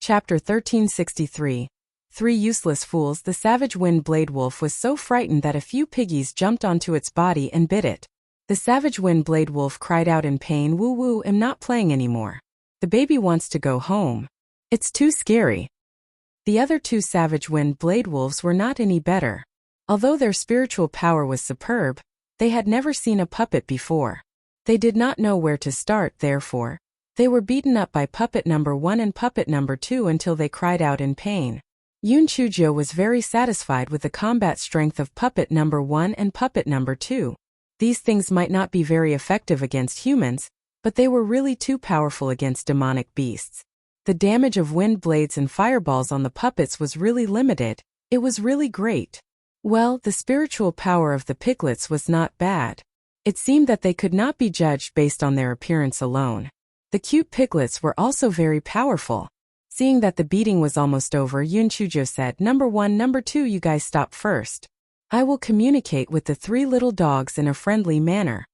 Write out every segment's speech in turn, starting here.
Chapter 1363. Three Useless Fools. The savage wind blade wolf was so frightened that a few piggies jumped onto its body and bit it. The savage wind blade wolf cried out in pain, "Woo woo, I'm not playing anymore. The baby wants to go home. It's too scary." The other two savage wind blade wolves were not any better. Although their spiritual power was superb, they had never seen a puppet before. They did not know where to start, therefore. They were beaten up by puppet number 1 and puppet number 2 until they cried out in pain. Yun Chujio was very satisfied with the combat strength of puppet number 1 and puppet number 2. These things might not be very effective against humans, but they were really too powerful against demonic beasts. The damage of wind blades and fireballs on the puppets was really limited. It was really great. Well, the spiritual power of the piglets was not bad. It seemed that they could not be judged based on their appearance alone. The cute piglets were also very powerful. Seeing that the beating was almost over, Yun Chujio said, "Number 1, number 2, you guys stop first. I will communicate with the three little dogs in a friendly manner."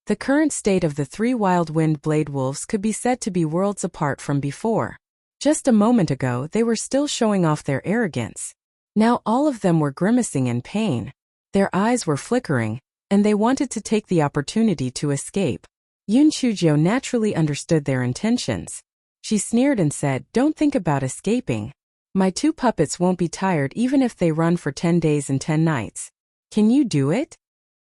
The current state of the three wild wind blade wolves could be said to be worlds apart from before. Just a moment ago, they were still showing off their arrogance. Now all of them were grimacing in pain. Their eyes were flickering, and they wanted to take the opportunity to escape. Yun Chujio naturally understood their intentions. She sneered and said, "Don't think about escaping. My two puppets won't be tired even if they run for 10 days and 10 nights. Can you do it?"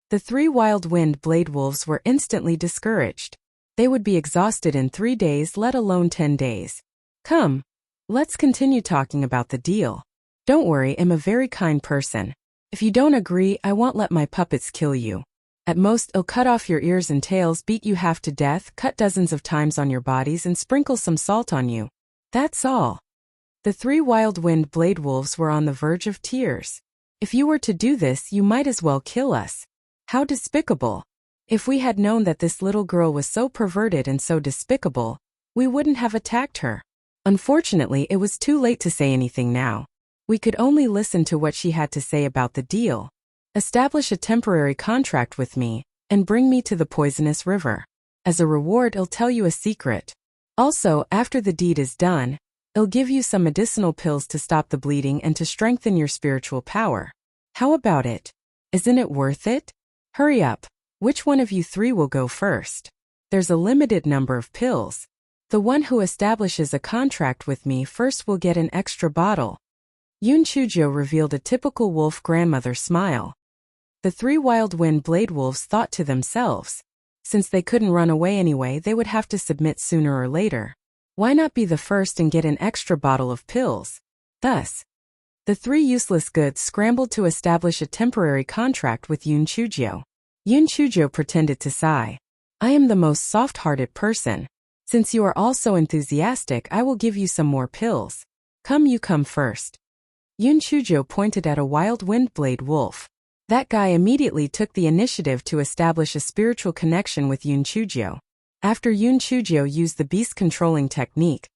The three wild wind blade wolves were instantly discouraged. They would be exhausted in 3 days, let alone 10 days. "Come, let's continue talking about the deal. Don't worry, I'm a very kind person. If you don't agree, I won't let my puppets kill you. At most, I'll cut off your ears and tails, beat you half to death, cut dozens of times on your bodies, and sprinkle some salt on you. That's all." The three wild wind blade wolves were on the verge of tears. "If you were to do this, you might as well kill us. How despicable. If we had known that this little girl was so perverted and so despicable, we wouldn't have attacked her." Unfortunately, it was too late to say anything now. We could only listen to what she had to say about the deal. "Establish a temporary contract with me, and bring me to the poisonous river. As a reward, I'll tell you a secret. Also, after the deed is done, I'll give you some medicinal pills to stop the bleeding and to strengthen your spiritual power. How about it? Isn't it worth it? Hurry up. Which one of you three will go first? There's a limited number of pills. The one who establishes a contract with me first will get an extra bottle." Yun Chujio revealed a typical wolf grandmother smile. The three wild wind blade wolves thought to themselves, since they couldn't run away anyway, they would have to submit sooner or later. Why not be the first and get an extra bottle of pills? Thus, the three useless goods scrambled to establish a temporary contract with Yun Chujio. Yun Chujio pretended to sigh. "I am the most soft-hearted person. Since you are all so enthusiastic, I will give you some more pills. Come, you come first." Yun Chujio pointed at a wild wind blade wolf. That guy immediately took the initiative to establish a spiritual connection with Yun Chujio. After Yun Chujio used the beast-controlling technique,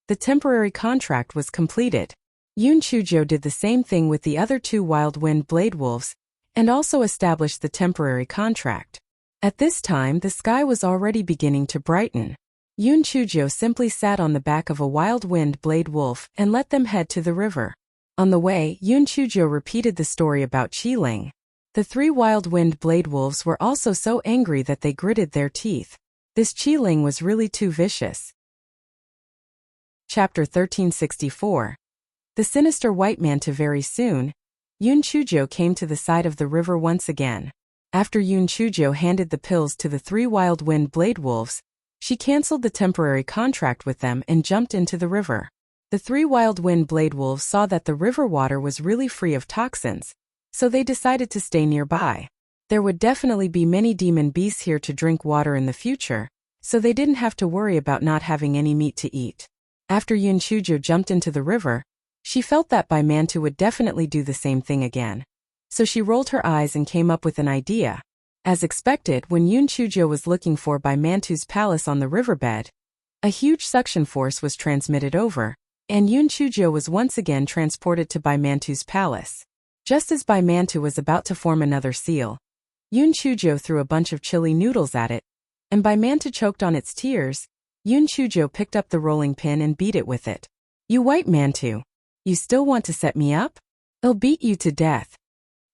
the temporary contract was completed. Yun Chujio did the same thing with the other two wild wind blade wolves, and also established the temporary contract. At this time, the sky was already beginning to brighten. Yun Chujio simply sat on the back of a wild wind blade wolf and let them head to the river. On the way, Yun Chujio repeated the story about Qiling. The three wild wind blade wolves were also so angry that they gritted their teeth. This Qiling was really too vicious. Chapter 1364. The sinister white manta. Very soon, Yun Chujio came to the side of the river once again. After Yun Chujio handed the pills to the three wild wind blade wolves, she cancelled the temporary contract with them and jumped into the river. The three wild wind blade wolves saw that the river water was really free of toxins, so they decided to stay nearby. There would definitely be many demon beasts here to drink water in the future, so they didn't have to worry about not having any meat to eat. After Yun Chujio jumped into the river, she felt that Bai Mantu would definitely do the same thing again. So she rolled her eyes and came up with an idea. As expected, when Yun Chujio was looking for Bai Mantu's palace on the riverbed, a huge suction force was transmitted over, and Yun Chujio was once again transported to Bai Mantu's palace. Just as Bai Mantu was about to form another seal, Yun Chujio threw a bunch of chili noodles at it, and Bai Mantu choked on its tears. Yun Chujio picked up the rolling pin and beat it with it. You white Mantu. You still want to set me up? I'll beat you to death.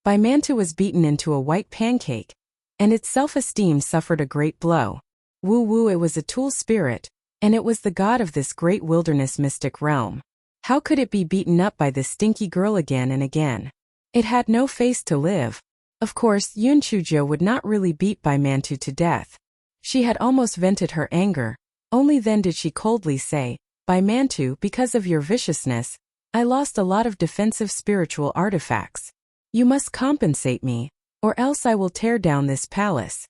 Mantu was beaten into a white pancake, and its self-esteem suffered a great blow. Woo, it was a tool spirit, and it was the god of this great wilderness mystic realm. How could it be beaten up by this stinky girl again and again? It had no face to live. Of course, Yun Chujo would not really beat Mantu to death. She had almost vented her anger. Only then did she coldly say, Mantu, because of your viciousness, I lost a lot of defensive spiritual artifacts. You must compensate me, or else I will tear down this palace.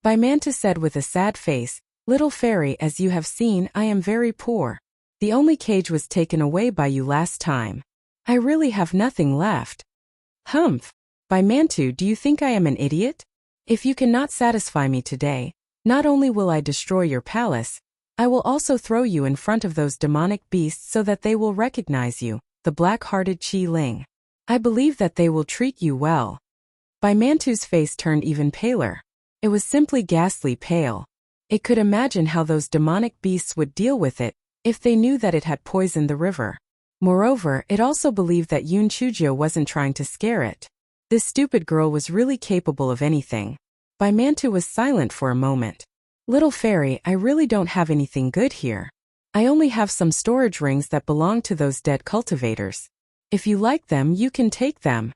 Mantu said with a sad face, Little fairy, as you have seen, I am very poor. The only cage was taken away by you last time. I really have nothing left. Humph. Mantu, do you think I am an idiot? If you cannot satisfy me today, not only will I destroy your palace, I will also throw you in front of those demonic beasts so that they will recognize you, the black-hearted Chi Ling. I believe that they will treat you well. Mantu's face turned even paler. It was simply ghastly pale. It could imagine how those demonic beasts would deal with it if they knew that it had poisoned the river. Moreover, it also believed that Yun Chujo wasn't trying to scare it. This stupid girl was really capable of anything. Mantu was silent for a moment. Little fairy, I really don't have anything good here. I only have some storage rings that belong to those dead cultivators. If you like them, you can take them.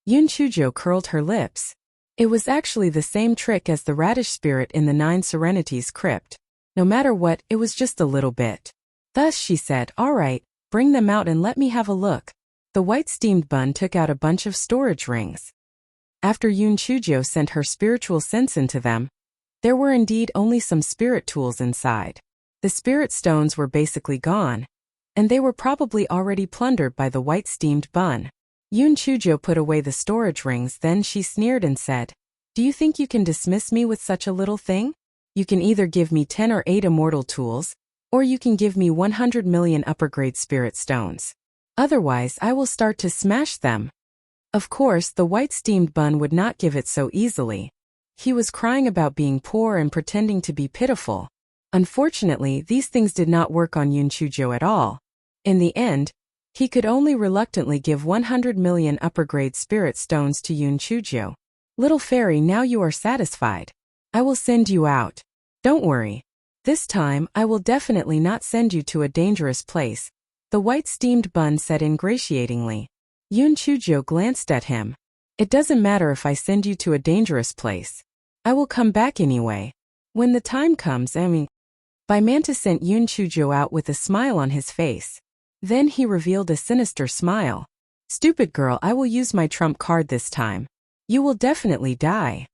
Yun Chujo curled her lips. It was actually the same trick as the radish spirit in the 9 Serenities crypt. No matter what, it was just a little bit. Thus she said, all right, bring them out and let me have a look. The white steamed bun took out a bunch of storage rings. After Yun Chujo sent her spiritual sense into them, there were indeed only some spirit tools inside. The spirit stones were basically gone, and they were probably already plundered by the white steamed bun. Yun Chujo put away the storage rings, then she sneered and said, Do you think you can dismiss me with such a little thing? You can either give me 10 or 8 immortal tools, or you can give me 100 million upper-grade spirit stones. Otherwise, I will start to smash them. Of course, the white steamed bun would not give it so easily. He was crying about being poor and pretending to be pitiful. Unfortunately, these things did not work on Yun Chujo at all. In the end, he could only reluctantly give 100 million upper-grade spirit stones to Yun Chujo. Little fairy, now you are satisfied. I will send you out. Don't worry. This time, I will definitely not send you to a dangerous place, the white steamed bun said ingratiatingly. Yun Chujo glanced at him. It doesn't matter if I send you to a dangerous place. I will come back anyway. When the time comes, Mantu sent Yun Chujo out with a smile on his face. Then he revealed a sinister smile. Stupid girl, I will use my trump card this time. You will definitely die.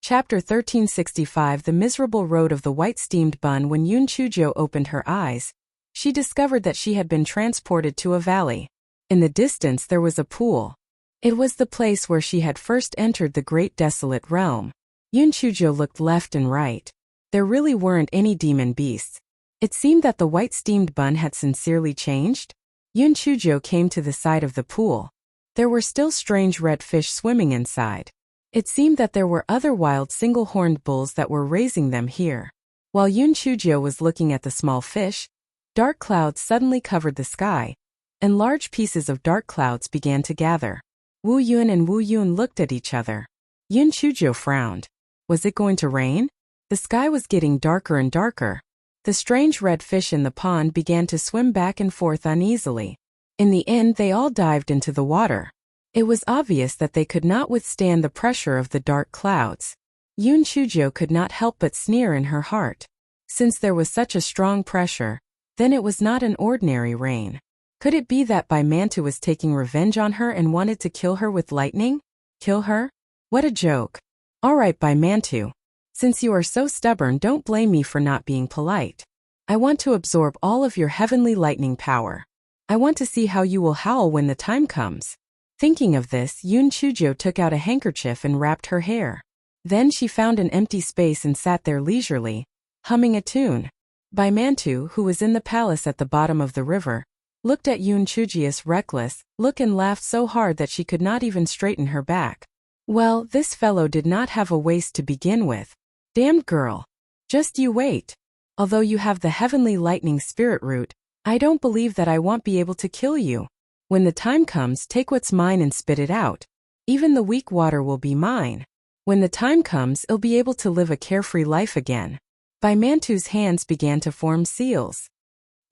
Chapter 1365 The Miserable Road of the White Steamed Bun. When Yun Chujo opened her eyes, she discovered that she had been transported to a valley. In the distance there was a pool. It was the place where she had first entered the great desolate realm. Yun Chujo looked left and right. There really weren't any demon beasts. It seemed that the white steamed bun had sincerely changed. Yun Chujo came to the side of the pool. There were still strange red fish swimming inside. It seemed that there were other wild single-horned bulls that were raising them here. While Yun Chujo was looking at the small fish, dark clouds suddenly covered the sky, and large pieces of dark clouds began to gather. Wu Yun and Wu Yun looked at each other. Yun Chujo frowned. Was it going to rain? The sky was getting darker and darker. The strange red fish in the pond began to swim back and forth uneasily. In the end, they all dived into the water. It was obvious that they could not withstand the pressure of the dark clouds. Yun Chujo could not help but sneer in her heart. Since there was such a strong pressure, then it was not an ordinary rain. Could it be that Mantu was taking revenge on her and wanted to kill her with lightning? Kill her? What a joke. All right, Mantu. Since you are so stubborn, don't blame me for not being polite. I want to absorb all of your heavenly lightning power. I want to see how you will howl when the time comes. Thinking of this, Yun Chujo took out a handkerchief and wrapped her hair. Then she found an empty space and sat there leisurely, humming a tune. Mantu, who was in the palace at the bottom of the river, looked at Yun Chujo's reckless look and laughed so hard that she could not even straighten her back. Well, this fellow did not have a waist to begin with. Damned girl. Just you wait. Although you have the heavenly lightning spirit root, I don't believe that I won't be able to kill you. When the time comes, take what's mine and spit it out. Even the weak water will be mine. When the time comes, I'll be able to live a carefree life again. Baimantu's hands began to form seals.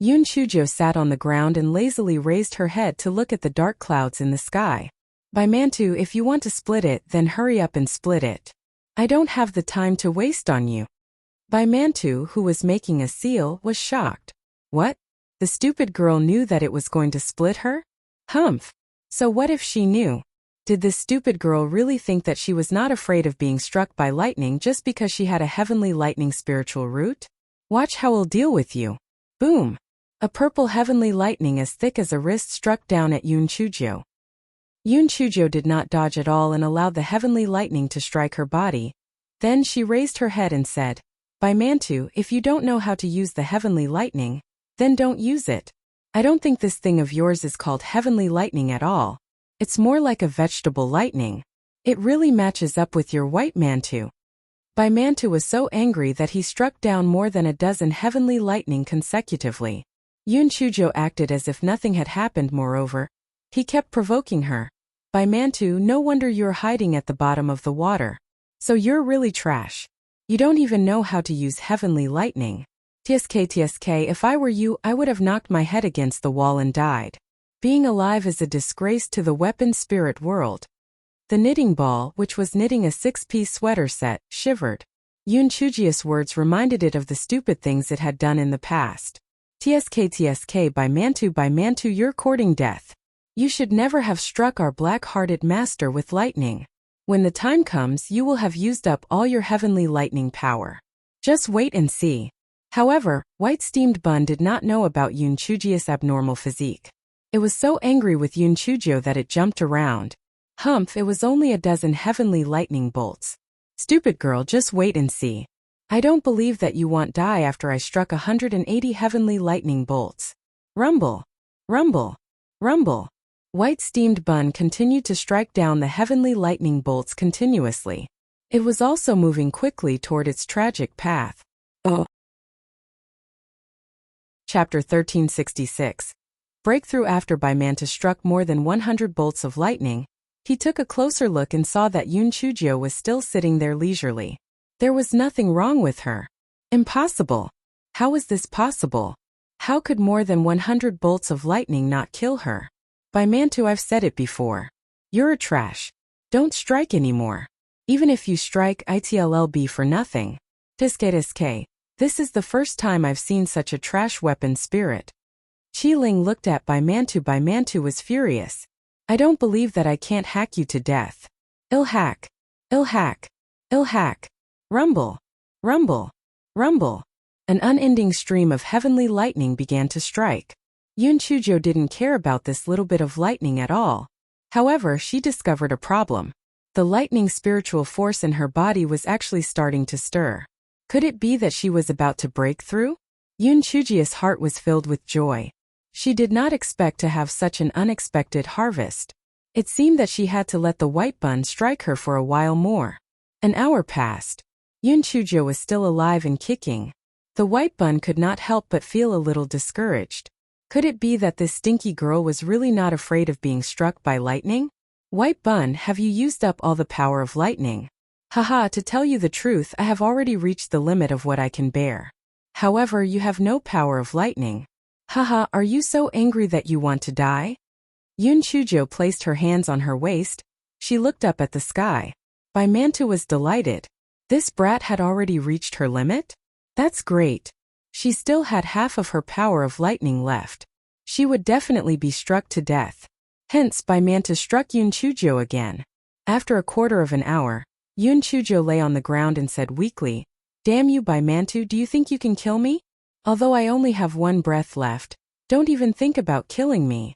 Yun Chujo sat on the ground and lazily raised her head to look at the dark clouds in the sky. Baimantu, if you want to split it, then hurry up and split it. I don't have the time to waste on you. Baimantu, who was making a seal, was shocked. What? The stupid girl knew that it was going to split her? Humph. So what if she knew? Did this stupid girl really think that she was not afraid of being struck by lightning just because she had a heavenly lightning spiritual root? Watch how I'll deal with you. Boom. A purple heavenly lightning as thick as a wrist struck down at Yun Chujo. Yun Chujo did not dodge at all and allowed the heavenly lightning to strike her body. Then she raised her head and said, Baimantu, if you don't know how to use the heavenly lightning, then don't use it. I don't think this thing of yours is called heavenly lightning at all. It's more like a vegetable lightning. It really matches up with your white mantu. Baimantu was so angry that he struck down more than a dozen heavenly lightning consecutively. Yun Chujo acted as if nothing had happened. Moreover, he kept provoking her. Baimantu, no wonder you're hiding at the bottom of the water. So you're really trash. You don't even know how to use heavenly lightning. TSK, if I were you, I would have knocked my head against the wall and died. Being alive is a disgrace to the weapon spirit world. The knitting ball, which was knitting a 6-piece sweater set, shivered. Yun Chujia's words reminded it of the stupid things it had done in the past. TSK, Baimantu, you're courting death. You should never have struck our black-hearted master with lightning. When the time comes, you will have used up all your heavenly lightning power. Just wait and see. However, White Steamed Bun did not know about Yun Chujia's abnormal physique. It was so angry with Yun Chujo that it jumped around. Humph, it was only a dozen heavenly lightning bolts. Stupid girl, just wait and see. I don't believe that you won't die after I struck 180 heavenly lightning bolts. Rumble. Rumble. Rumble. White Steamed Bun continued to strike down the heavenly lightning bolts continuously. It was also moving quickly toward its tragic path. Oh. Chapter 1366. Breakthrough. After Baimantu struck more than 100 bolts of lightning, he took a closer look and saw that Yun Chujo was still sitting there leisurely. There was nothing wrong with her. Impossible. How was this possible? How could more than 100 bolts of lightning not kill her? Baimantu, I've said it before. You're a trash. Don't strike anymore. Even if you strike, it'll be for nothing. TSK. This is the first time I've seen such a trash weapon spirit. Qiling looked at Baimantu. Baimantu was furious. I don't believe that I can't hack you to death. I'll hack. I'll hack. I'll hack. Rumble. Rumble. Rumble. An unending stream of heavenly lightning began to strike. Yun Chujo didn't care about this little bit of lightning at all. However, she discovered a problem. The lightning spiritual force in her body was actually starting to stir. Could it be that she was about to break through? Yun Chujia's heart was filled with joy. She did not expect to have such an unexpected harvest. It seemed that she had to let the white bun strike her for a while more. An hour passed. Yun Chujo was still alive and kicking. The white bun could not help but feel a little discouraged. Could it be that this stinky girl was really not afraid of being struck by lightning? White bun, have you used up all the power of lightning? Haha, to tell you the truth, I have already reached the limit of what I can bear. However, you have no power of lightning. Haha, are you so angry that you want to die? Yun Chujo placed her hands on her waist. She looked up at the sky. Baimantu was delighted. This brat had already reached her limit? That's great. She still had half of her power of lightning left. She would definitely be struck to death. Hence, Baimantu struck Yun Chujo again. After a quarter of an hour, Yun Chujo lay on the ground and said weakly, Damn you, Baimantu, do you think you can kill me? Although I only have one breath left, don't even think about killing me.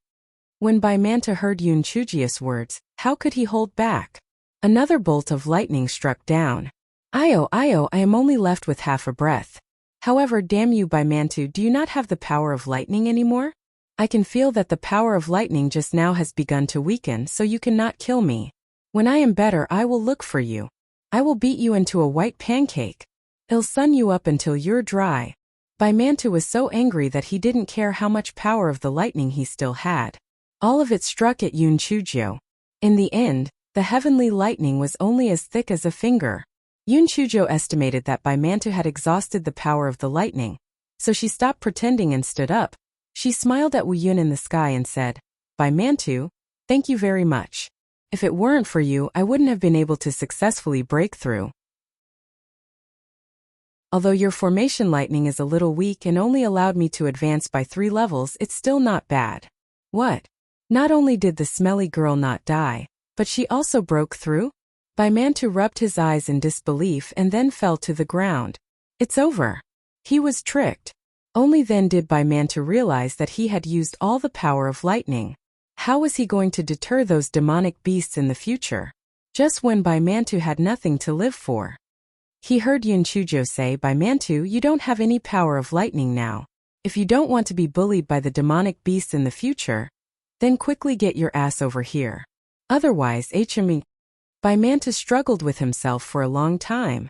When Baimantu heard Yun Chujia's words, how could he hold back? Another bolt of lightning struck down. I am only left with half a breath. However, damn you, Baimantu, do you not have the power of lightning anymore? I can feel that the power of lightning just now has begun to weaken, so you cannot kill me. When I am better, I will look for you. I will beat you into a white pancake. I'll sun you up until you're dry. Bai Mantu was so angry that he didn't care how much power of the lightning he still had. All of it struck at Yun Chuzhou. In the end, the heavenly lightning was only as thick as a finger. Yun Chuzhou estimated that Bai Mantu had exhausted the power of the lightning, so she stopped pretending and stood up. She smiled at Wu Yun in the sky and said, "Bai Mantu, thank you very much. If it weren't for you, I wouldn't have been able to successfully break through. Although your formation lightning is a little weak and only allowed me to advance by 3 levels, it's still not bad." What? Not only did the smelly girl not die, but she also broke through? Bai Mantu rubbed his eyes in disbelief and then fell to the ground. It's over. He was tricked. Only then did Bai Mantu realize that he had used all the power of lightning. How was he going to deter those demonic beasts in the future? Just when Bai Mantu had nothing to live for. He heard Yun Chuzhou say, "Bai Mantu, you don't have any power of lightning now. If you don't want to be bullied by the demonic beasts in the future, then quickly get your ass over here. Otherwise, HME." Bai Mantu struggled with himself for a long time.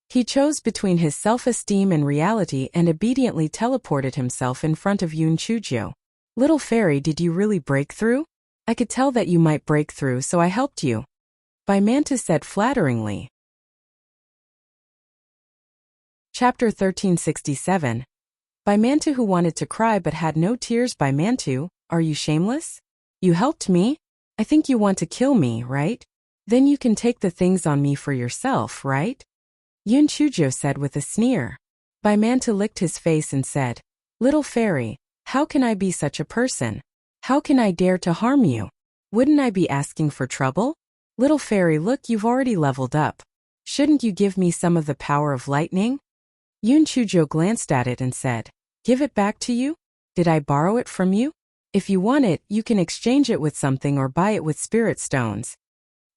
He chose between his self-esteem and reality and obediently teleported himself in front of Yun Chuzhou. "Little fairy, did you really break through? I could tell that you might break through, so I helped you," Bai Mantu said flatteringly. Chapter 1367. Bai Mantu who wanted to cry but had no tears. "Bai Mantu, are you shameless? You helped me? I think you want to kill me, right? Then you can take the things on me for yourself, right?" Yun Chuzhou said with a sneer. Bai Mantu licked his face and said, "Little fairy, how can I be such a person? How can I dare to harm you? Wouldn't I be asking for trouble? Little fairy, look, you've already leveled up. Shouldn't you give me some of the power of lightning?" Yun Chuzhou glanced at it and said, "Give it back to you? Did I borrow it from you? If you want it, you can exchange it with something or buy it with spirit stones."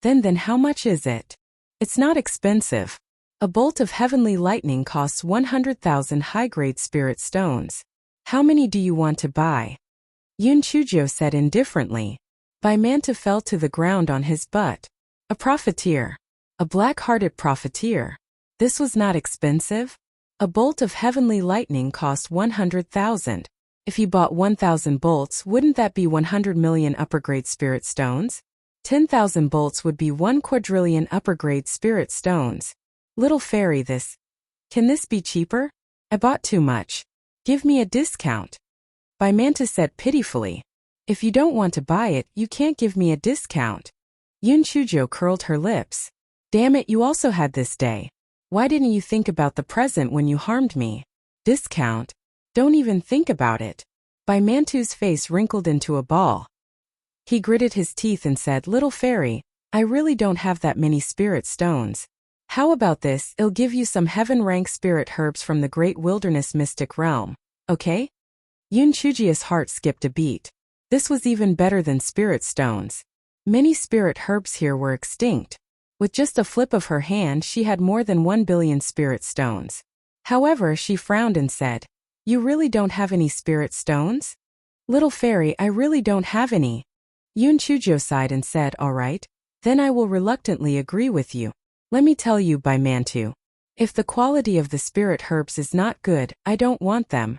Then how much is it?" "It's not expensive. A bolt of heavenly lightning costs 100,000 high-grade spirit stones. How many do you want to buy?" Yun Chuzhou said indifferently. Bai Mantu fell to the ground on his butt. A profiteer. A black-hearted profiteer. This was not expensive? A bolt of heavenly lightning cost 100,000. If he bought 1,000 bolts, wouldn't that be 100 million upper-grade spirit stones? 10,000 bolts would be 1 quadrillion upper-grade spirit stones. Little fairy, can this be cheaper? I bought too much. Give me a discount. Bai Mantu said pitifully. If you don't want to buy it, you can't give me a discount. Yun Chuzhou curled her lips. Damn it, you also had this day. Why didn't you think about the present when you harmed me? Discount? Don't even think about it. Bai Mantu's face wrinkled into a ball. He gritted his teeth and said, "Little fairy, I really don't have that many spirit stones. How about this? I'll give you some heaven-rank spirit herbs from the great wilderness mystic realm, okay?" Yun Chuzhou's heart skipped a beat. This was even better than spirit stones. Many spirit herbs here were extinct. With just a flip of her hand, she had more than 1 billion spirit stones. However, she frowned and said, "You really don't have any spirit stones?" "Little fairy, I really don't have any." Yun Chuzhou sighed and said, "All right, then I will reluctantly agree with you. Let me tell you, Bai Mantu, if the quality of the spirit herbs is not good, I don't want them."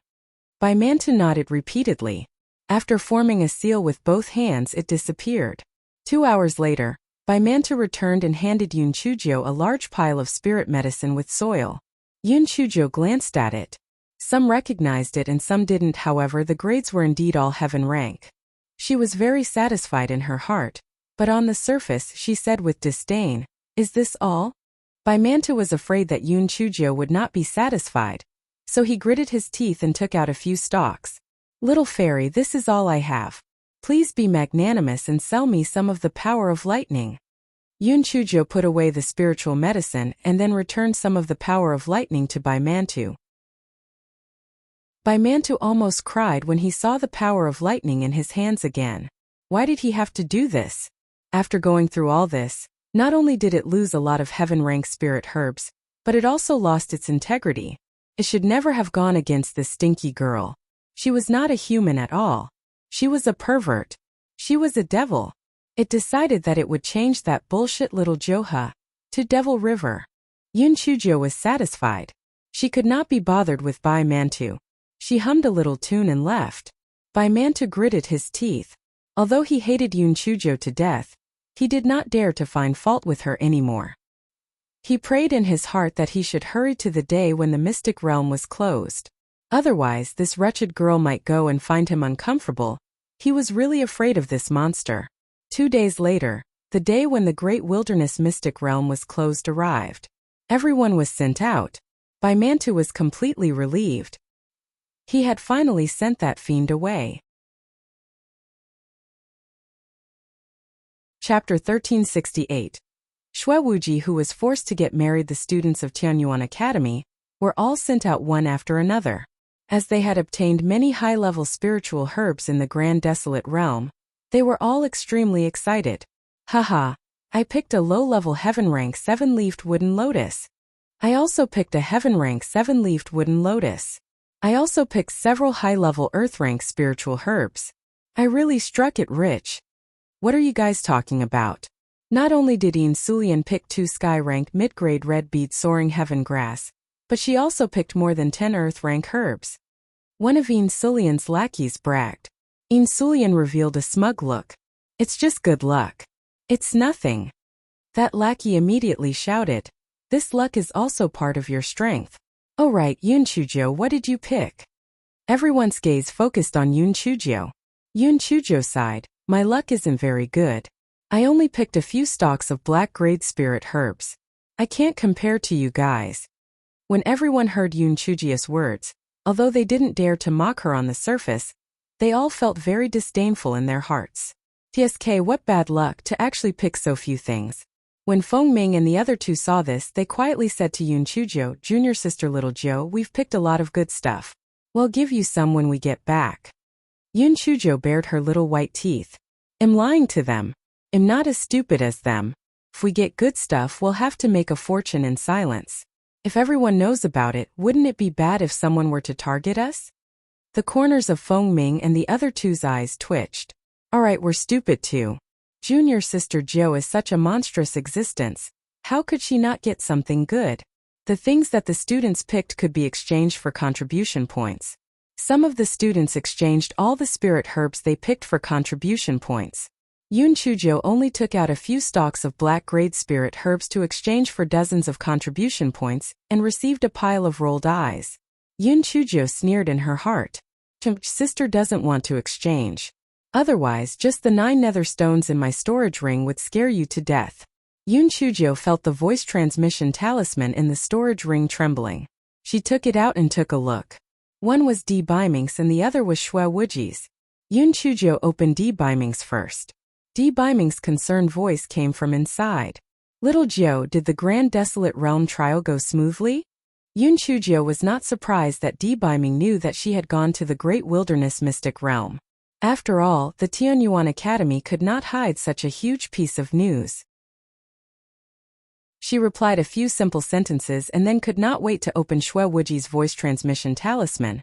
Bai Mantu nodded repeatedly. After forming a seal with both hands, it disappeared. 2 hours later, Bai Mantu returned and handed Yun Chuzhou a large pile of spirit medicine with soil. Yun Chuzhou glanced at it. Some recognized it and some didn't. However, the grades were indeed all heaven rank. She was very satisfied in her heart, but on the surface she said with disdain, "Is this all?" Bai Mantu was afraid that Yun Chuzhou would not be satisfied, so he gritted his teeth and took out a few stalks. "Little fairy, this is all I have. Please be magnanimous and sell me some of the power of lightning." Yun Chuzhou put away the spiritual medicine and then returned some of the power of lightning to Bai Mantu. Bai Mantu almost cried when he saw the power of lightning in his hands again. Why did he have to do this? After going through all this, not only did it lose a lot of heaven-rank spirit herbs, but it also lost its integrity. It should never have gone against this stinky girl. She was not a human at all. She was a pervert. She was a devil. It decided that it would change that bullshit little Joha to Devil River. Yun Chuzhou was satisfied. She could not be bothered with Bai Mantu. She hummed a little tune and left. Bai Mantu gritted his teeth. Although he hated Yun Chujo to death, he did not dare to find fault with her anymore. He prayed in his heart that he should hurry to the day when the mystic realm was closed. Otherwise, this wretched girl might go and find him uncomfortable. He was really afraid of this monster. 2 days later, the day when the great wilderness mystic realm was closed arrived. Everyone was sent out. Bai Mantu was completely relieved. He had finally sent that fiend away. Chapter 1368. Xue Wuji, who was forced to get married. The students of Tianyuan Academy were all sent out one after another. As they had obtained many high-level spiritual herbs in the Grand Desolate Realm, they were all extremely excited. Haha, I picked a low-level heaven-rank 7-leafed wooden lotus. I also picked a heaven-rank 7-leafed wooden lotus. I also picked several high-level earth-rank spiritual herbs. I really struck it rich. What are you guys talking about? Not only did Yin Sulian pick 2 sky-rank mid-grade red bead soaring heaven grass, but she also picked more than 10 earth-rank herbs. One of Yin Sulian's lackeys bragged. Yin Sulian revealed a smug look. It's just good luck. It's nothing. That lackey immediately shouted. This luck is also part of your strength. Oh right, Yun Chujo, what did you pick? Everyone's gaze focused on Yun Chujo. Yun Chujo sighed. My luck isn't very good. I only picked a few stalks of black-grade spirit herbs. I can't compare to you guys. When everyone heard Yun Chujo's words, although they didn't dare to mock her on the surface, they all felt very disdainful in their hearts. TSK, what bad luck to actually pick so few things. When Feng Ming and the other 2 saw this, they quietly said to Yun Chujo, Junior sister little Jo, we've picked a lot of good stuff. We'll give you some when we get back. Yun Chujo bared her little white teeth. I'm lying to them. I'm not as stupid as them. If we get good stuff, we'll have to make a fortune in silence. If everyone knows about it, wouldn't it be bad if someone were to target us? The corners of Feng Ming and the other 2's eyes twitched. Alright, we're stupid too. Junior sister Jo is such a monstrous existence. How could she not get something good? The things that the students picked could be exchanged for contribution points. Some of the students exchanged all the spirit herbs they picked for contribution points. Yun Chujo only took out a few stalks of black-grade spirit herbs to exchange for dozens of contribution points, and received a pile of rolled eyes. Yun Chujo sneered in her heart. Sister doesn't want to exchange. Otherwise, just the 9 nether stones in my storage ring would scare you to death. Yun Chujo felt the voice transmission talisman in the storage ring trembling. She took it out and took a look. One was D. Biming's and the other was Xue Wuji's. Yun Chujo opened D. Biming's first. D. Biming's concerned voice came from inside. Little Jo, did the Grand Desolate Realm trial go smoothly? Yun Chujo was not surprised that D. Biming knew that she had gone to the Great Wilderness Mystic Realm. After all, the Tianyuan Academy could not hide such a huge piece of news. She replied a few simple sentences and then could not wait to open Xue Wuji's voice transmission talisman.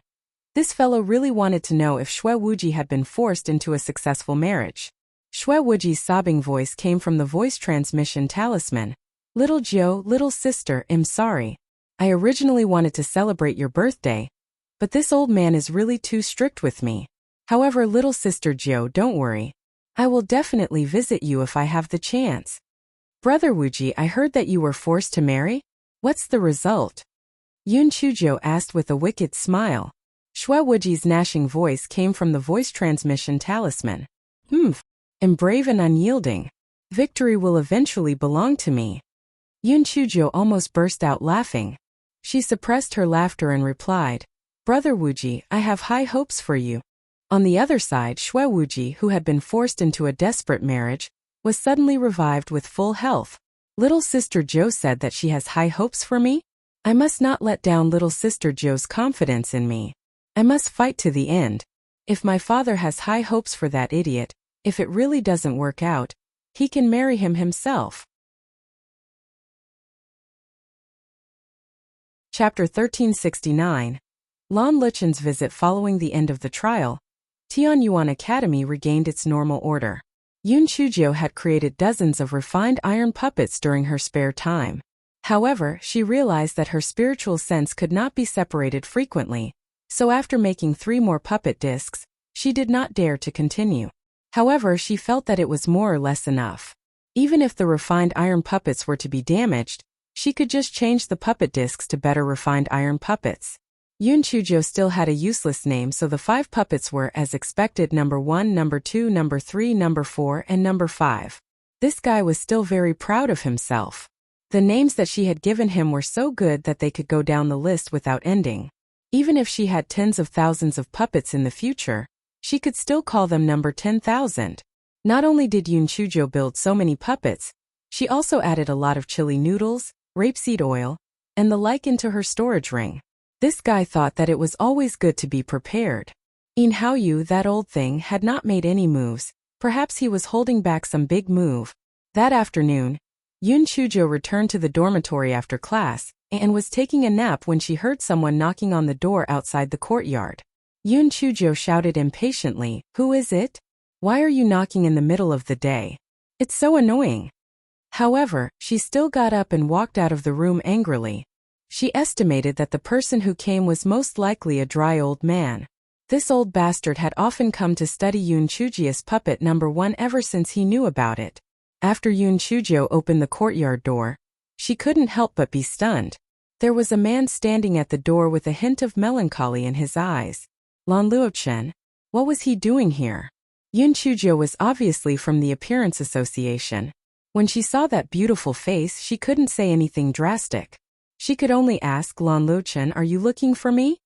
This fellow really wanted to know if Xue Wuji had been forced into a successful marriage. Xue Wuji's sobbing voice came from the voice transmission talisman. Little Jo, little sister, I'm sorry. I originally wanted to celebrate your birthday, but this old man is really too strict with me. However, little sister Jo, don't worry. I will definitely visit you if I have the chance. Brother Wuji, I heard that you were forced to marry? What's the result? Yun Chujo asked with a wicked smile. Xue Wuji's gnashing voice came from the voice transmission talisman. I'm brave and unyielding. Victory will eventually belong to me. Yun Chujo almost burst out laughing. She suppressed her laughter and replied, Brother Wuji, I have high hopes for you. On the other side, Xue Wuji, who had been forced into a desperate marriage, was suddenly revived with full health. Little sister Jo said that she has high hopes for me? I must not let down little sister Jo's confidence in me. I must fight to the end. If my father has high hopes for that idiot, if it really doesn't work out, he can marry him himself. Chapter 1369. Lan Luchen's visit. Following the end of the trial, Tianyuan Academy regained its normal order. Yun Chujo had created dozens of refined iron puppets during her spare time. However, she realized that her spiritual sense could not be separated frequently, so after making 3 more puppet discs, she did not dare to continue. However, she felt that it was more or less enough. Even if the refined iron puppets were to be damaged, she could just change the puppet discs to better refined iron puppets. Yoon Chujo still had a useless name, so the 5 puppets were, as expected, number 1, number 2, number 3, number 4, and number 5. This guy was still very proud of himself. The names that she had given him were so good that they could go down the list without ending. Even if she had tens of thousands of puppets in the future, she could still call them number 10,000. Not only did Yoon Chujo build so many puppets, she also added a lot of chili noodles, rapeseed oil, and the like into her storage ring. This guy thought that it was always good to be prepared. In Haoyu, that old thing, had not made any moves. Perhaps he was holding back some big move. That afternoon, Yoon Chujo returned to the dormitory after class and was taking a nap when she heard someone knocking on the door outside the courtyard. Yoon Chujo shouted impatiently, "Who is it? Why are you knocking in the middle of the day? It's so annoying." However, she still got up and walked out of the room angrily. She estimated that the person who came was most likely a dry old man. This old bastard had often come to study Yoon Chujo's puppet number 1 ever since he knew about it. After Yoon Chujo opened the courtyard door, she couldn't help but be stunned. There was a man standing at the door with a hint of melancholy in his eyes. Lan Luochen? What was he doing here? Yoon Chujo was obviously from the Appearance Association. When she saw that beautiful face, she couldn't say anything drastic. She could only ask, "Lan Luochen, are you looking for me?"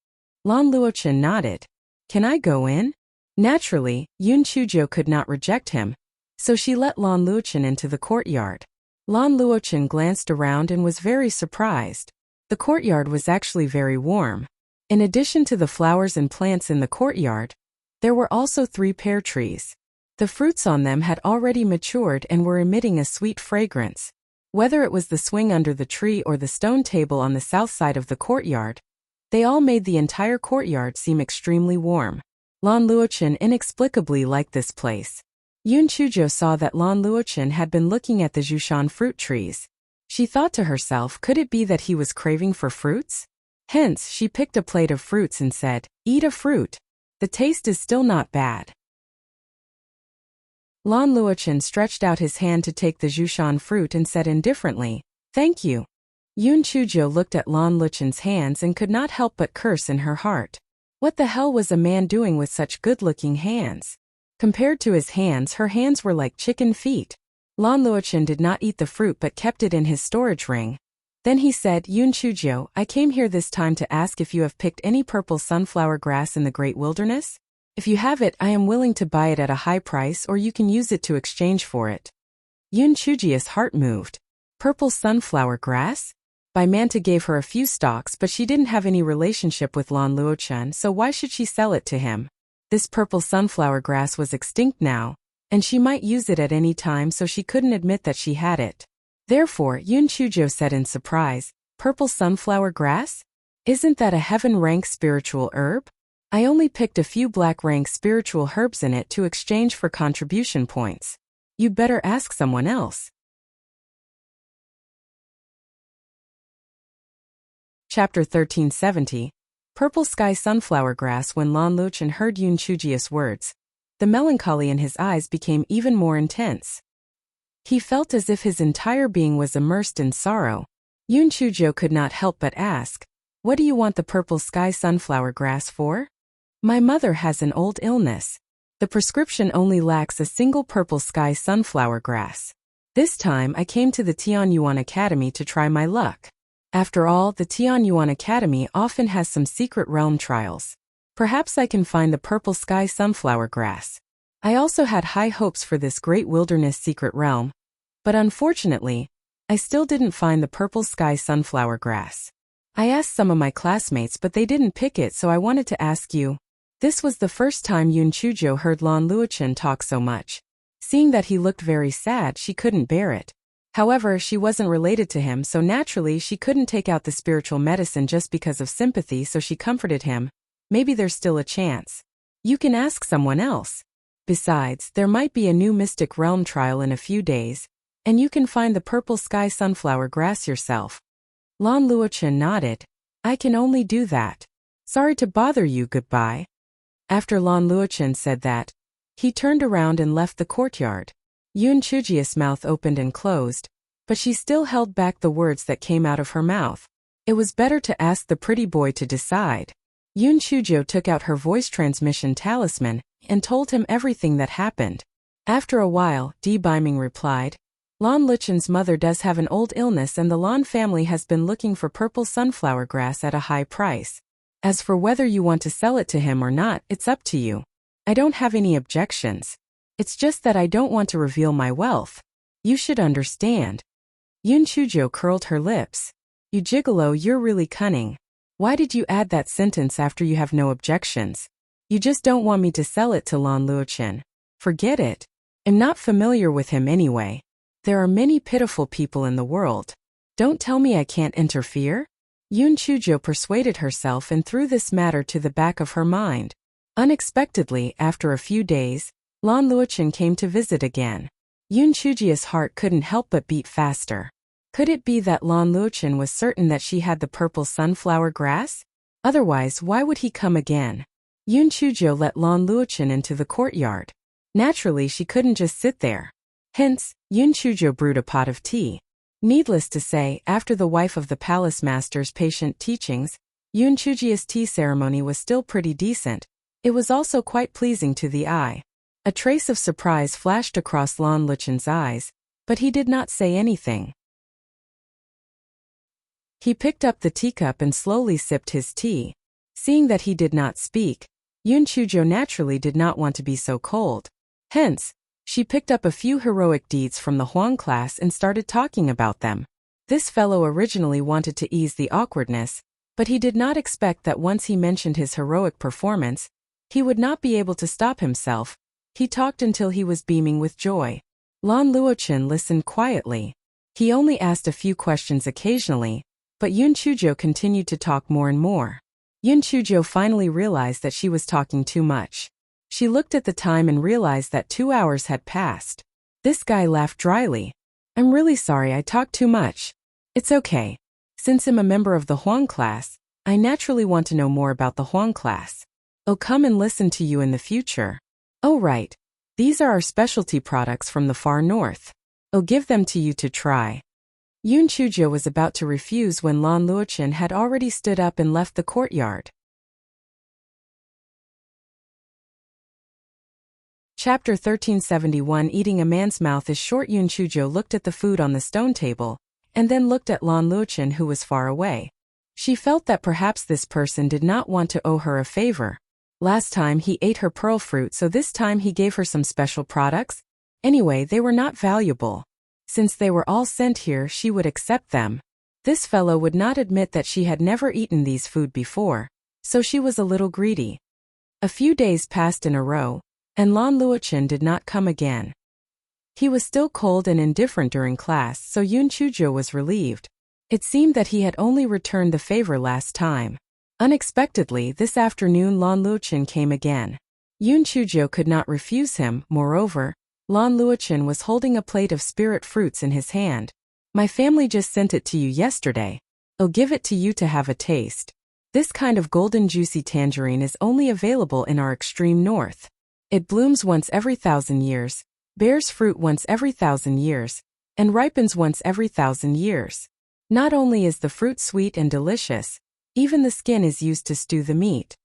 Lan Luochen nodded. "Can I go in?" Naturally, Yoon Chujo could not reject him, so she let Lan Luochen into the courtyard. Lan Luochen glanced around and was very surprised. The courtyard was actually very warm. In addition to the flowers and plants in the courtyard, there were also 3 pear trees. The fruits on them had already matured and were emitting a sweet fragrance. Whether it was the swing under the tree or the stone table on the south side of the courtyard, they all made the entire courtyard seem extremely warm. Lan Luochen inexplicably liked this place. Yoon Chujo saw that Lan Luochen had been looking at the Jushan fruit trees. She thought to herself, could it be that he was craving for fruits? Hence, she picked a plate of fruits and said, "Eat a fruit. The taste is still not bad." Lan Luochen stretched out his hand to take the Jushan fruit and said indifferently, "Thank you." Yoon Chujo looked at Lan Luochen's hands and could not help but curse in her heart. What the hell was a man doing with such good-looking hands? Compared to his hands, her hands were like chicken feet. Lan Luochen did not eat the fruit but kept it in his storage ring. Then he said, "Yoon Chujo, I came here this time to ask if you have picked any purple sunflower grass in the Great Wilderness? If you have it, I am willing to buy it at a high price, or you can use it to exchange for it." Yoon Chujo's heart moved. Purple sunflower grass? Bai Manta gave her a few stalks, but she didn't have any relationship with Lan Luochen, so why should she sell it to him? This purple sunflower grass was extinct now, and she might use it at any time, so she couldn't admit that she had it. Therefore, Yoon Chujo said in surprise, "Purple sunflower grass? Isn't that a heaven-rank spiritual herb? I only picked a few black-rank spiritual herbs in it to exchange for contribution points. You'd better ask someone else." Chapter 1370. Purple Sky Sunflower Grass. When Lan Luochen heard Yoon Chujo's words, the melancholy in his eyes became even more intense. He felt as if his entire being was immersed in sorrow. Yoon Chujo could not help but ask, "What do you want the purple sky sunflower grass for?" "My mother has an old illness. The prescription only lacks a single purple sky sunflower grass. This time I came to the Tianyuan Academy to try my luck. After all, the Tianyuan Academy often has some secret realm trials. Perhaps I can find the purple sky sunflower grass." I also had high hopes for this great wilderness secret realm, but unfortunately, I still didn't find the purple sky sunflower grass. I asked some of my classmates, but they didn't pick it, so I wanted to ask you. This was the first time Yoon Chujo heard Lan Luochen talk so much. Seeing that he looked very sad, she couldn't bear it. However, she wasn't related to him, so naturally she couldn't take out the spiritual medicine just because of sympathy, so she comforted him. "Maybe there's still a chance. You can ask someone else. Besides, there might be a new mystic realm trial in a few days, and you can find the purple sky sunflower grass yourself." Lan Luochen nodded. I can only do that. Sorry to bother you, goodbye. After Lan Luochen said that, he turned around and left the courtyard. Yun Chujia's mouth opened and closed, but she still held back the words that came out of her mouth. It was better to ask the pretty boy to decide. Yun Chujio took out her voice transmission talisman and told him everything that happened. After a while, Di Biming replied, Lan Luchen's mother does have an old illness and the Lan family has been looking for purple sunflower grass at a high price. As for whether you want to sell it to him or not, it's up to you. I don't have any objections. It's just that I don't want to reveal my wealth. You should understand. Yun Chujio curled her lips. You gigolo, you're really cunning. Why did you add that sentence after you have no objections? You just don't want me to sell it to Lan Luochen. Forget it. I'm not familiar with him anyway. There are many pitiful people in the world. Don't tell me I can't interfere? Yun Chujio persuaded herself and threw this matter to the back of her mind. Unexpectedly, after a few days, Lan Luochen came to visit again. Yun Chujio's heart couldn't help but beat faster. Could it be that Lan Luochen was certain that she had the purple sunflower grass? Otherwise, why would he come again? Yun Chujio let Lan Luochen into the courtyard. Naturally, she couldn't just sit there. Hence, Yun Chujio brewed a pot of tea. Needless to say, after the wife of the palace master's patient teachings, Yun Chujio's tea ceremony was still pretty decent. It was also quite pleasing to the eye. A trace of surprise flashed across Lan Luchen's eyes, but he did not say anything. He picked up the teacup and slowly sipped his tea. Seeing that he did not speak, Yun Chujio naturally did not want to be so cold. Hence, she picked up a few heroic deeds from the Huang class and started talking about them. This fellow originally wanted to ease the awkwardness, but he did not expect that once he mentioned his heroic performance, he would not be able to stop himself. He talked until he was beaming with joy. Lan Luochen listened quietly. He only asked a few questions occasionally, but Yun Chujio continued to talk more and more. Yun Chujio finally realized that she was talking too much. She looked at the time and realized that 2 hours had passed. This guy laughed dryly. I'm really sorry I talked too much. It's okay. Since I'm a member of the Huang class, I naturally want to know more about the Huang class. I'll come and listen to you in the future. Oh right. These are our specialty products from the far north. I'll give them to you to try. Yun Chujio was about to refuse when Lan Luochen had already stood up and left the courtyard. Chapter 1371 Eating a man's mouth is short. Yun Chujio looked at the food on the stone table, and then looked at Lan Luochen who was far away. She felt that perhaps this person did not want to owe her a favor. Last time he ate her pearl fruit, so this time he gave her some special products. Anyway, they were not valuable. Since they were all sent here, she would accept them. This fellow would not admit that she had never eaten these food before, so she was a little greedy. A few days passed in a row, and Lan Luochen did not come again. He was still cold and indifferent during class, so Yun Chujio was relieved. It seemed that he had only returned the favor last time. Unexpectedly, this afternoon Lan Luochen came again. Yun Chujio could not refuse him. Moreover, Lan Luochen was holding a plate of spirit fruits in his hand. My family just sent it to you yesterday. I'll give it to you to have a taste. This kind of golden juicy tangerine is only available in our extreme north. It blooms once every 1,000 years, bears fruit once every 1,000 years, and ripens once every 1,000 years. Not only is the fruit sweet and delicious, even the skin is used to stew the meat.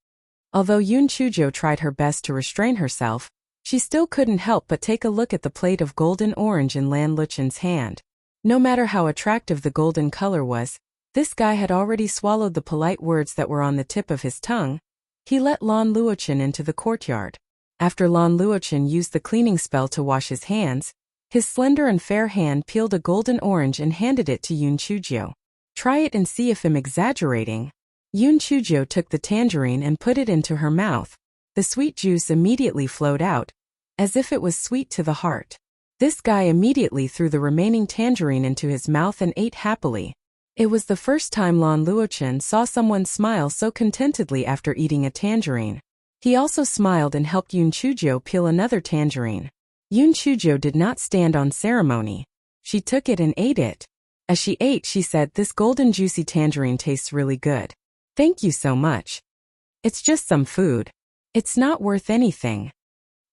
Although Yun Chujio tried her best to restrain herself, she still couldn't help but take a look at the plate of golden orange in Lan Luchen's hand. No matter how attractive the golden color was, this guy had already swallowed the polite words that were on the tip of his tongue. He let Lan Luochen into the courtyard. After Lan Luochen used the cleaning spell to wash his hands, his slender and fair hand peeled a golden orange and handed it to Yun Chujio. Try it and see if I'm exaggerating. Yun Chujio took the tangerine and put it into her mouth. The sweet juice immediately flowed out, as if it was sweet to the heart. This guy immediately threw the remaining tangerine into his mouth and ate happily. It was the first time Lan Luochen saw someone smile so contentedly after eating a tangerine. He also smiled and helped Yun Chujio peel another tangerine. Yun Chujio did not stand on ceremony. She took it and ate it. As she ate, she said, "This golden juicy tangerine tastes really good. Thank you so much. It's just some food. It's not worth anything."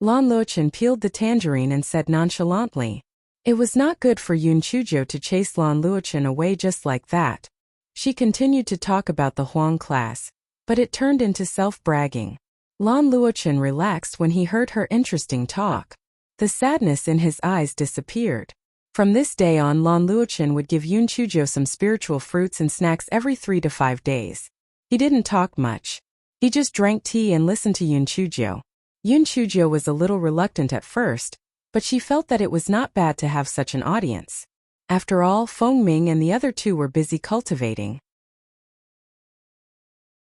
Lan Luochen peeled the tangerine and said nonchalantly. It was not good for Yun Chujo to chase Lan Luochen away just like that. She continued to talk about the Huang class, but it turned into self-bragging. Lan Luochen relaxed when he heard her interesting talk. The sadness in his eyes disappeared. From this day on, Lan Luochen would give Yun Chujo some spiritual fruits and snacks every 3 to 5 days. He didn't talk much. He just drank tea and listened to Yun Chujo. Yun Chujo was a little reluctant at first, but she felt that it was not bad to have such an audience. After all, Feng Ming and the other two were busy cultivating.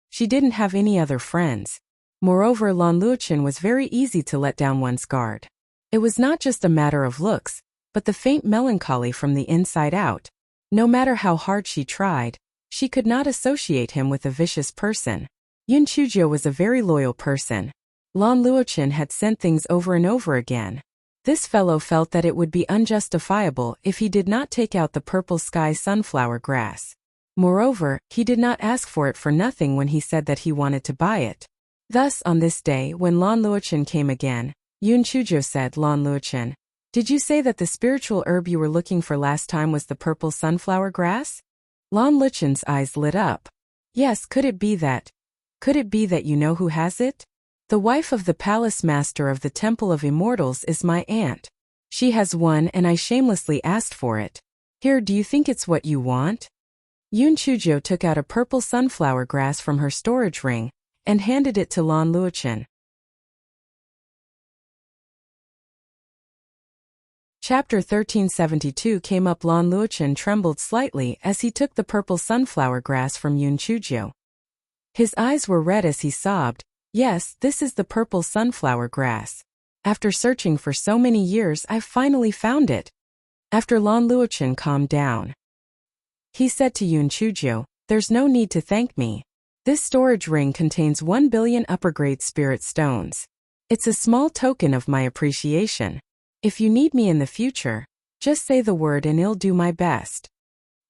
She didn't have any other friends. Moreover, Lan Luochen was very easy to let down one's guard. It was not just a matter of looks, but the faint melancholy from the inside out. No matter how hard she tried, she could not associate him with a vicious person. Yun Chujo was a very loyal person. Lan Luochen had sent things over and over again. This fellow felt that it would be unjustifiable if he did not take out the purple sky sunflower grass. Moreover, he did not ask for it for nothing when he said that he wanted to buy it. Thus, on this day, when Lan Luochen came again, Yun Chujo said, "Lan Luochen, did you say that the spiritual herb you were looking for last time was the purple sunflower grass?" Lan Luochen's eyes lit up. "Yes, could it be that you know who has it? The wife of the palace master of the Temple of Immortals is my aunt. She has one and I shamelessly asked for it. Here, do you think it's what you want?" Yun Chujo took out a purple sunflower grass from her storage ring and handed it to Lan Luochen. Chapter 1372 came up. Lan Luochen trembled slightly as he took the purple sunflower grass from Yun Chujo. His eyes were red as he sobbed, "Yes, this is the purple sunflower grass. After searching for so many years, I've finally found it." After Lan Luochen calmed down, he said to Yun Chujo, "There's no need to thank me. This storage ring contains 1 billion upper-grade spirit stones. It's a small token of my appreciation. If you need me in the future, just say the word and I'll do my best."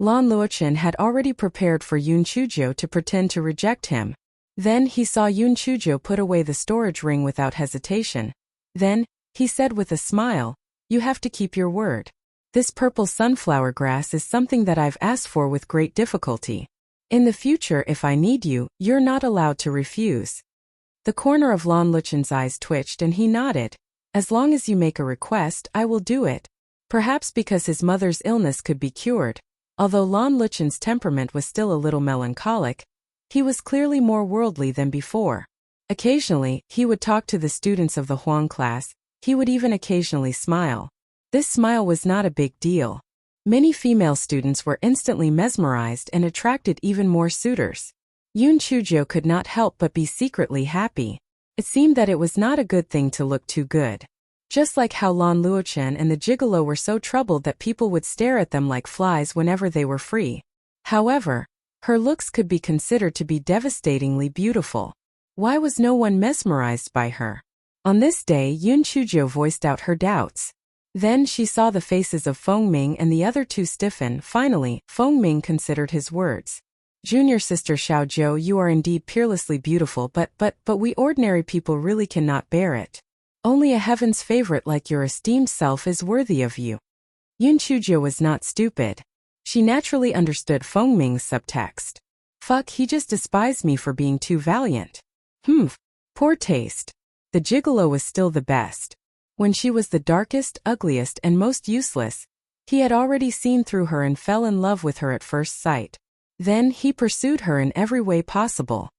Lan Luochen had already prepared for Yun Chujo to pretend to reject him. Then he saw Yun Chujo put away the storage ring without hesitation. Then, he said with a smile, "You have to keep your word. This purple sunflower grass is something that I've asked for with great difficulty. In the future, if I need you, you're not allowed to refuse." The corner of Lan Luochen's eyes twitched and he nodded. "As long as you make a request, I will do it." Perhaps because his mother's illness could be cured. Although Lan Luochen's temperament was still a little melancholic, he was clearly more worldly than before. Occasionally, he would talk to the students of the Huang class. He would even occasionally smile. This smile was not a big deal. Many female students were instantly mesmerized and attracted even more suitors. Yun Chujo could not help but be secretly happy. It seemed that it was not a good thing to look too good. Just like how Lan Luochen and the gigolo were so troubled that people would stare at them like flies whenever they were free. However, her looks could be considered to be devastatingly beautiful. Why was no one mesmerized by her? On this day, Yun Chujo voiced out her doubts. Then she saw the faces of Feng Ming and the other two stiffen. Finally, Feng Ming considered his words. "Junior sister Xiao Zhou, you are indeed peerlessly beautiful, but we ordinary people really cannot bear it. Only a heaven's favorite like your esteemed self is worthy of you." Yun Chujo was not stupid. She naturally understood Feng Ming's subtext. Fuck, he just despised me for being too valiant. Poor taste. The gigolo was still the best. When she was the darkest, ugliest, and most useless, he had already seen through her and fell in love with her at first sight. Then he pursued her in every way possible.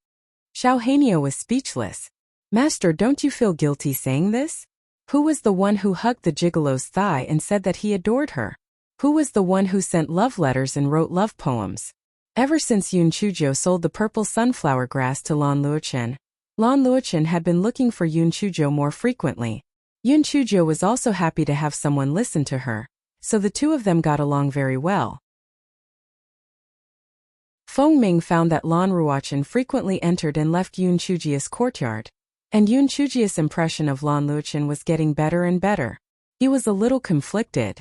Xiao Hanyo was speechless. "Master, don't you feel guilty saying this? Who was the one who hugged the gigolo's thigh and said that he adored her? Who was the one who sent love letters and wrote love poems?" Ever since Yun Chujo sold the purple sunflower grass to Lan Luochen had been looking for Yun Chujo more frequently. Yun Chujo was also happy to have someone listen to her, so the two of them got along very well. Feng Ming found that Lan Luochen frequently entered and left Yun Chujia's courtyard, and Yun Chujia's impression of Lan Luochen was getting better and better. He was a little conflicted.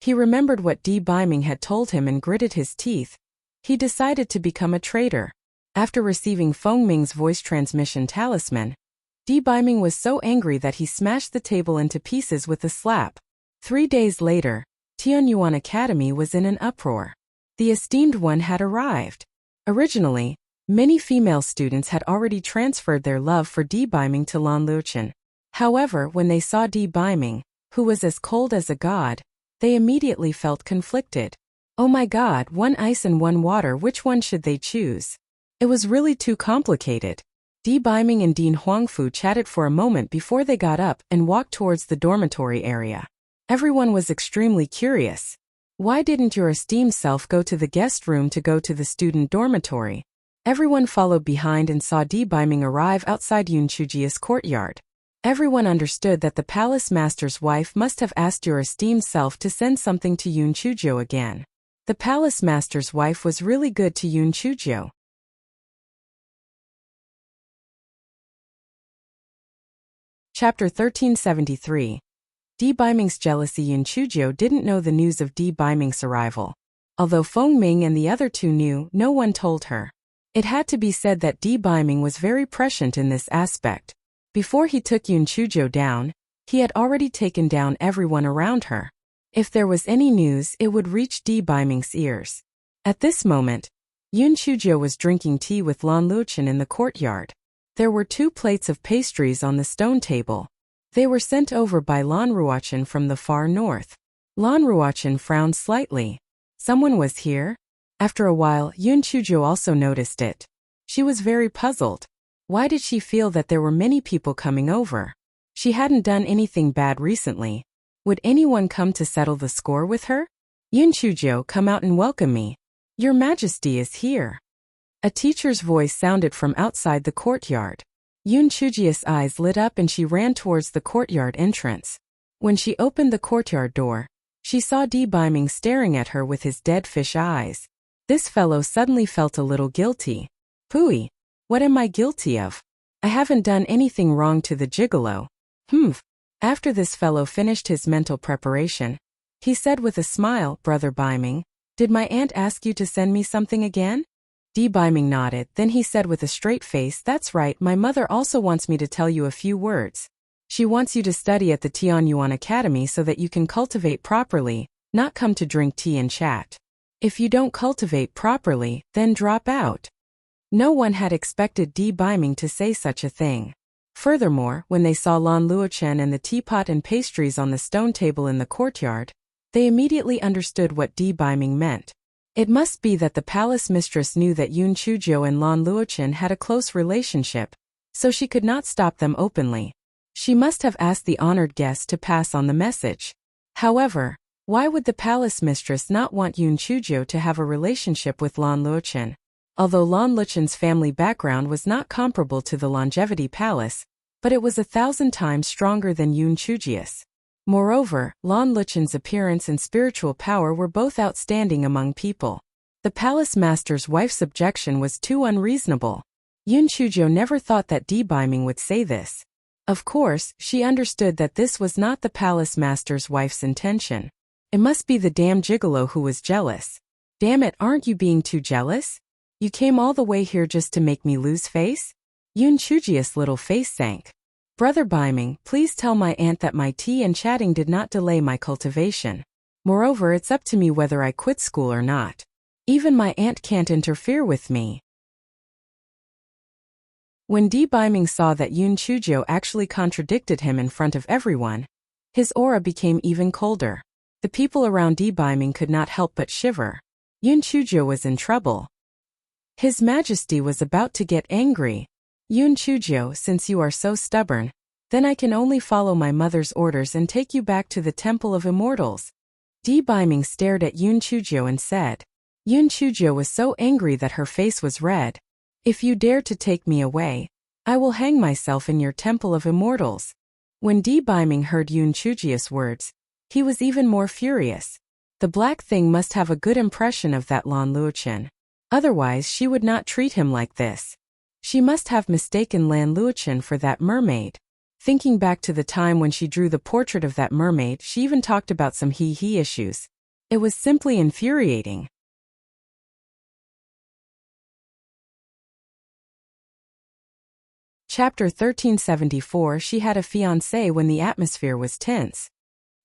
He remembered what Di Biming had told him and gritted his teeth. He decided to become a traitor. After receiving Feng Ming's voice transmission talisman, Di Biming was so angry that he smashed the table into pieces with a slap. 3 days later, Tianyuan Academy was in an uproar. The esteemed one had arrived. Originally, many female students had already transferred their love for Di Biming to Lan Luochen. However, when they saw Di Biming, who was as cold as a god, they immediately felt conflicted. Oh my god, one ice and one water, which one should they choose? It was really too complicated. Di Biming and Dean Huangfu chatted for a moment before they got up and walked towards the dormitory area. Everyone was extremely curious. Why didn't your esteemed self go to the guest room to go to the student dormitory? Everyone followed behind and saw Di Biming arrive outside Yun Chujia's courtyard. Everyone understood that the palace master's wife must have asked your esteemed self to send something to Yun Chujio again. The palace master's wife was really good to Yun Chujio. Chapter 1373. Di Biming's jealousy. Yun Chujio didn't know the news of Di Biming's arrival. Although Feng Ming and the other two knew, no one told her. It had to be said that Di Biming was very prescient in this aspect. Before he took Yun Chujio down, he had already taken down everyone around her. If there was any news, it would reach Di Biming's ears. At this moment, Yun Chujio was drinking tea with Lan Luochen in the courtyard. There were 2 plates of pastries on the stone table. They were sent over by Lan Ruochen from the far north. Lan Ruochen frowned slightly. Someone was here? After a while, Yun Chujio also noticed it. She was very puzzled. Why did she feel that there were many people coming over? She hadn't done anything bad recently. Would anyone come to settle the score with her? Yun Chujio, come out and welcome me. Your Majesty is here. A teacher's voice sounded from outside the courtyard. Yun Chujio's eyes lit up and she ran towards the courtyard entrance. When she opened the courtyard door, she saw Di Biming staring at her with his dead fish eyes. This fellow suddenly felt a little guilty. Pooey, what am I guilty of? I haven't done anything wrong to the gigolo. After this fellow finished his mental preparation, he said with a smile, Brother Biming, did my aunt ask you to send me something again? Di Biming nodded, then he said with a straight face, that's right, my mother also wants me to tell you a few words. She wants you to study at the Tianyuan Academy so that you can cultivate properly, not come to drink tea and chat. If you don't cultivate properly, then drop out. No one had expected Di Biming to say such a thing. Furthermore, when they saw Lan Luochen and the teapot and pastries on the stone table in the courtyard, they immediately understood what Di Biming meant. It must be that the palace mistress knew that Yun Chujio and Lan Luochen had a close relationship, so she could not stop them openly. She must have asked the honored guest to pass on the message. However, why would the palace mistress not want Yun Chujio to have a relationship with Lan Luochen? Although Lan Luochen's family background was not comparable to the Longevity Palace, but it was 1,000 times stronger than Yun Chujio's. Moreover, Lan Luochen's appearance and spiritual power were both outstanding among people. The palace master's wife's objection was too unreasonable. Yun Chujio never thought that Di Biming would say this. Of course, she understood that this was not the palace master's wife's intention. It must be the damn gigolo who was jealous. Damn it, aren't you being too jealous? You came all the way here just to make me lose face? Yun Chujio's little face sank. Brother Biming, please tell my aunt that my tea and chatting did not delay my cultivation. Moreover, it's up to me whether I quit school or not. Even my aunt can't interfere with me. When Di Biming saw that Yun Chujio actually contradicted him in front of everyone, his aura became even colder. The people around Di Biming could not help but shiver. Yun Chujio was in trouble. His Majesty was about to get angry. Yun Chujio, since you are so stubborn, then I can only follow my mother's orders and take you back to the Temple of Immortals. Di Biming stared at Yun Chujio and said. Yun Chujio was so angry that her face was red. If you dare to take me away, I will hang myself in your Temple of Immortals. When Di Biming heard Yun Chujio's words, he was even more furious. The black thing must have a good impression of that Lan Luochen. Otherwise she would not treat him like this. She must have mistaken Lan Luochen for that mermaid. Thinking back to the time when she drew the portrait of that mermaid, she even talked about some he-he issues. It was simply infuriating. Chapter 1374. She had a fiancé when the atmosphere was tense.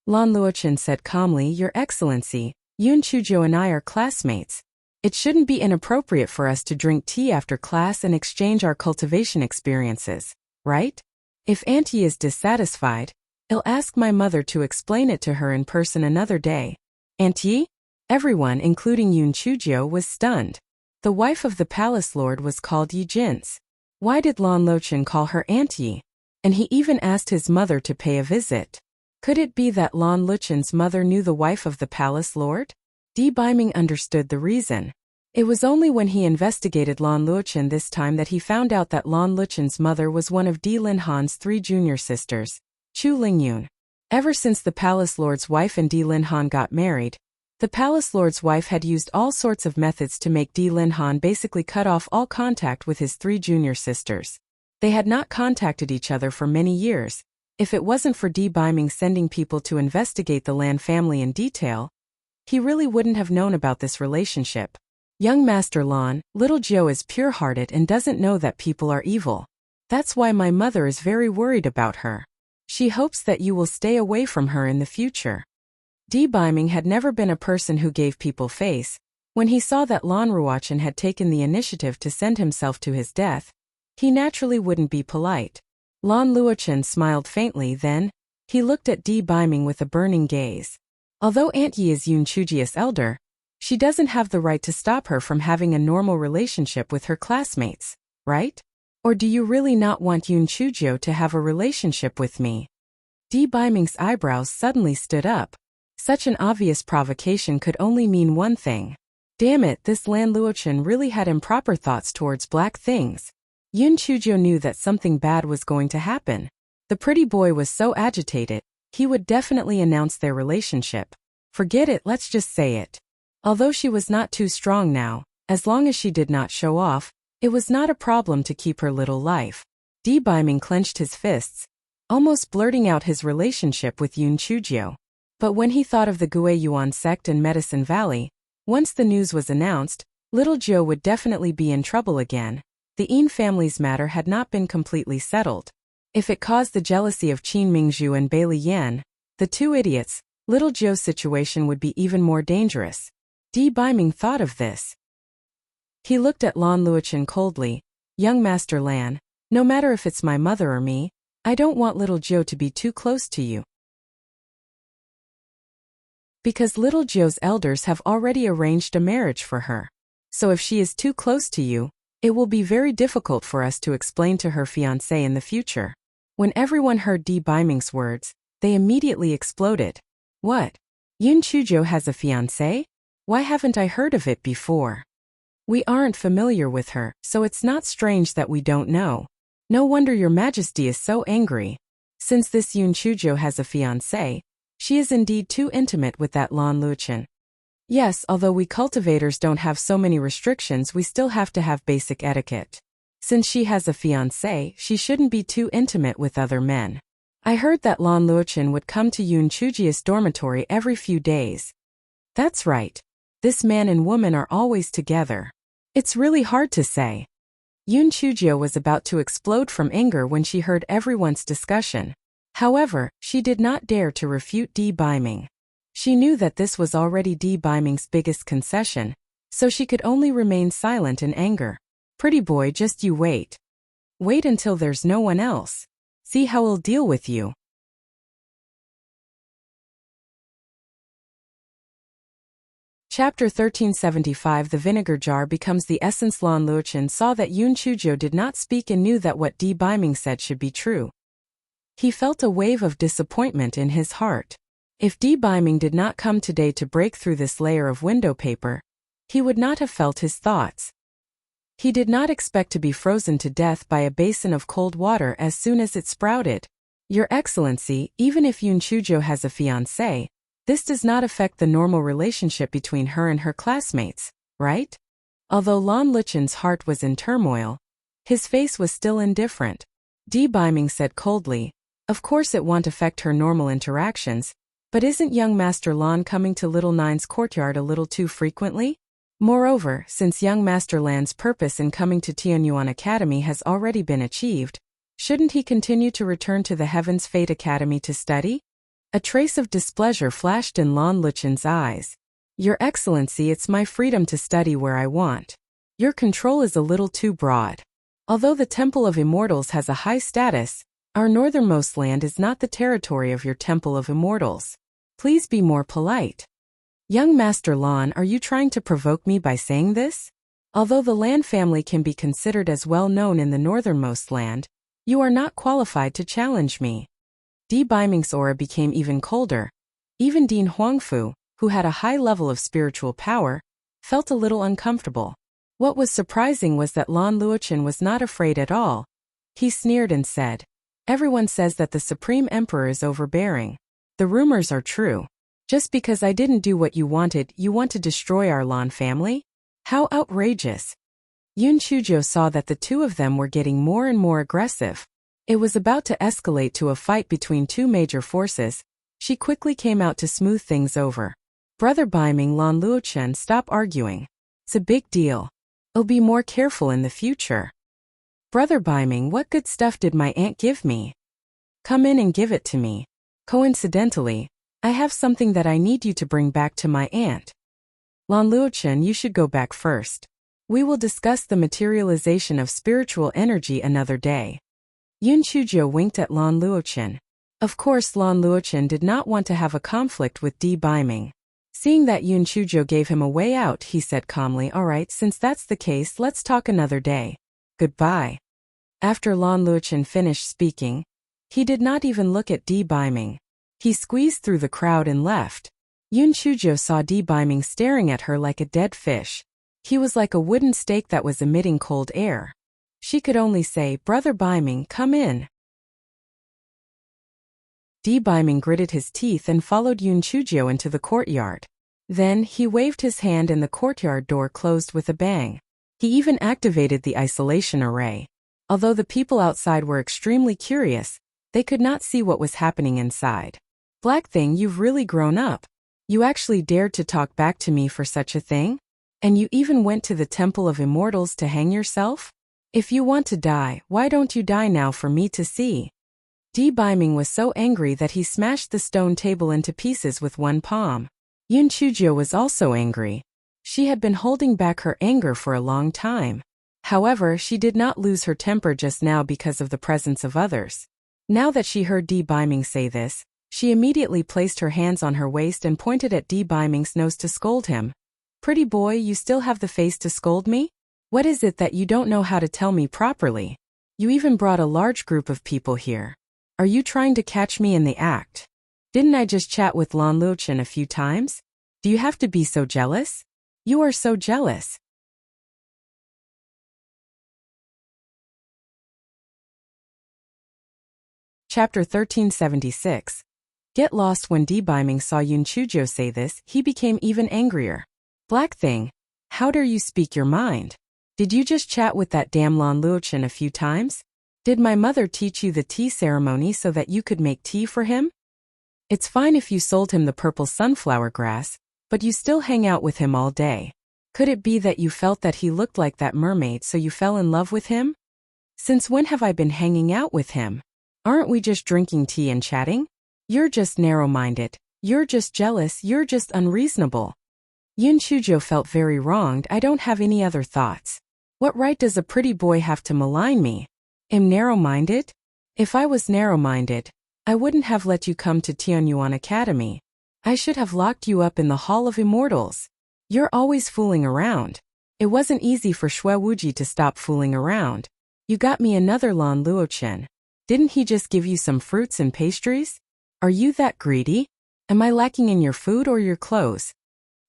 Lan Luochen said calmly, Your Excellency, Yun Chuzhou and I are classmates. It shouldn't be inappropriate for us to drink tea after class and exchange our cultivation experiences, right? If Auntie is dissatisfied, I'll ask my mother to explain it to her in person another day. Auntie? Everyone, including Yun Chuzhou, was stunned. The wife of the palace lord was called Yi Jins. Why did Lan Luochen call her Auntie? And he even asked his mother to pay a visit. Could it be that Lan Luochen's mother knew the wife of the palace lord? Di Baiming understood the reason. It was only when he investigated Lan Luochen this time that he found out that Lan Luochen's mother was one of Di Linhan's 3 junior sisters, Chu Lingyun. Ever since the palace lord's wife and Di Linhan got married, the palace lord's wife had used all sorts of methods to make Di Linhan basically cut off all contact with his 3 junior sisters. They had not contacted each other for many years. If it wasn't for Di Baiming sending people to investigate the Lan family in detail, he really wouldn't have known about this relationship. Young Master Lan, little Jiu is pure-hearted and doesn't know that people are evil. That's why my mother is very worried about her. She hopes that you will stay away from her in the future. Di Baiming had never been a person who gave people face. When he saw that Lan Ruochen had taken the initiative to send himself to his death, he naturally wouldn't be polite. Lan Luochen smiled faintly, then he looked at Di Baiming with a burning gaze. Although Aunt Yi is Yun Chujia's elder, she doesn't have the right to stop her from having a normal relationship with her classmates, right? Or do you really not want Yun Chuzhou to have a relationship with me? Di Baiming's eyebrows suddenly stood up. Such an obvious provocation could only mean one thing. Damn it, this Lan Luochen really had improper thoughts towards black things. Yun Chuzhou knew that something bad was going to happen. The pretty boy was so agitated, he would definitely announce their relationship. Forget it, let's just say it. Although she was not too strong now, as long as she did not show off, it was not a problem to keep her little life. Di Baiming clenched his fists, almost blurting out his relationship with Yun Chuzhou. But when he thought of the Gue Yuan sect in Medicine Valley, once the news was announced, little Jiu would definitely be in trouble again. The Yin family's matter had not been completely settled. If it caused the jealousy of Qin Mingzhu and Bailey Yan, the 2 idiots, little Jiu's situation would be even more dangerous. Di Baiming thought of this. He looked at Lan Luochen coldly. Young Master Lan, no matter if it's my mother or me, I don't want little Jiu to be too close to you. Because little Jiu's elders have already arranged a marriage for her. So if she is too close to you, it will be very difficult for us to explain to her fiancé in the future. When everyone heard Di Baiming's words, they immediately exploded. What? Yun Chuzhou has a fiancé? Why haven't I heard of it before? We aren't familiar with her, so it's not strange that we don't know. No wonder your majesty is so angry. Since this Yun Chuzhou has a fiancé, she is indeed too intimate with that Lan Luochen. Yes, although we cultivators don't have so many restrictions, we still have to have basic etiquette. Since she has a fiancé, she shouldn't be too intimate with other men. I heard that Lan Luochen would come to Yun Chujia's dormitory every few days. That's right. This man and woman are always together. It's really hard to say. Yun Chuzhou was about to explode from anger when she heard everyone's discussion. However, she did not dare to refute Di Baiming. She knew that this was already Di Baiming's biggest concession, so she could only remain silent in anger. Pretty boy, just you wait. Wait until there's no one else. See how I'll deal with you. Chapter 1375. The vinegar jar becomes the essence. Lan Luochen saw that Yun Chuzhou did not speak and knew that what Di Baiming said should be true. He felt a wave of disappointment in his heart. If Di Baiming did not come today to break through this layer of window paper, he would not have felt his thoughts. He did not expect to be frozen to death by a basin of cold water as soon as it sprouted. Your Excellency, even if Yun Chuzhou has a fiancé, this does not affect the normal relationship between her and her classmates, right? Although Lan Luochen's heart was in turmoil, his face was still indifferent. Di Baiming said coldly, of course it won't affect her normal interactions. But isn't young Master Lan coming to Little Nine's courtyard a little too frequently? Moreover, since young Master Lan's purpose in coming to Tianyuan Academy has already been achieved, shouldn't he continue to return to the Heaven's Fate Academy to study? A trace of displeasure flashed in Lan Luchen's eyes. Your Excellency, it's my freedom to study where I want. Your control is a little too broad. Although the Temple of Immortals has a high status, our northernmost land is not the territory of your Temple of Immortals. Please be more polite. Young Master Lan, are you trying to provoke me by saying this? Although the Lan family can be considered as well known in the northernmost land, you are not qualified to challenge me. Di Baiming's aura became even colder. Even Dean Huangfu, who had a high level of spiritual power, felt a little uncomfortable. What was surprising was that Lan Luochen was not afraid at all. He sneered and said, "Everyone says that the Supreme Emperor is overbearing. The rumors are true. Just because I didn't do what you want to destroy our Lan family? How outrageous." Yun Chuzhou saw that the two of them were getting more and more aggressive. It was about to escalate to a fight between two major forces. She quickly came out to smooth things over. "Brother Baiming, Lan Luochen, stop arguing. It's a big deal. I'll be more careful in the future." "Brother Baiming, what good stuff did my aunt give me? Come in and give it to me. Coincidentally, I have something that I need you to bring back to my aunt." "Lan Luochen, you should go back first. We will discuss the materialization of spiritual energy another day." Yun Chuzhou winked at Lan Luochen. Of course, Lan Luochen did not want to have a conflict with Di Baiming. Seeing that Yun Chuzhou gave him a way out, he said calmly, "All right, since that's the case, let's talk another day. Goodbye." After Lan Luochen finished speaking, he did not even look at Di Baiming. He squeezed through the crowd and left. Yun Chuzhou saw Di Baiming staring at her like a dead fish. He was like a wooden stake that was emitting cold air. She could only say, "Brother Baiming, come in." Di Baiming gritted his teeth and followed Yun Chuzhou into the courtyard. Then, he waved his hand and the courtyard door closed with a bang. He even activated the isolation array. Although the people outside were extremely curious, they could not see what was happening inside. "Black Thing, you've really grown up. You actually dared to talk back to me for such a thing? And you even went to the Temple of Immortals to hang yourself? If you want to die, why don't you die now for me to see?" Di Baiming was so angry that he smashed the stone table into pieces with one palm. Yun Chuzhou was also angry. She had been holding back her anger for a long time. However, she did not lose her temper just now because of the presence of others. Now that she heard Di Baiming say this, she immediately placed her hands on her waist and pointed at Di Baiming's nose to scold him. "Pretty boy, you still have the face to scold me? What is it that you don't know how to tell me properly? You even brought a large group of people here. Are you trying to catch me in the act? Didn't I just chat with Lan Luochen a few times? Do you have to be so jealous? You are so jealous." Chapter 1376. Get lost. When Di Baiming saw Yun Chuzhou say this, he became even angrier. "Black Thing, how dare you speak your mind? Did you just chat with that damn Lan Luochen a few times? Did my mother teach you the tea ceremony so that you could make tea for him? It's fine if you sold him the purple sunflower grass, but you still hang out with him all day. Could it be that you felt that he looked like that mermaid so you fell in love with him? Since when have I been hanging out with him? Aren't we just drinking tea and chatting? You're just narrow-minded. You're just jealous. You're just unreasonable." Yun Chuzhou felt very wronged. "I don't have any other thoughts. What right does a pretty boy have to malign me? Am narrow-minded? If I was narrow-minded, I wouldn't have let you come to Tianyuan Academy. I should have locked you up in the Hall of Immortals. You're always fooling around. It wasn't easy for Xue Wuji to stop fooling around. You got me another Lan Luochen. Didn't he just give you some fruits and pastries? Are you that greedy? Am I lacking in your food or your clothes?"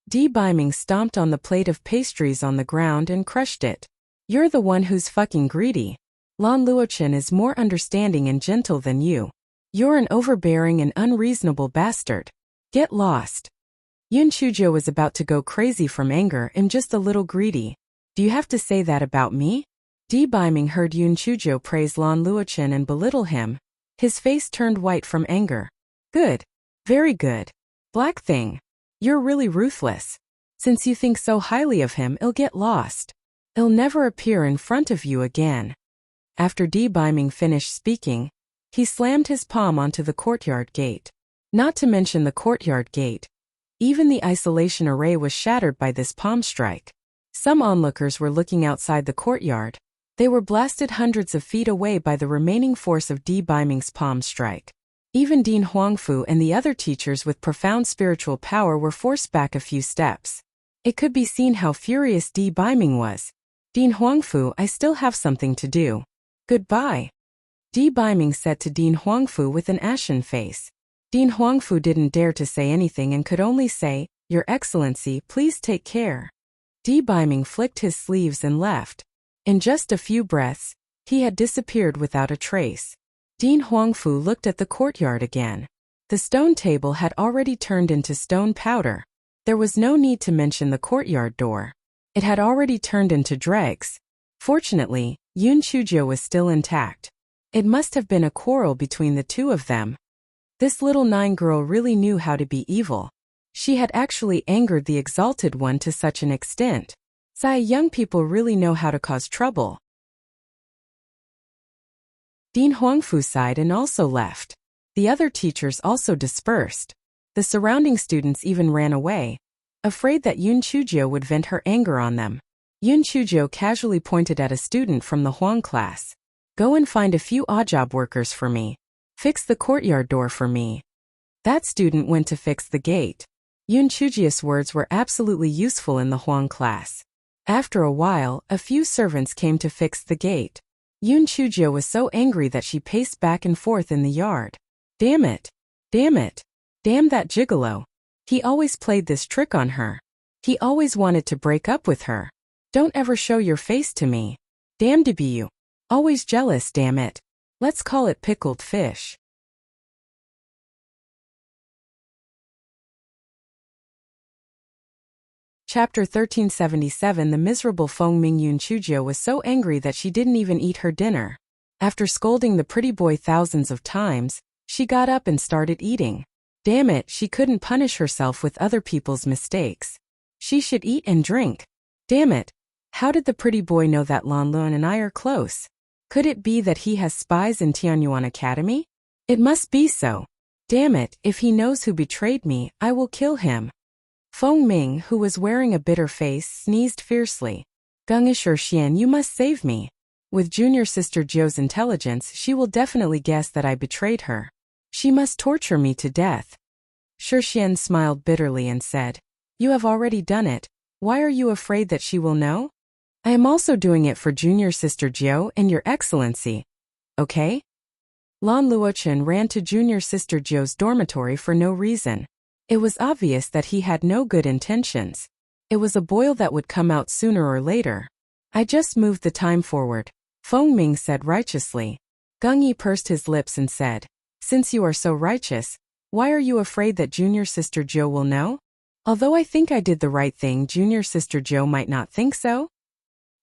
Di Baiming stomped on the plate of pastries on the ground and crushed it. "You're the one who's fucking greedy. Lan Luochen is more understanding and gentle than you. You're an overbearing and unreasonable bastard. Get lost." Yun Chuzhou was about to go crazy from anger. "I'm just a little greedy. Do you have to say that about me?" Di Baiming heard Yun Chuzhou praise Lan Luochen and belittle him. His face turned white from anger. "Good. Very good. Black thing. You're really ruthless. Since you think so highly of him, he'll get lost. He'll never appear in front of you again. After Biming finished speaking, he slammed his palm onto the courtyard gate. Not to mention the courtyard gate. Even the isolation array was shattered by this palm strike. Some onlookers were looking outside the courtyard. They were blasted hundreds of feet away by the remaining force of Biming's palm strike. Even Dean Huangfu and the other teachers with profound spiritual power were forced back a few steps. It could be seen how furious Biming was. Dean Huangfu, I still have something to do. Goodbye. Biming said to Dean Huangfu with an ashen face. Dean Huangfu didn't dare to say anything and could only say, Your Excellency, please take care. Biming flicked his sleeves and left. In just a few breaths, he had disappeared without a trace. Dean Huangfu looked at the courtyard again. The stone table had already turned into stone powder. There was no need to mention the courtyard door. It had already turned into dregs. Fortunately, Yun Chujio was still intact. It must have been a quarrel between the two of them. This little 9 girl really knew how to be evil. She had actually angered the Exalted One to such an extent. Young people really know how to cause trouble. Dean Huangfu sighed and also left. The other teachers also dispersed. The surrounding students even ran away, afraid that Yun Chujio would vent her anger on them. Yun Chujio casually pointed at a student from the Huang class. Go and find a few odd job workers for me. Fix the courtyard door for me. That student went to fix the gate. Yun Chujio's words were absolutely useful in the Huang class. After a while, a few servants came to fix the gate. Yun Chujio was so angry that she paced back and forth in the yard. Damn it! Damn it! Damn that gigolo! He always played this trick on her. He always wanted to break up with her. Don't ever show your face to me. Damn to be you. Always jealous, damn it. Let's call it pickled fish. Chapter 1377. The miserable Feng Ming. Yun Chujio was so angry that she didn't even eat her dinner. After scolding the pretty boy thousands of times, she got up and started eating. Damn it, she couldn't punish herself with other people's mistakes. She should eat and drink. Damn it. How did the pretty boy know that Lan Luan and I are close? Could it be that he has spies in Tianyuan Academy? It must be so. Damn it, if he knows who betrayed me, I will kill him. Feng Ming, who was wearing a bitter face, sneezed fiercely. Gungisher Xian, you must save me. With junior sister Zhou's intelligence, she will definitely guess that I betrayed her. She must torture me to death. Shi Xian smiled bitterly and said, You have already done it. Why are you afraid that she will know? I am also doing it for junior sister Zhou and your excellency. Okay? Lan Luochen ran to junior sister Zhou's dormitory for no reason. It was obvious that he had no good intentions. It was a boil that would come out sooner or later. I just moved the time forward, Feng Ming said righteously. Gung Yi pursed his lips and said, Since you are so righteous, why are you afraid that junior sister Zhou will know? Although I think I did the right thing, junior sister Zhou might not think so.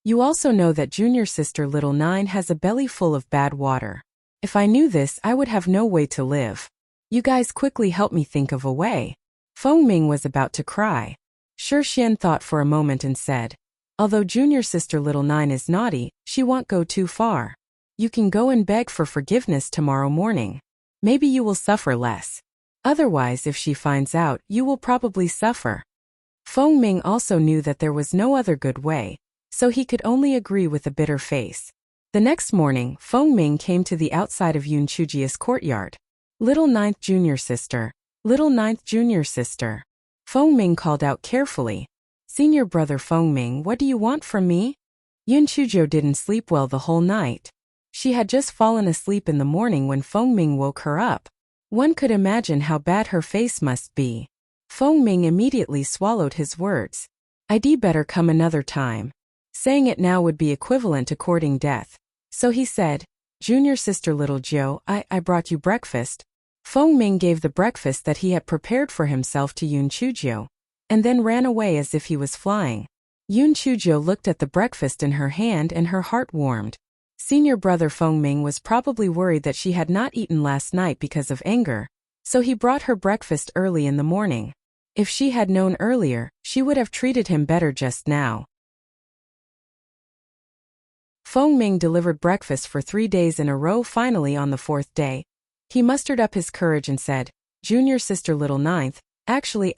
You also know that junior sister Little 9 has a belly full of bad water. If I knew this, I would have no way to live. You guys quickly help me think of a way. Feng Ming was about to cry. Shi Xian thought for a moment and said, Although junior sister Little 9 is naughty, she won't go too far. You can go and beg for forgiveness tomorrow morning. Maybe you will suffer less. Otherwise, if she finds out, you will probably suffer. Feng Ming also knew that there was no other good way, so he could only agree with a bitter face. The next morning, Feng Ming came to the outside of Yun Chujio's courtyard. Little 9th junior sister. Little 9th junior sister. Feng Ming called out carefully. Senior brother Feng Ming, what do you want from me? Yun Chujio didn't sleep well the whole night. She had just fallen asleep in the morning when Feng Ming woke her up. One could imagine how bad her face must be. Feng Ming immediately swallowed his words. I'd better come another time. Saying it now would be equivalent to courting death. So he said, Junior sister Little Zhou, I brought you breakfast. Feng Ming gave the breakfast that he had prepared for himself to Yun Chujio, and then ran away as if he was flying. Yun Chujio looked at the breakfast in her hand and her heart warmed. Senior brother Feng Ming was probably worried that she had not eaten last night because of anger, So he brought her breakfast early in the morning. If she had known earlier, she would have treated him better just now. Feng Ming delivered breakfast for 3 days in a row. Finally on the 4th day, he mustered up his courage and said, "Junior sister little ninth, actually,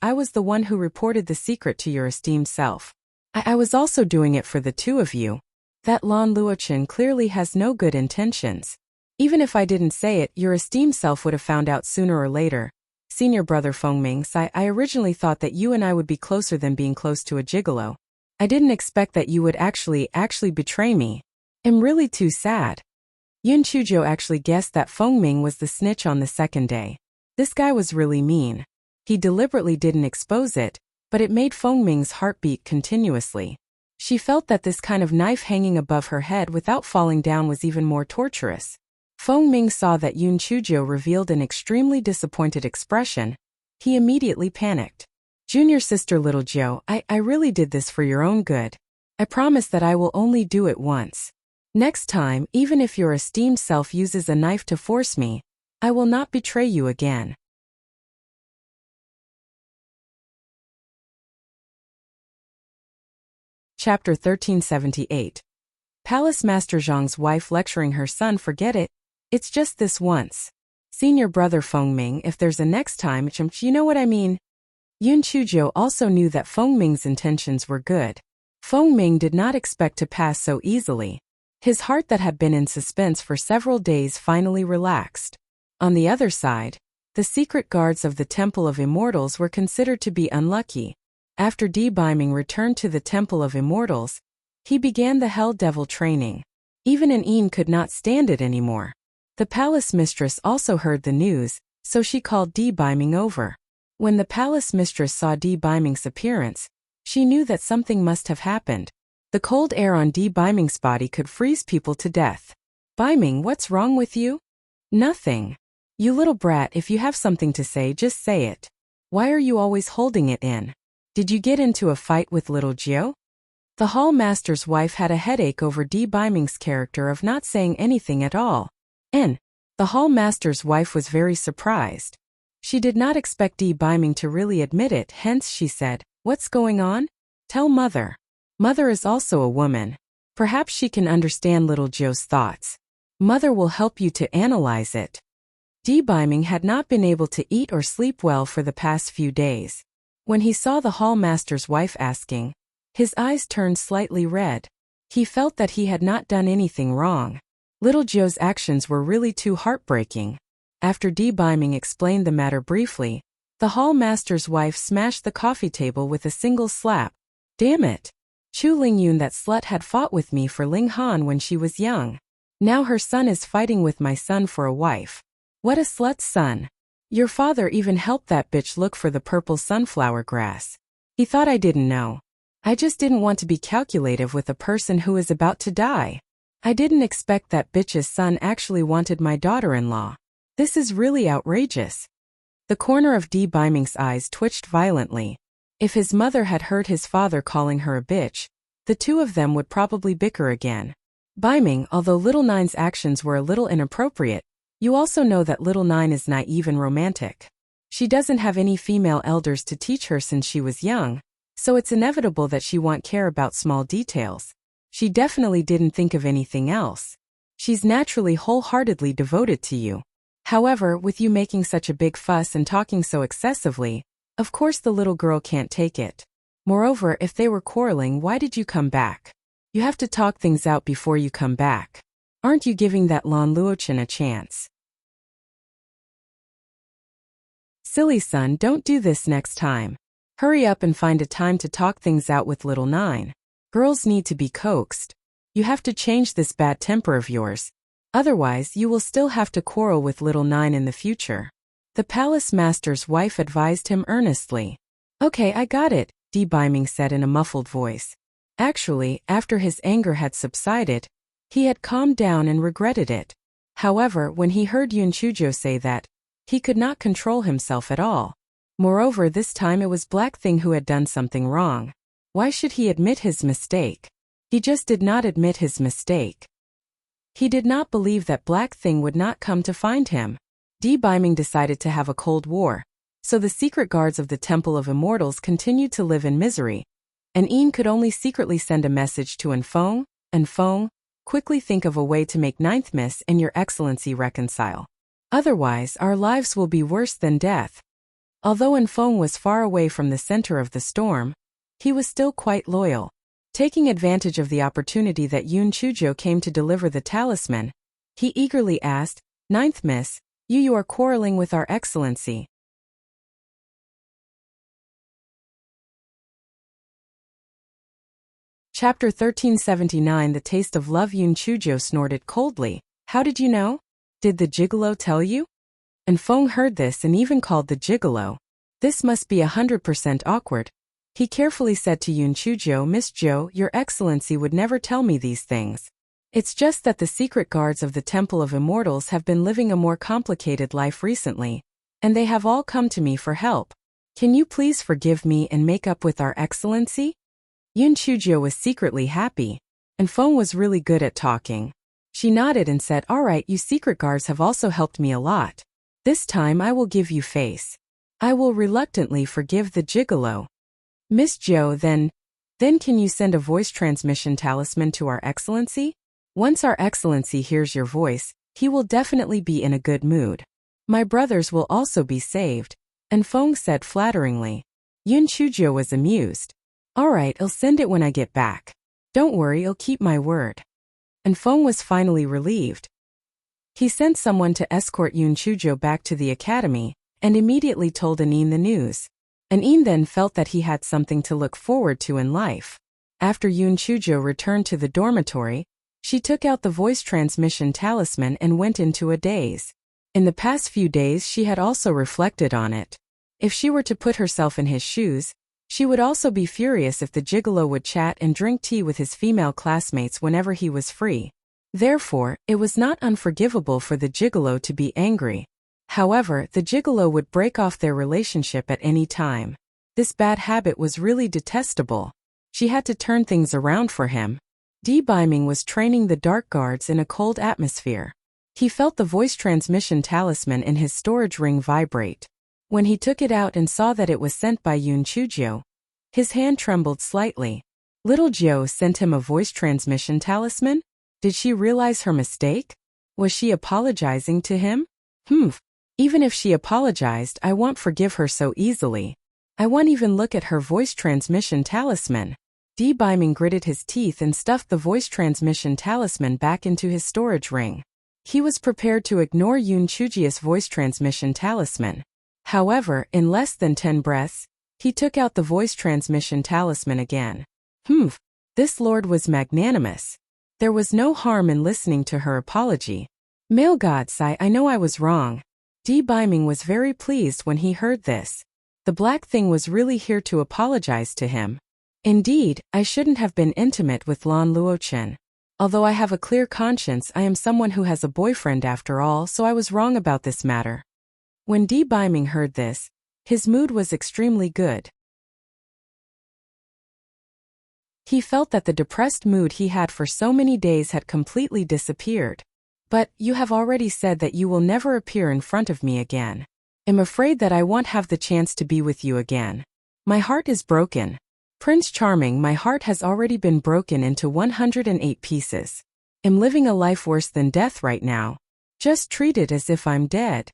I was the one who reported the secret to your esteemed self. I was also doing it for the two of you. That Lan Luochen clearly has no good intentions. Even if I didn't say it, your esteemed self would have found out sooner or later. Senior brother Feng Ming, I originally thought that you and I would be closer than being close to a gigolo. I didn't expect that you would actually betray me. I'm really too sad." Yun Chuzhou actually guessed that Feng Ming was the snitch on the 2nd day. This guy was really mean. He deliberately didn't expose it, but it made Feng Ming's heart beat continuously. She felt that this kind of knife hanging above her head without falling down was even more torturous. Feng Ming saw that Yun Chuzhou revealed an extremely disappointed expression. He immediately panicked. "Junior sister little Jiu, I really did this for your own good. I promise that I will only do it once. Next time, even if your esteemed self uses a knife to force me, I will not betray you again." Chapter 1378. Palace Master Zhang's wife lecturing her son. "Forget it. It's just this once. Senior brother Feng Ming, if there's a next time, you know what I mean." Yun Chuzhou also knew that Feng Ming's intentions were good. Feng Ming did not expect to pass so easily. His heart that had been in suspense for several days finally relaxed. On the other side, the secret guards of the Temple of Immortals were considered to be unlucky. After Di Biming returned to the Temple of Immortals, he began the Hell Devil training. Even an Een could not stand it anymore. The palace mistress also heard the news, so she called Di Biming over. When the palace mistress saw Di Biming's appearance, she knew that something must have happened. The cold air on Di Biming's body could freeze people to death. "Biming, what's wrong with you?" "Nothing. You little brat, if you have something to say, just say it. Why are you always holding it in? Did you get into a fight with little Jiu?" The hall master's wife had a headache over Di Biming's character of not saying anything at all. The hall master's wife was very surprised. She did not expect Di Biming to really admit it, hence she said, "What's going on? Tell mother. Mother is also a woman. Perhaps she can understand little Jiu's thoughts. Mother will help you to analyze it." Di Biming had not been able to eat or sleep well for the past few days. When he saw the hall master's wife asking, his eyes turned slightly red. He felt that he had not done anything wrong. Little Jiu's actions were really too heartbreaking. After Di Biming explained the matter briefly, the hall master's wife smashed the coffee table with a single slap. "Damn it! Chu Lingyun, that slut, had fought with me for Ling Han when she was young. Now her son is fighting with my son for a wife. What a slut's son! Your father even helped that bitch look for the purple sunflower grass. He thought I didn't know. I just didn't want to be calculative with a person who is about to die. I didn't expect that bitch's son actually wanted my daughter-in-law. This is really outrageous." The corner of Di Biming's eyes twitched violently. If his mother had heard his father calling her a bitch, the two of them would probably bicker again. "Biming, although little Nine's actions were a little inappropriate, you also know that little Nine is naive and romantic. She doesn't have any female elders to teach her since she was young, so it's inevitable that she won't care about small details. She definitely didn't think of anything else. She's naturally wholeheartedly devoted to you. However, with you making such a big fuss and talking so excessively, of course the little girl can't take it. Moreover, if they were quarreling, why did you come back? You have to talk things out before you come back. Aren't you giving that Lan Luochen a chance?" "Silly son, don't do this next time. Hurry up and find a time to talk things out with little Nine. Girls need to be coaxed. You have to change this bad temper of yours. Otherwise, you will still have to quarrel with little Nine in the future." The palace master's wife advised him earnestly. "Okay, I got it," Di Biming said in a muffled voice. Actually, after his anger had subsided, he had calmed down and regretted it. However, when he heard Yun Chuzhou say that, he could not control himself at all. Moreover, this time it was Black Thing who had done something wrong. Why should he admit his mistake? He just did not admit his mistake. He did not believe that Black Thing would not come to find him. Biming decided to have a cold war, so the secret guards of the Temple of Immortals continued to live in misery, and Een could only secretly send a message to Enfong. Enfong, quickly think of a way to make Ninth Miss and Your Excellency reconcile. Otherwise, our lives will be worse than death. Although Enfong was far away from the center of the storm, he was still quite loyal. Taking advantage of the opportunity that Yoon Chujo came to deliver the talisman, he eagerly asked, Ninth Miss, you are quarreling with Our Excellency. Chapter 1379 The Taste of Love. Yoon Chujo snorted coldly. How did you know? Did the gigolo tell you? And Fong heard this and even called the gigolo. This must be 100% awkward. He carefully said to Yoon Chujo, Miss Jo, Your Excellency would never tell me these things. It's just that the secret guards of the Temple of Immortals have been living a more complicated life recently, and they have all come to me for help. Can you please forgive me and make up with Our Excellency? Yoon Chujo was secretly happy, and Fong was really good at talking. She nodded and said, All right, you secret guards have also helped me a lot. This time I will give you face. I will reluctantly forgive the gigolo. Miss Jo, then can you send a voice transmission talisman to Our Excellency? Once Our Excellency hears your voice, he will definitely be in a good mood. My brothers will also be saved, and Fong said flatteringly. Yoon Chujo was amused. All right, I'll send it when I get back. Don't worry, I'll keep my word. And Fong was finally relieved. He sent someone to escort Yoon Chujo back to the academy, and immediately told Een the news. Een then felt that he had something to look forward to in life. After Yoon Chujo returned to the dormitory, she took out the voice transmission talisman and went into a daze. In the past few days she had also reflected on it. If she were to put herself in his shoes, she would also be furious if the gigolo would chat and drink tea with his female classmates whenever he was free. Therefore, it was not unforgivable for the gigolo to be angry. However, the gigolo would break off their relationship at any time. This bad habit was really detestable. She had to turn things around for him. Biming was training the dark guards in a cold atmosphere. He felt the voice transmission talisman in his storage ring vibrate. When he took it out and saw that it was sent by Yoon Chujo, his hand trembled slightly. Little Jo sent him a voice transmission talisman? Did she realize her mistake? Was she apologizing to him? Even if she apologized, I won't forgive her so easily. I won't even look at her voice transmission talisman. Biming gritted his teeth and stuffed the voice transmission talisman back into his storage ring. He was prepared to ignore Yoon Chujo's voice transmission talisman. However, in less than 10 breaths, he took out the voice transmission talisman again. This lord was magnanimous. There was no harm in listening to her apology. Male gods, I know I was wrong. Biming was very pleased when he heard this. The black thing was really here to apologize to him. Indeed, I shouldn't have been intimate with Lan Luochen. Although I have a clear conscience, I am someone who has a boyfriend after all, so I was wrong about this matter. When Biming heard this, his mood was extremely good. He felt that the depressed mood he had for so many days had completely disappeared. But, you have already said that you will never appear in front of me again. I'm afraid that I won't have the chance to be with you again. My heart is broken. Prince Charming, my heart has already been broken into 108 pieces. I'm living a life worse than death right now. Just treat it as if I'm dead.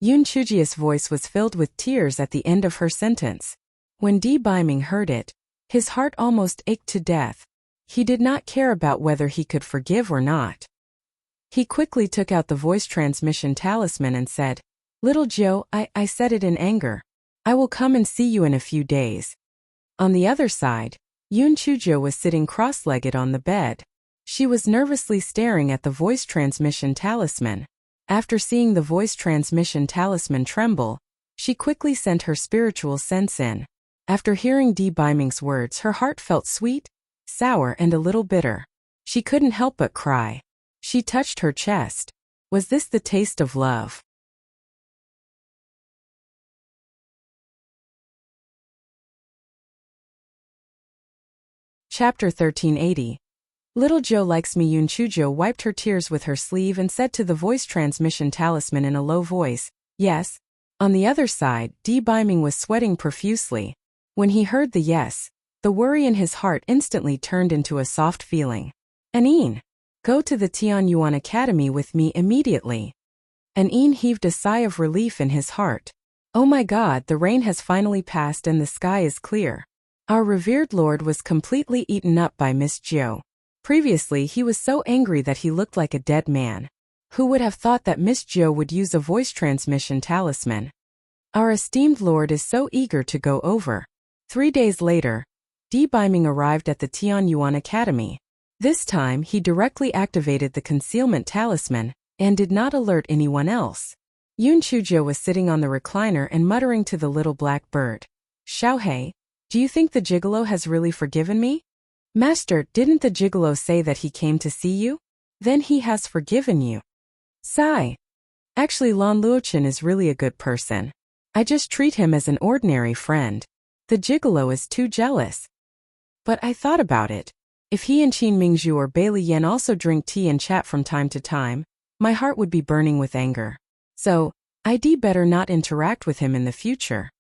Yoon Chujo's voice was filled with tears at the end of her sentence. When Biming heard it, his heart almost ached to death. He did not care about whether he could forgive or not. He quickly took out the voice transmission talisman and said, Little Jo, I said it in anger. I will come and see you in a few days. On the other side, Yoon Chujo was sitting cross-legged on the bed. She was nervously staring at the voice transmission talisman. After seeing the voice transmission talisman tremble, she quickly sent her spiritual sense in. After hearing Biming's words, her heart felt sweet, sour, and a little bitter. She couldn't help but cry. She touched her chest. Was this the taste of love? Chapter 1380. Little Joe likes me. Yun Chujo wiped her tears with her sleeve and said to the voice transmission talisman in a low voice, yes. On the other side, D. Biming was sweating profusely. When he heard the yes, the worry in his heart instantly turned into a soft feeling. Anine, go to the Tianyuan Academy with me immediately. Anine heaved a sigh of relief in his heart. Oh my God, the rain has finally passed and the sky is clear. Our revered lord was completely eaten up by Miss Jo. Previously he was so angry that he looked like a dead man. Who would have thought that Miss Jo would use a voice transmission talisman? Our esteemed lord is so eager to go over. 3 days later, D. Biming arrived at the Tianyuan Academy. This time he directly activated the concealment talisman and did not alert anyone else. Yun Chujo was sitting on the recliner and muttering to the little black bird. Xiaohei, do you think the gigolo has really forgiven me? Master, didn't the gigolo say that he came to see you? Then he has forgiven you. Sigh. Actually, Lan Luochen is really a good person. I just treat him as an ordinary friend. The gigolo is too jealous. But I thought about it. If he and Qin Mingzhu or Bailey Yan also drink tea and chat from time to time, my heart would be burning with anger. So, I'd better not interact with him in the future.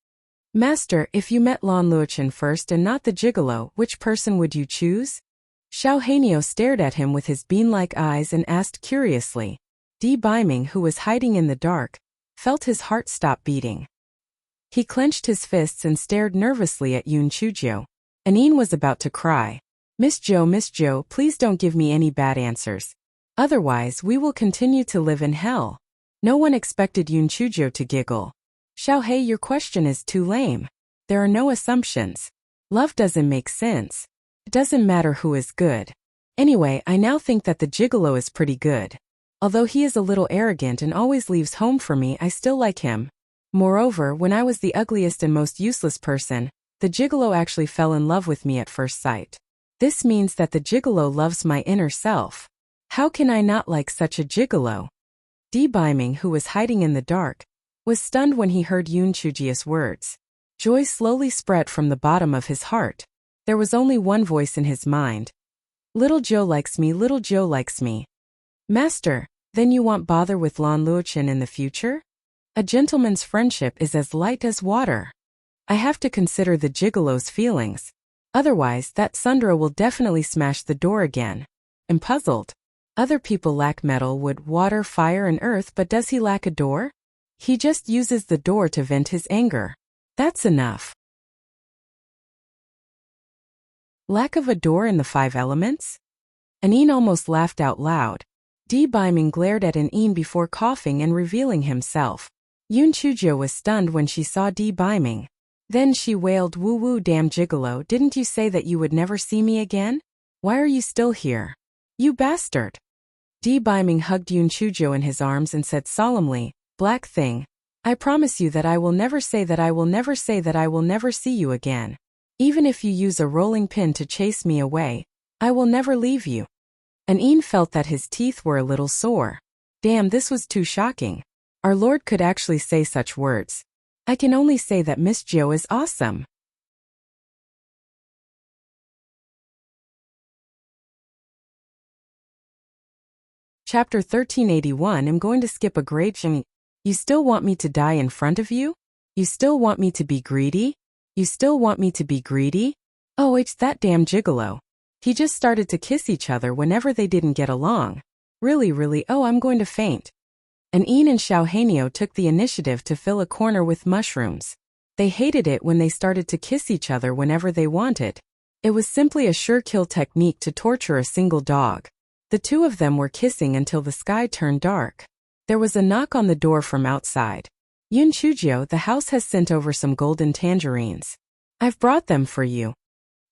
Master, if you met Lan Luochen first and not the gigolo, which person would you choose? Xiao Hanio stared at him with his bean-like eyes and asked curiously. D. Biming, who was hiding in the dark, felt his heart stop beating. He clenched his fists and stared nervously at Yun Chujo. Anine was about to cry. Miss Jo, please don't give me any bad answers. Otherwise, we will continue to live in hell. No one expected Yun Chujo to giggle. Xiaohei, your question is too lame. There are no assumptions. Love doesn't make sense. It doesn't matter who is good. Anyway, I now think that the gigolo is pretty good. Although he is a little arrogant and always leaves home for me, I still like him. Moreover, when I was the ugliest and most useless person, the gigolo actually fell in love with me at first sight. This means that the gigolo loves my inner self. How can I not like such a gigolo? D. Biming, who was hiding in the dark, was stunned when he heard Yun Chujia's words. Joy slowly spread from the bottom of his heart. There was only one voice in his mind. Little Joe likes me, little Joe likes me. Master, then you won't bother with Lan Luochen in the future? A gentleman's friendship is as light as water. I have to consider the gigolo's feelings. Otherwise, that Sundra will definitely smash the door again. I'm puzzled. Other people lack metal, wood, water, fire, and earth, but does he lack a door? He just uses the door to vent his anger. That's enough. Lack of a door in the 5 elements? Anine almost laughed out loud. D. Biming glared at Anine before coughing and revealing himself. Yun Chujo was stunned when she saw D. Biming. Then she wailed, woo-woo, damn gigolo, didn't you say that you would never see me again? Why are you still here? You bastard! D. Biming hugged Yun Chujo in his arms and said solemnly, Black thing, I promise you that I will never say that I will never say that I will never see you again. Even if you use a rolling pin to chase me away, I will never leave you. Anine felt that his teeth were a little sore. Damn, this was too shocking. Our Lord could actually say such words. I can only say that Miss Jo is awesome. Chapter 1381. I'm going to skip a grade. You still want me to die in front of you? You still want me to be greedy? You still want me to be greedy? Oh, it's that damn gigolo. He just started to kiss each other whenever they didn't get along. Really, oh, I'm going to faint. Anine and Xiao Hanio took the initiative to fill a corner with mushrooms. They hated it when they started to kiss each other whenever they wanted. It was simply a sure kill technique to torture a single dog. The two of them were kissing until the sky turned dark. There was a knock on the door from outside. Yun Chujo, the house has sent over some golden tangerines. I've brought them for you.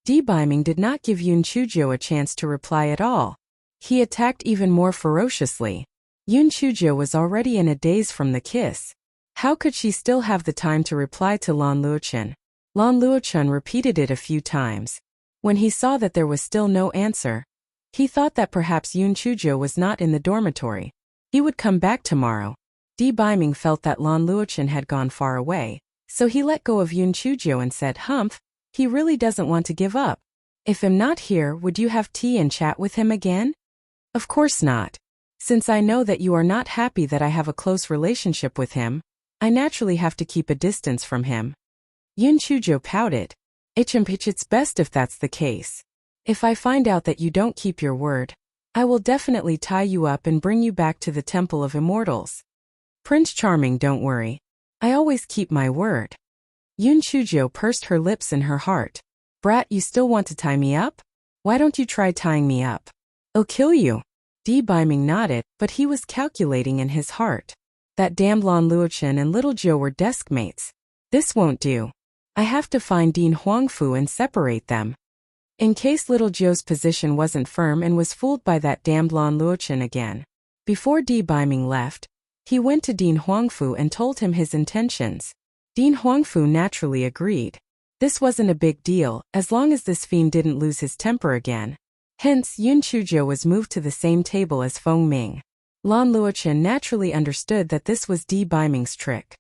D. Biming did not give Yun Chujo a chance to reply at all. He attacked even more ferociously. Yun Chujo was already in a daze from the kiss. How could she still have the time to reply to Lan Luochen? Lan Luochen repeated it a few times. When he saw that there was still no answer, he thought that perhaps Yun Chujo was not in the dormitory. He would come back tomorrow. D. Biming felt that Lan Luochen had gone far away, so he let go of Yun Chujo and said, Humph, he really doesn't want to give up. If I'm not here, would you have tea and chat with him again? Of course not. Since I know that you are not happy that I have a close relationship with him, I naturally have to keep a distance from him. Yun Chujo pouted. It's best if that's the case. If I find out that you don't keep your word, I will definitely tie you up and bring you back to the Temple of Immortals. Prince Charming, don't worry. I always keep my word. Yun Chujo pursed her lips in her heart. Brat, you still want to tie me up? Why don't you try tying me up? I'll kill you. Di Biming nodded, but he was calculating in his heart. That damned Lan Luochen and Little Zhou were desk mates. This won't do. I have to find Dean Huangfu and separate them. In case Little Zhou's position wasn't firm and was fooled by that damned Lan Luochen again. Before Di Biming left, he went to Dean Huangfu and told him his intentions. Dean Huangfu naturally agreed. This wasn't a big deal, as long as this fiend didn't lose his temper again. Hence, Yun Chujo was moved to the same table as Feng Ming. Lan Luochen naturally understood that this was Di Biming's trick.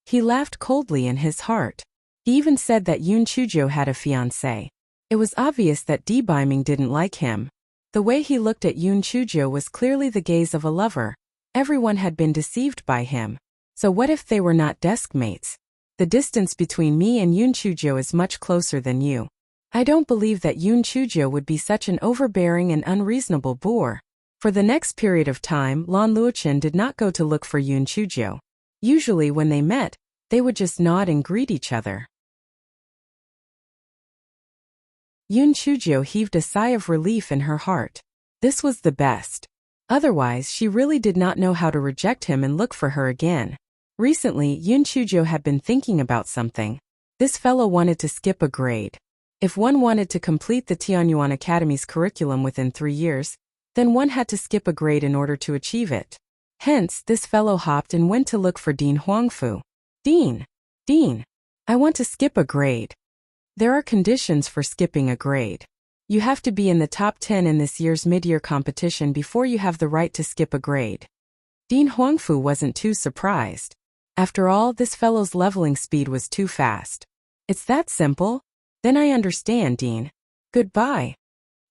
He laughed coldly in his heart. He even said that Yun Chujo had a fiancé. It was obvious that Di Biming didn't like him. The way he looked at Yun Chujo was clearly the gaze of a lover. Everyone had been deceived by him. So what if they were not desk mates? The distance between me and Yun Chujo is much closer than you. I don't believe that Yun Chujo would be such an overbearing and unreasonable boor. For the next period of time, Lan Luochen did not go to look for Yun Chujo. Usually when they met, they would just nod and greet each other. Yun Chujo heaved a sigh of relief in her heart. This was the best. Otherwise, she really did not know how to reject him and look for her again. Recently, Yun Chujo had been thinking about something. This fellow wanted to skip a grade. If one wanted to complete the Tianyuan Academy's curriculum within 3 years, then one had to skip a grade in order to achieve it. Hence, this fellow hopped and went to look for Dean Huangfu. Dean, I want to skip a grade. There are conditions for skipping a grade. You have to be in the top 10 in this year's mid-year competition before you have the right to skip a grade. Dean Huangfu wasn't too surprised. After all, this fellow's leveling speed was too fast. It's that simple? Then I understand, Dean. Goodbye.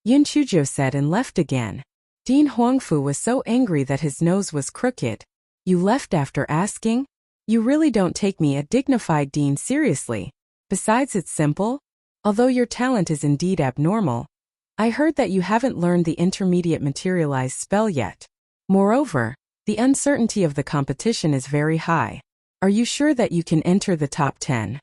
Yun Chujo said and left again. Dean Huangfu was so angry that his nose was crooked. You left after asking? You really don't take me, a dignified dean, seriously. Besides, it's simple. Although your talent is indeed abnormal, I heard that you haven't learned the intermediate materialized spell yet. Moreover, the uncertainty of the competition is very high. Are you sure that you can enter the top 10?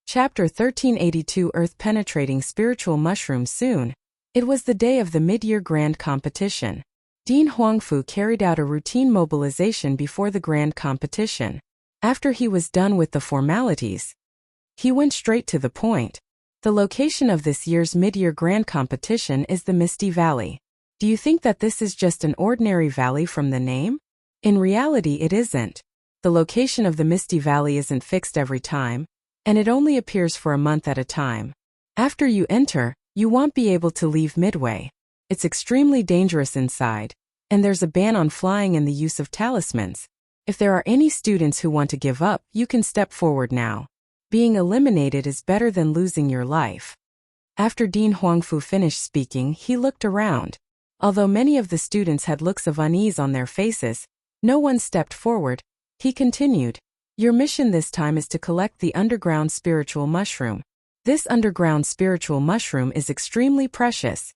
Chapter 1382 Earth-Penetrating Spiritual Mushrooms. Soon, it was the day of the mid-year grand competition. Dean Huangfu carried out a routine mobilization before the grand competition. After he was done with the formalities, he went straight to the point. The location of this year's mid-year grand competition is the Misty Valley. Do you think that this is just an ordinary valley from the name? In reality, it isn't. The location of the Misty Valley isn't fixed every time, and it only appears for a month at a time. After you enter, you won't be able to leave midway. It's extremely dangerous inside, and there's a ban on flying and the use of talismans. If there are any students who want to give up, you can step forward now. Being eliminated is better than losing your life. After Dean Huangfu finished speaking, he looked around. Although many of the students had looks of unease on their faces, no one stepped forward. He continued. Your mission this time is to collect the underground spiritual mushroom. This underground spiritual mushroom is extremely precious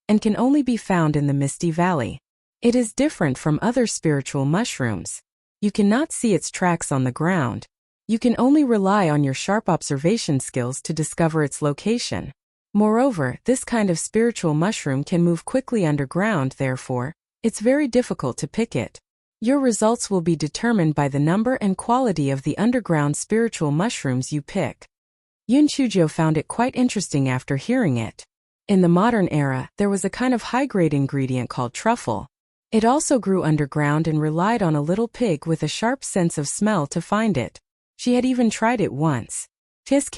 and can only be found in the Misty Valley. It is different from other spiritual mushrooms. You cannot see its tracks on the ground. You can only rely on your sharp observation skills to discover its location. Moreover, this kind of spiritual mushroom can move quickly underground, therefore, it's very difficult to pick it. Your results will be determined by the number and quality of the underground spiritual mushrooms you pick. Yun Chujo found it quite interesting after hearing it. In the modern era, there was a kind of high-grade ingredient called truffle. It also grew underground and relied on a little pig with a sharp sense of smell to find it. She had even tried it once. Tsk.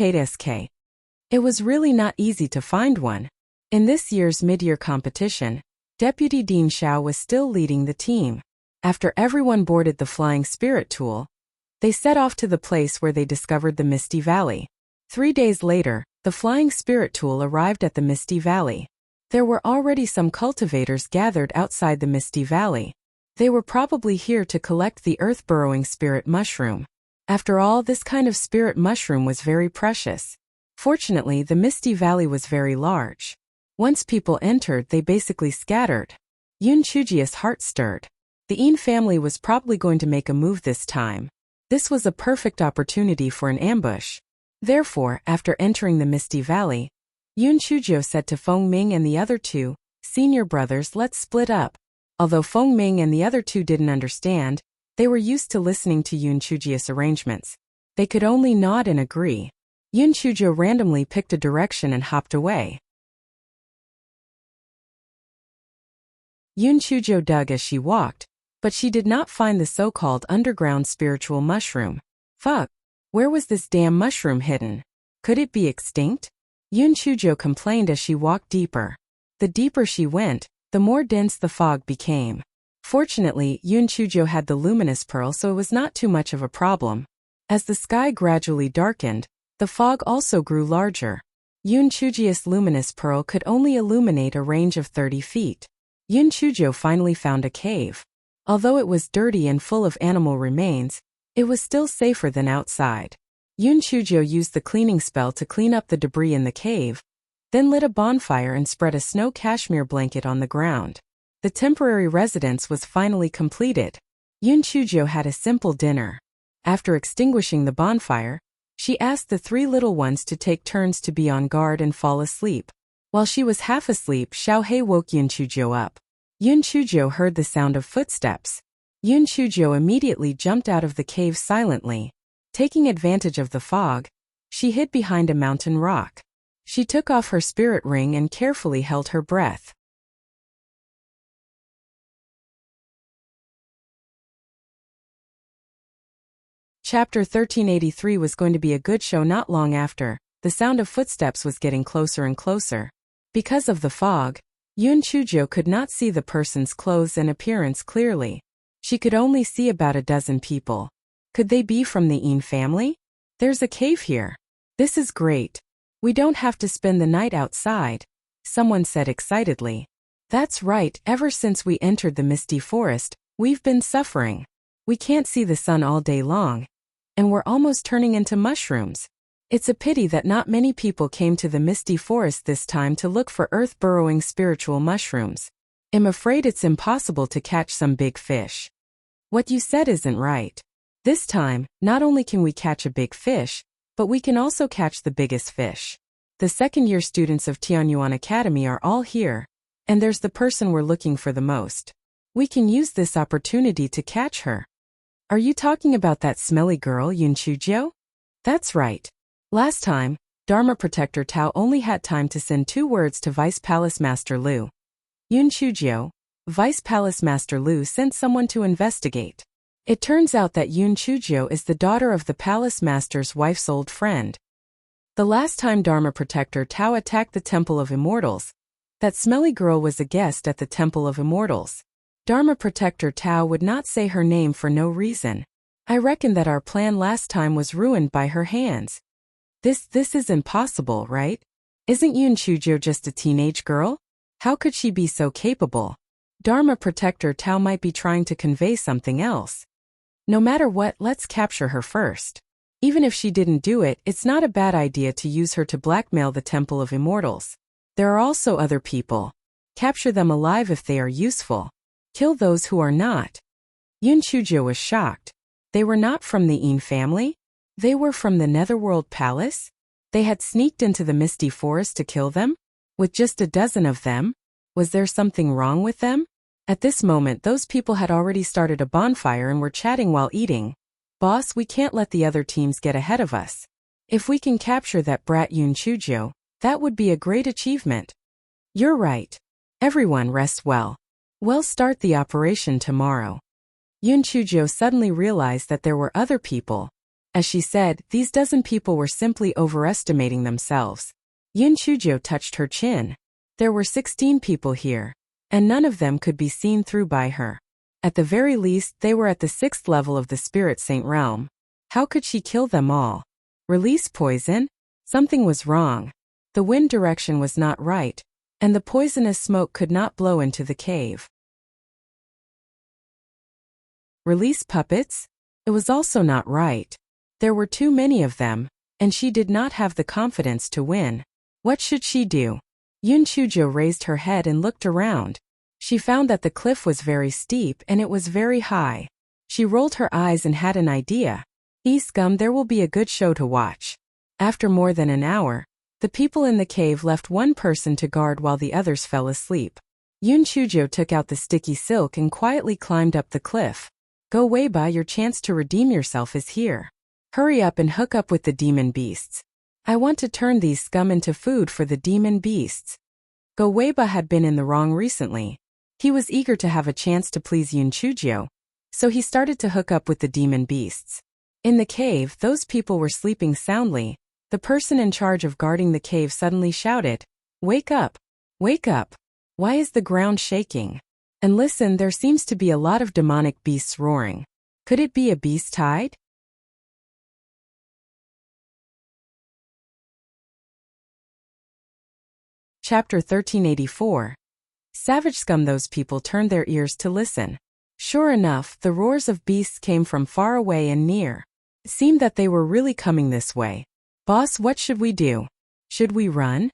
It was really not easy to find one. In this year's mid-year competition, Deputy Dean Xiao was still leading the team. After everyone boarded the flying spirit tool, They set off to the place where they discovered the Misty Valley. 3 days later, the flying spirit tool arrived at the Misty Valley. There were already some cultivators gathered outside the Misty Valley. They were probably here to collect the earth-burrowing spirit mushroom. After all, this kind of spirit mushroom was very precious. Fortunately, the Misty Valley was very large. Once people entered, they basically scattered. Yun Chujia's heart stirred. The Yin family was probably going to make a move this time. This was a perfect opportunity for an ambush. Therefore, after entering the Misty Valley, Yun Chujio said to Feng Ming and the other two, "Senior brothers, let's split up." Although Feng Ming and the other two didn't understand, they were used to listening to Yun Chujia's arrangements. They could only nod and agree. Yun Chujio randomly picked a direction and hopped away. Yun Chujio dug as she walked, but she did not find the so-called underground spiritual mushroom. Fuck! Where was this damn mushroom hidden? Could it be extinct? Yun Chujio complained as she walked deeper. The deeper she went, the more dense the fog became. Fortunately, Yun Chujio had the luminous pearl, so it was not too much of a problem. As the sky gradually darkened, the fog also grew larger. Yun Chujio's luminous pearl could only illuminate a range of 30 feet. Yun Chujio finally found a cave. Although it was dirty and full of animal remains, it was still safer than outside. Yun Chujio used the cleaning spell to clean up the debris in the cave, then lit a bonfire and spread a snow cashmere blanket on the ground. The temporary residence was finally completed. Yun Chujio had a simple dinner. After extinguishing the bonfire, she asked the 3 little ones to take turns to be on guard and fall asleep. While she was half asleep, Xiaohei woke Yun Chujio up. Yun Chujio heard the sound of footsteps. Yun Chujio immediately jumped out of the cave silently. Taking advantage of the fog, she hid behind a mountain rock. She took off her spirit ring and carefully held her breath. Chapter 1383 was going to be a good show. Not long after, the sound of footsteps was getting closer and closer. Because of the fog, Yun Chujio could not see the person's clothes and appearance clearly. She could only see about a dozen people. Could they be from the Yin family? There's a cave here. This is great. We don't have to spend the night outside, someone said excitedly. That's right, ever since we entered the misty forest, we've been suffering. We can't see the sun all day long, and we're almost turning into mushrooms. It's a pity that not many people came to the misty forest this time to look for earth-burrowing spiritual mushrooms. I'm afraid it's impossible to catch some big fish. What you said isn't right. This time, not only can we catch a big fish, but we can also catch the biggest fish. The second-year students of Tianyuan Academy are all here, and there's the person we're looking for the most. We can use this opportunity to catch her. Are you talking about that smelly girl, Yun Chujio? That's right. Last time, Dharma Protector Tao only had time to send 2 words to Vice Palace Master Lu. Yun Chujio, Vice Palace Master Lu sent someone to investigate. It turns out that Yun Chujio is the daughter of the Palace Master's wife's old friend. The last time Dharma Protector Tao attacked the Temple of Immortals, that smelly girl was a guest at the Temple of Immortals. Dharma Protector Tao would not say her name for no reason. I reckon that our plan last time was ruined by her hands. This is impossible, right? Isn't Yun Chujio just a teenage girl? How could she be so capable? Dharma Protector Tao might be trying to convey something else. No matter what, let's capture her first. Even if she didn't do it, it's not a bad idea to use her to blackmail the Temple of Immortals. There are also other people. Capture them alive if they are useful. Kill those who are not. Yun Chujio was shocked. They were not from the Yin family? They were from the Netherworld Palace? They had sneaked into the misty forest to kill them? With just a dozen of them? Was there something wrong with them? At this moment, those people had already started a bonfire and were chatting while eating. Boss, we can't let the other teams get ahead of us. If we can capture that brat Yun Chujio, that would be a great achievement. You're right. Everyone rest well. We'll start the operation tomorrow. Yun Chujio suddenly realized that there were other people. As she said, these dozen people were simply overestimating themselves. Yun Chujio touched her chin. There were 16 people here, and none of them could be seen through by her. At the very least, they were at the 6th level of the Spirit Saint realm. How could she kill them all? Release poison? Something was wrong. The wind direction was not right, and the poisonous smoke could not blow into the cave. Release puppets? It was also not right. There were too many of them, and she did not have the confidence to win. What should she do? Yun Chujo raised her head and looked around. She found that the cliff was very steep and it was very high. She rolled her eyes and had an idea. Scum, there will be a good show to watch. After more than an hour, the people in the cave left one person to guard while the others fell asleep. Yun Chujo took out the sticky silk and quietly climbed up the cliff. Go Weiba, your chance to redeem yourself is here. Hurry up and hook up with the demon beasts. I want to turn these scum into food for the demon beasts. Go Weiba had been in the wrong recently. He was eager to have a chance to please Yun Chujo, so he started to hook up with the demon beasts. In the cave, those people were sleeping soundly. The person in charge of guarding the cave suddenly shouted, "Wake up! Wake up! Why is the ground shaking? And listen, there seems to be a lot of demonic beasts roaring. Could it be a beast tide?" Chapter 1384. Savage scum. Those people turned their ears to listen. Sure enough, the roars of beasts came from far away and near. It seemed that they were really coming this way. Boss, what should we do? Should we run?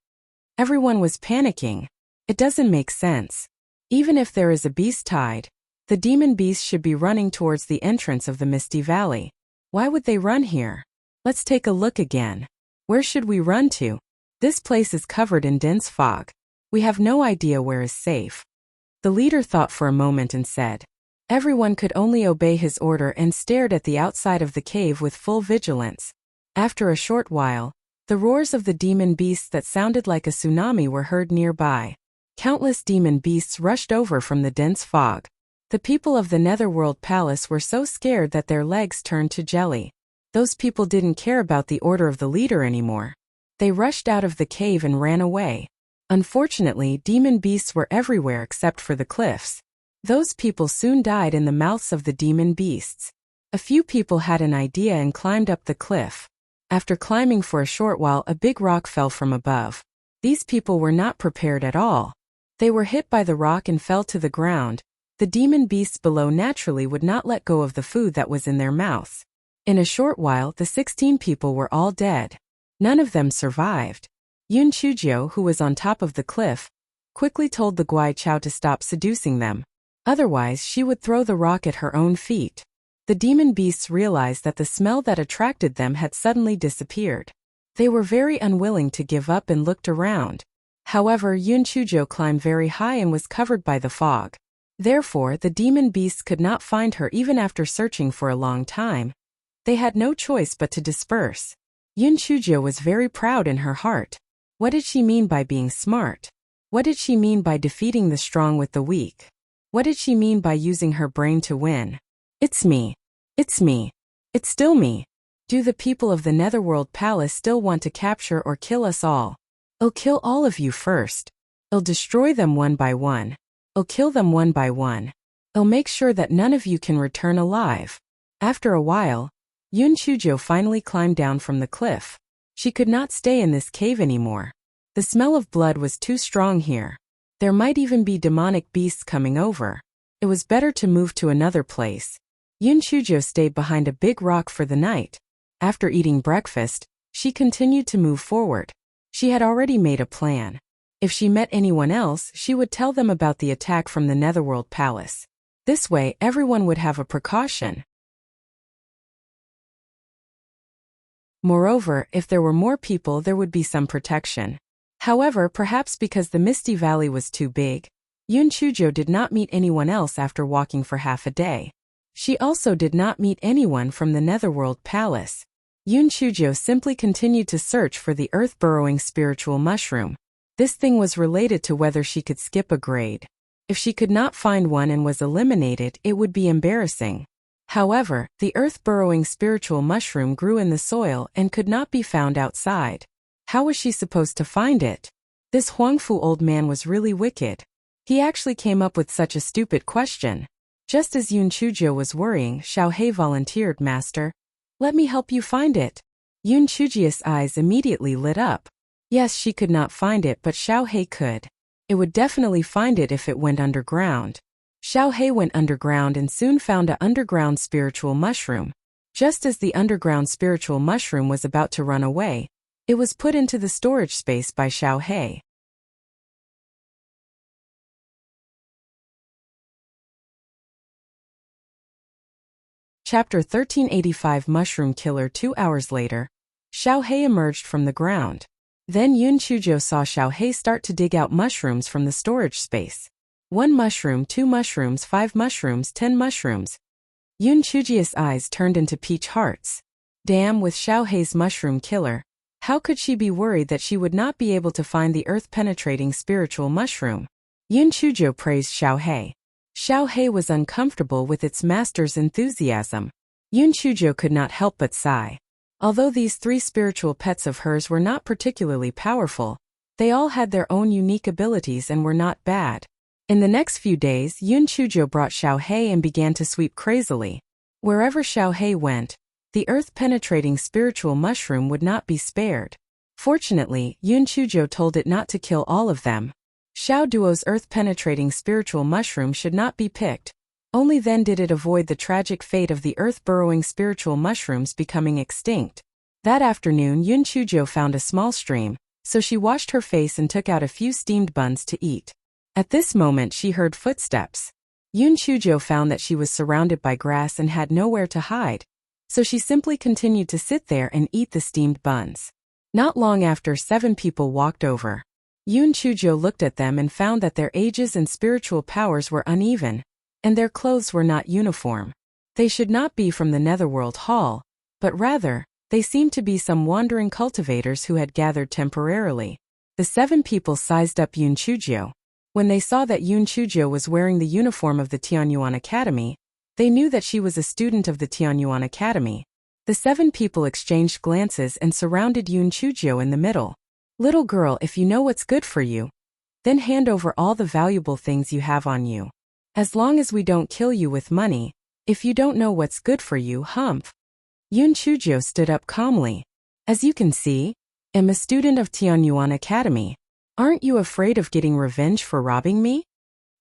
Everyone was panicking. It doesn't make sense. Even if there is a beast tide, the demon beasts should be running towards the entrance of the Misty Valley. Why would they run here? Let's take a look again. Where should we run to? This place is covered in dense fog. We have no idea where is safe. The leader thought for a moment and said. Everyone could only obey his order and stared at the outside of the cave with full vigilance. After a short while, the roars of the demon beasts that sounded like a tsunami were heard nearby. Countless demon beasts rushed over from the dense fog. The people of the Netherworld Palace were so scared that their legs turned to jelly. Those people didn't care about the order of the leader anymore. They rushed out of the cave and ran away. Unfortunately, demon beasts were everywhere except for the cliffs. Those people soon died in the mouths of the demon beasts. A few people had an idea and climbed up the cliff. After climbing for a short while, a big rock fell from above. These people were not prepared at all. They were hit by the rock and fell to the ground. The demon beasts below naturally would not let go of the food that was in their mouths. In a short while, the 16 people were all dead. None of them survived. Yun Chujo, who was on top of the cliff, quickly told the Guai Chao to stop seducing them. Otherwise, she would throw the rock at her own feet. The demon beasts realized that the smell that attracted them had suddenly disappeared. They were very unwilling to give up and looked around. However, Yun Chujo climbed very high and was covered by the fog. Therefore, the demon beasts could not find her even after searching for a long time. They had no choice but to disperse. Yun Chujo was very proud in her heart. What did she mean by being smart? What did she mean by defeating the strong with the weak? What did she mean by using her brain to win? It's me. It's me. It's still me. Do the people of the Netherworld Palace still want to capture or kill us all? I'll kill all of you first. I'll destroy them one by one. I'll kill them one by one. I'll make sure that none of you can return alive. After a while, Yun Chujo finally climbed down from the cliff. She could not stay in this cave anymore. The smell of blood was too strong here. There might even be demonic beasts coming over. It was better to move to another place. Yun Chujo stayed behind a big rock for the night. After eating breakfast, she continued to move forward. She had already made a plan. If she met anyone else, she would tell them about the attack from the Netherworld Palace. This way, everyone would have a precaution. Moreover, if there were more people, there would be some protection. However, perhaps because the Misty Valley was too big, Yun Chujo did not meet anyone else after walking for half a day. She also did not meet anyone from the Netherworld Palace. Yun Chujo simply continued to search for the earth-burrowing spiritual mushroom. This thing was related to whether she could skip a grade. If she could not find one and was eliminated, it would be embarrassing. However, the earth-burrowing spiritual mushroom grew in the soil and could not be found outside. How was she supposed to find it? This Huangfu old man was really wicked. He actually came up with such a stupid question. Just as Yun Chujo was worrying, Xiao He volunteered, "Master, Let me help you find it. Yun Chujia's eyes immediately lit up. Yes, she could not find it, but Xiao Hei could. It would definitely find it if it went underground. Xiao Hei went underground and soon found an underground spiritual mushroom. Just as the underground spiritual mushroom was about to run away, it was put into the storage space by Xiao Hei. Chapter 1385 Mushroom Killer 2 hours later, Xiao Hei emerged from the ground. Then Yun Chujiu saw Xiao Hei start to dig out mushrooms from the storage space. 1 mushroom, 2 mushrooms, 5 mushrooms, 10 mushrooms. Yun Chujia's eyes turned into peach hearts. Damn, with Xiao Hei's mushroom killer, how could she be worried that she would not be able to find the earth-penetrating spiritual mushroom? Yun Chujiu praised Xiao Hei. Xiao Hei was uncomfortable with its master's enthusiasm. Yun Chujiu could not help but sigh. Although these 3 spiritual pets of hers were not particularly powerful, they all had their own unique abilities and were not bad. In the next few days, Yun Chujiu brought Xiao Hei and began to sweep crazily. Wherever Xiao Hei went, the earth-penetrating spiritual mushroom would not be spared. Fortunately, Yun Chujiu told it not to kill all of them. Xiao Duo's earth-penetrating spiritual mushroom should not be picked. Only then did it avoid the tragic fate of the earth-burrowing spiritual mushrooms becoming extinct. That afternoon, Yun Chujiu found a small stream, so she washed her face and took out a few steamed buns to eat. At this moment she heard footsteps. Yun Chujiu found that she was surrounded by grass and had nowhere to hide, so she simply continued to sit there and eat the steamed buns. Not long after, 7 people walked over. Yun Chujiu looked at them and found that their ages and spiritual powers were uneven, and their clothes were not uniform. They should not be from the Netherworld Hall, but rather, they seemed to be some wandering cultivators who had gathered temporarily. The 7 people sized up Yun Chujiu. When they saw that Yun Chujiu was wearing the uniform of the Tianyuan Academy, they knew that she was a student of the Tianyuan Academy. The 7 people exchanged glances and surrounded Yun Chujiu in the middle. Little girl, if you know what's good for you, then hand over all the valuable things you have on you. As long as we don't kill you with money, if you don't know what's good for you, humph. Yun Chujiu stood up calmly. As you can see, I'm a student of Tianyuan Academy. Aren't you afraid of getting revenge for robbing me?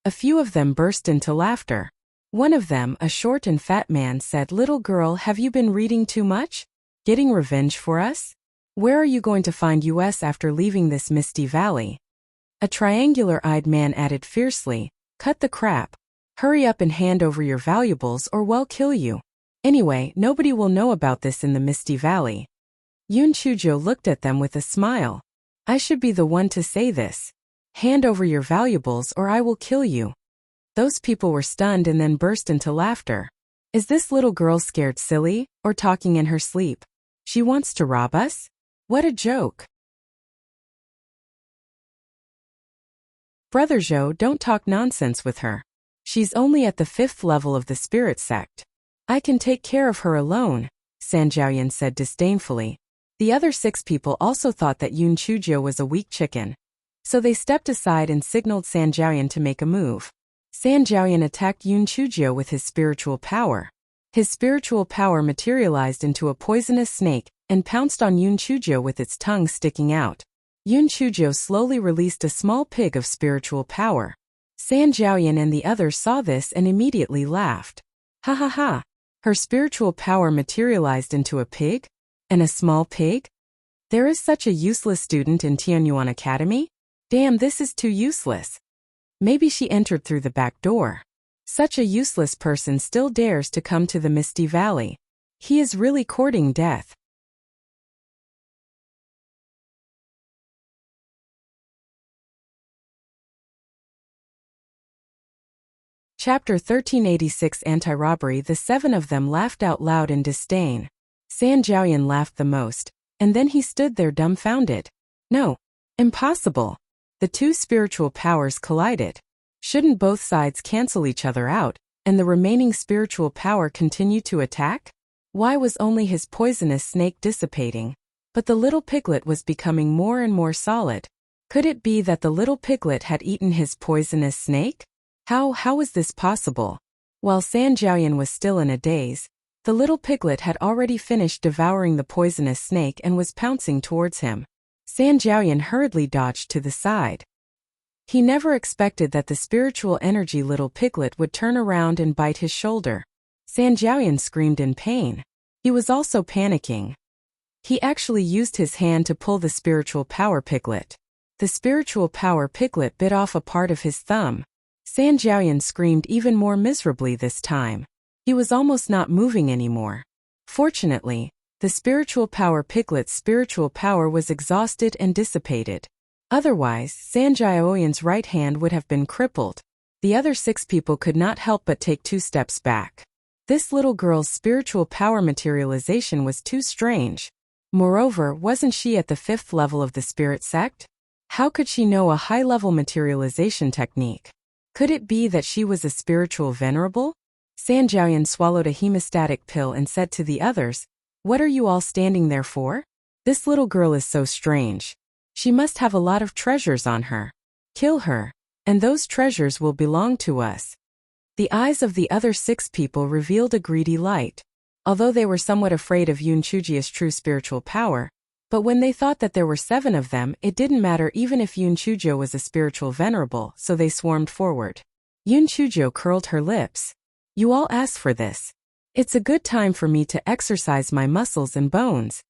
A few of them burst into laughter. One of them, a short and fat man, said, Little girl, have you been reading too much? Getting revenge for us? Where are you going to find us after leaving this misty valley? A triangular-eyed man added fiercely, Cut the crap. Hurry up and hand over your valuables or we'll kill you. Anyway, nobody will know about this in the Misty Valley. Yun Chujiu looked at them with a smile. I should be the one to say this. Hand over your valuables or I will kill you. Those people were stunned and then burst into laughter. Is this little girl scared silly, or talking in her sleep? She wants to rob us? What a joke. Brother Zhou, don't talk nonsense with her. She's only at the 5th level of the spirit sect. I can take care of her alone, San Jiaoyan said disdainfully. The other 6 people also thought that Yun Chujiu was a weak chicken. So they stepped aside and signaled San Jiaoyan to make a move. San Jiaoyan attacked Yun Chujiu with his spiritual power. His spiritual power materialized into a poisonous snake and pounced on Yun Chujiu with its tongue sticking out. Yun Chujiu slowly released a small pig of spiritual power. San Jiaoyan and the others saw this and immediately laughed. Ha ha ha! Her spiritual power materialized into a pig? And a small pig? There is such a useless student in Tianyuan Academy? Damn, this is too useless. Maybe she entered through the back door. Such a useless person still dares to come to the Misty Valley. He is really courting death. Chapter 1386 Anti-Robbery. The 7 of them laughed out loud in disdain. San Jiaoyan laughed the most, and then he stood there dumbfounded. No. Impossible. The 2 spiritual powers collided. Shouldn't both sides cancel each other out, and the remaining spiritual power continue to attack? Why was only his poisonous snake dissipating? But the little piglet was becoming more and more solid. Could it be that the little piglet had eaten his poisonous snake? How was this possible? While San Jiaoyan was still in a daze, The little piglet had already finished devouring the poisonous snake and was pouncing towards him. San Jiaoyan hurriedly dodged to the side. He never expected that the spiritual energy little piglet would turn around and bite his shoulder. San Jiaoyan screamed in pain. He was also panicking. He actually used his hand to pull the spiritual power piglet. The spiritual power piglet bit off a part of his thumb. San Jiaoyan screamed even more miserably this time. He was almost not moving anymore. Fortunately, the spiritual power piglet's spiritual power was exhausted and dissipated. Otherwise, San Jiaoyan's right hand would have been crippled. The other 6 people could not help but take 2 steps back. This little girl's spiritual power materialization was too strange. Moreover, wasn't she at the 5th level of the spirit sect? How could she know a high-level materialization technique? Could it be that she was a spiritual venerable? San Jiaoyan swallowed a hemostatic pill and said to the others, "What are you all standing there for? This little girl is so strange. She must have a lot of treasures on her. Kill her, and those treasures will belong to us." The eyes of the other 6 people revealed a greedy light. Although they were somewhat afraid of Yun Chujia's true spiritual power, but when they thought that there were 7 of them, it didn't matter even if Yun Chujia was a spiritual venerable, so they swarmed forward. Yun Chujia curled her lips. "You all asked for this. It's a good time for me to exercise my muscles and bones."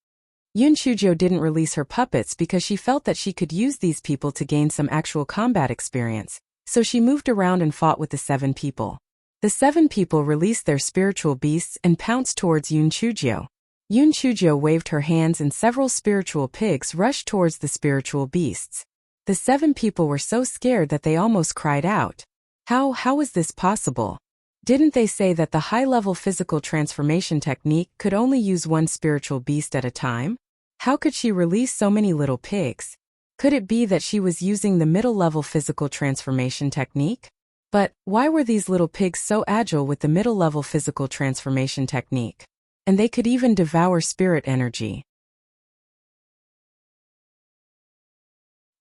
Yun Chujia didn't release her puppets because she felt that she could use these people to gain some actual combat experience, so she moved around and fought with the 7 people. The 7 people released their spiritual beasts and pounced towards Yun Chujia. Yun Chujia waved her hands and several spiritual pigs rushed towards the spiritual beasts. The 7 people were so scared that they almost cried out. How is this possible? Didn't they say that the high-level physical transformation technique could only use one spiritual beast at a time? How could she release so many little pigs? Could it be that she was using the middle-level physical transformation technique? But why were these little pigs so agile with the middle-level physical transformation technique? And they could even devour spirit energy.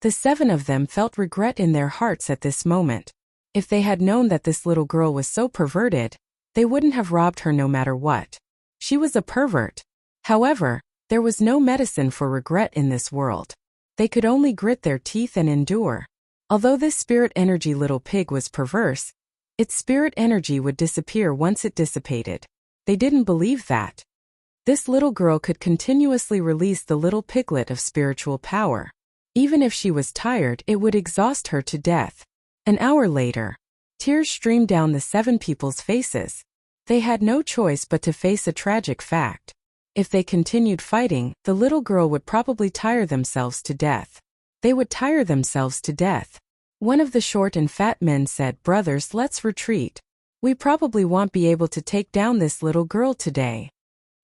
The 7 of them felt regret in their hearts at this moment. If they had known that this little girl was so perverted, they wouldn't have robbed her no matter what. She was a pervert. However, there was no medicine for regret in this world. They could only grit their teeth and endure. Although this spirit energy little pig was perverse, its spirit energy would disappear once it dissipated. They didn't believe that. This little girl could continuously release the little piglet of spiritual power. Even if she was tired, it would exhaust her to death. An hour later, tears streamed down the 7 people's faces. They had no choice but to face a tragic fact. If they continued fighting, the little girl would probably tire themselves to death. They would tire themselves to death. One of the short and fat men said, "Brothers, let's retreat. We probably won't be able to take down this little girl today."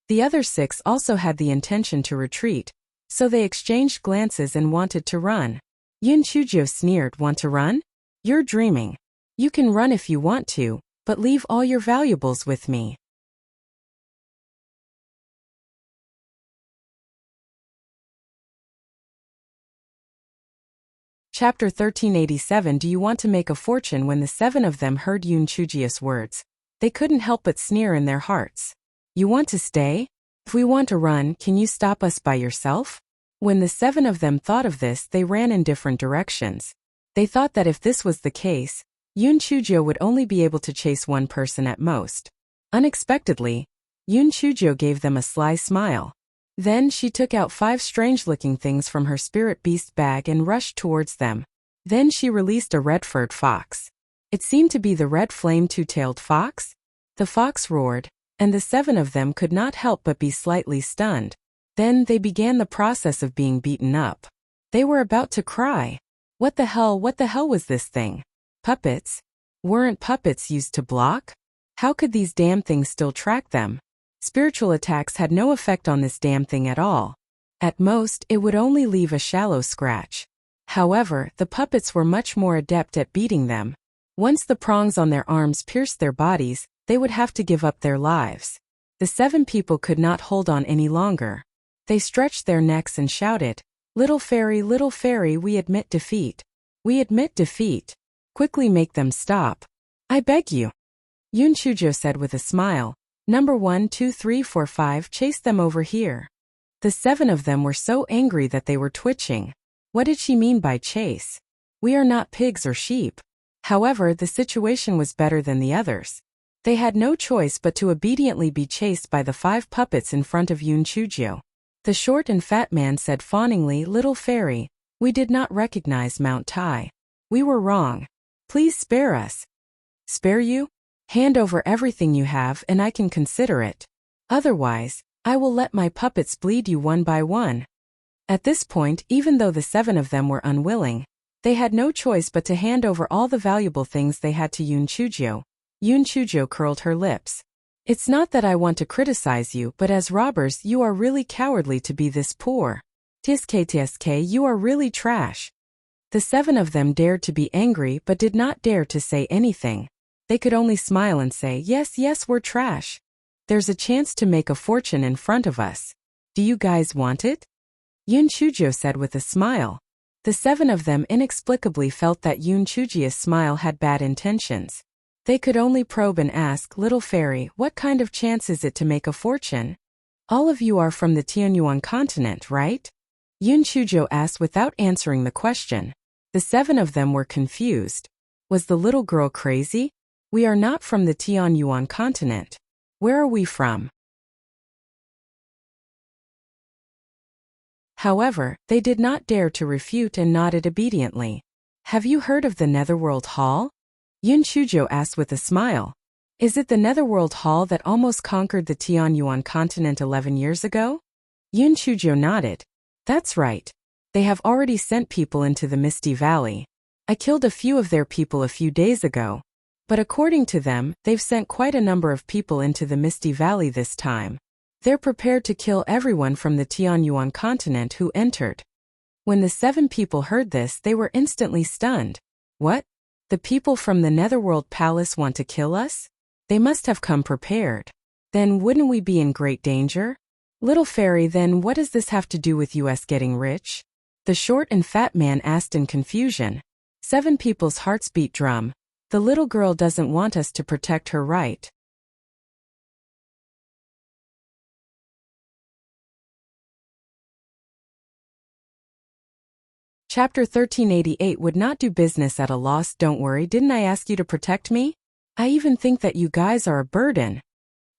The other 6 also had the intention to retreat, so they exchanged glances and wanted to run. Yun Chujia sneered, "Want to run? You're dreaming. You can run if you want to, but leave all your valuables with me." Chapter 1387. Do you want to make a fortune? When the 7 of them heard Yun Chujia's words, they couldn't help but sneer in their hearts. "You want to stay? If we want to run, can you stop us by yourself?" When the 7 of them thought of this, they ran in different directions. They thought that if this was the case, Yun Chujia would only be able to chase one person at most. Unexpectedly, Yun Chujia gave them a sly smile. Then she took out 5 strange-looking things from her spirit beast bag and rushed towards them. Then she released a red-furred fox. It seemed to be the red flame two-tailed fox. The fox roared, and the 7 of them could not help but be slightly stunned. Then they began the process of being beaten up. They were about to cry. What the hell was this thing? Puppets? Weren't puppets used to block? How could these damn things still track them? Spiritual attacks had no effect on this damn thing at all. At most, it would only leave a shallow scratch. However, the puppets were much more adept at beating them. Once the prongs on their arms pierced their bodies, they would have to give up their lives. The 7 people could not hold on any longer. They stretched their necks and shouted, little fairy, we admit defeat. We admit defeat. Quickly make them stop. I beg you." Yun Chujia said with a smile, Number 1, 2, 3, 4, 5, chase them over here. The 7 of them were so angry that they were twitching. What did she mean by chase? We are not pigs or sheep. However, the situation was better than the others. They had no choice but to obediently be chased by the 5 puppets in front of Yoon Chujio. The short and fat man said fawningly, "Little fairy, we did not recognize Mount Tai. We were wrong. Please spare us." "Spare you? Hand over everything you have and I can consider it. Otherwise, I will let my puppets bleed you one by one." At this point, even though the 7 of them were unwilling, they had no choice but to hand over all the valuable things they had to Yoon Chujio. Yoon Chujio curled her lips. "It's not that I want to criticize you, but as robbers you are really cowardly to be this poor. TSK, you are really trash." The 7 of them dared to be angry but did not dare to say anything. They could only smile and say, yes, we're trash. There's a chance to make a fortune in front of us. Do you guys want it?" Yoon Chujio said with a smile. The 7 of them inexplicably felt that Yoon Chujio's smile had bad intentions. They could only probe and ask, "Little fairy, what kind of chance is it to make a fortune? All of you are from the Tianyuan continent, right?" Yoon Chujio asked without answering the question. The 7 of them were confused. Was the little girl crazy? "We are not from the Tianyuan continent. Where are we from?" However, they did not dare to refute and nodded obediently. "Have you heard of the Netherworld Hall?" Yoon Chujio asked with a smile. "Is it the Netherworld Hall that almost conquered the Tianyuan continent 11 years ago?" Yoon Chujio nodded. "That's right. They have already sent people into the Misty Valley. I killed a few of their people a few days ago. But according to them, they've sent quite a number of people into the Misty Valley this time. They're prepared to kill everyone from the Tianyuan continent who entered." When the 7 people heard this, they were instantly stunned. "What? The people from the Netherworld Palace want to kill us? They must have come prepared. Then wouldn't we be in great danger? Little fairy, then what does this have to do with us getting rich?" The short and fat man asked in confusion. 7 people's hearts beat drum. The little girl doesn't want us to protect her, right? Chapter 1388 Would not do business at a loss. "Don't worry, didn't I ask you to protect me? I even think that you guys are a burden."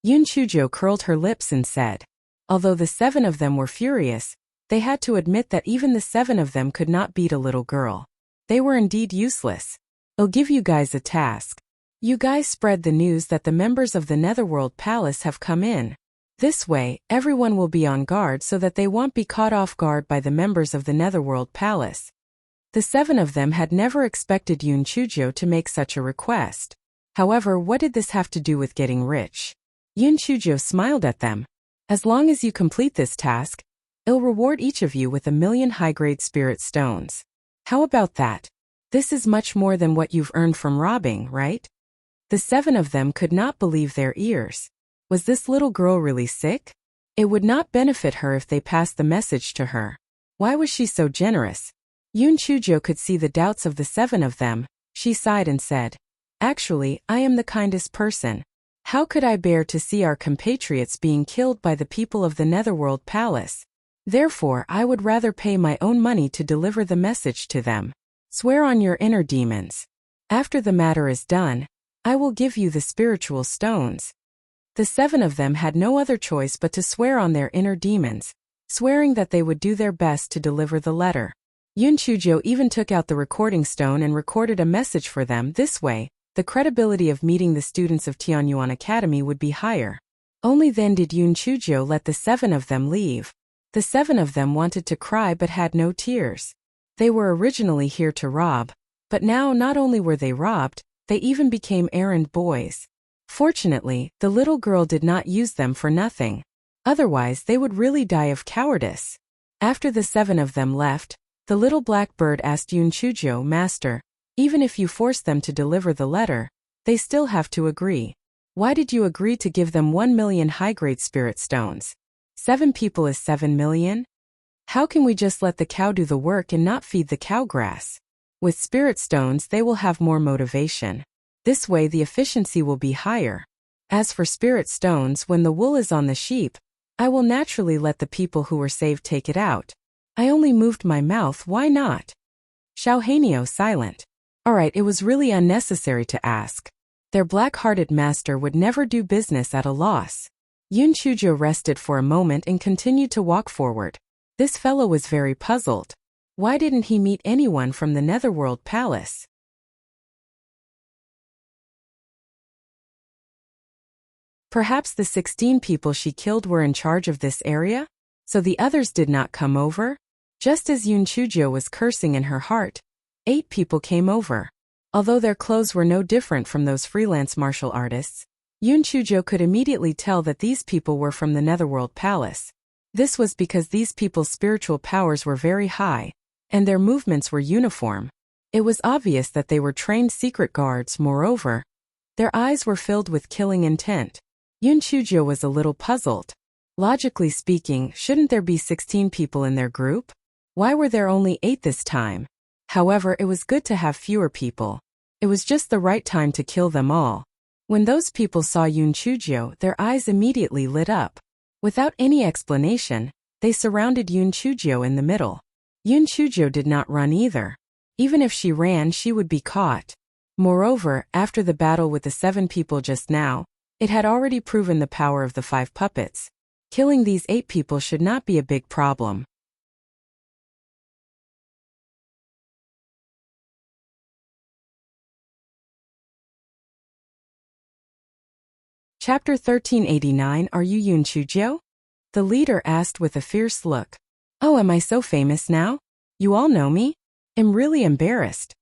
Yoon Chujio curled her lips and said. Although the 7 of them were furious, they had to admit that even the 7 of them could not beat a little girl. They were indeed useless. "I'll give you guys a task. You guys spread the news that the members of the Netherworld Palace have come in. This way, everyone will be on guard so that they won't be caught off guard by the members of the Netherworld Palace." The 7 of them had never expected Yoon Chujio to make such a request. However, what did this have to do with getting rich? Yoon Chujio smiled at them. "As long as you complete this task, I'll reward each of you with 1,000,000 high-grade spirit stones. How about that? This is much more than what you've earned from robbing, right?" The 7 of them could not believe their ears. Was this little girl really sick? It would not benefit her if they passed the message to her. Why was she so generous? Yoon Chujio could see the doubts of the 7 of them. She sighed and said, "Actually, I am the kindest person. How could I bear to see our compatriots being killed by the people of the Netherworld Palace? Therefore, I would rather pay my own money to deliver the message to them. Swear on your inner demons. After the matter is done, I will give you the spiritual stones." The 7 of them had no other choice but to swear on their inner demons, swearing that they would do their best to deliver the letter. Yoon Chujio even took out the recording stone and recorded a message for them. This way, the credibility of meeting the students of Tianyuan Academy would be higher. Only then did Yoon Chujio let the 7 of them leave. The 7 of them wanted to cry but had no tears. They were originally here to rob, but now not only were they robbed, they even became errand boys. Fortunately, the little girl did not use them for nothing. Otherwise, they would really die of cowardice. After the 7 of them left, the little black bird asked Yoon Chujio, "Master, even if you force them to deliver the letter, they still have to agree. Why did you agree to give them 1,000,000 high-grade spirit stones? 7 people is 7,000,000? How can we just let the cow do the work and not feed the cow grass? With spirit stones, they will have more motivation. This way the efficiency will be higher." As for spirit stones, when the wool is on the sheep, I will naturally let the people who were saved take it out. I only moved my mouth, why not? Xiao Hanio silent. Alright, it was really unnecessary to ask. Their black-hearted master would never do business at a loss. Yun Chujo rested for a moment and continued to walk forward. This fellow was very puzzled. Why didn't he meet anyone from the Netherworld Palace? Perhaps the 16 people she killed were in charge of this area? So the others did not come over? Just as Yun Chujo was cursing in her heart, 8 people came over. Although their clothes were no different from those freelance martial artists, Yun Chujo could immediately tell that these people were from the Netherworld Palace. This was because these people's spiritual powers were very high, and their movements were uniform. It was obvious that they were trained secret guards. Moreover, their eyes were filled with killing intent. Yun Chujo was a little puzzled. Logically speaking, shouldn't there be 16 people in their group? Why were there only 8 this time? However, it was good to have fewer people. It was just the right time to kill them all. When those people saw Yun Chujo, their eyes immediately lit up. Without any explanation, they surrounded Yun Chujo in the middle. Yun Chujo did not run either. Even if she ran, she would be caught. Moreover, after the battle with the 7 people just now, it had already proven the power of the 5 puppets. Killing these 8 people should not be a big problem. Chapter 1389. Are you Yun Chujo? The leader asked with a fierce look. Oh, am I so famous now? You all know me? I'm really embarrassed.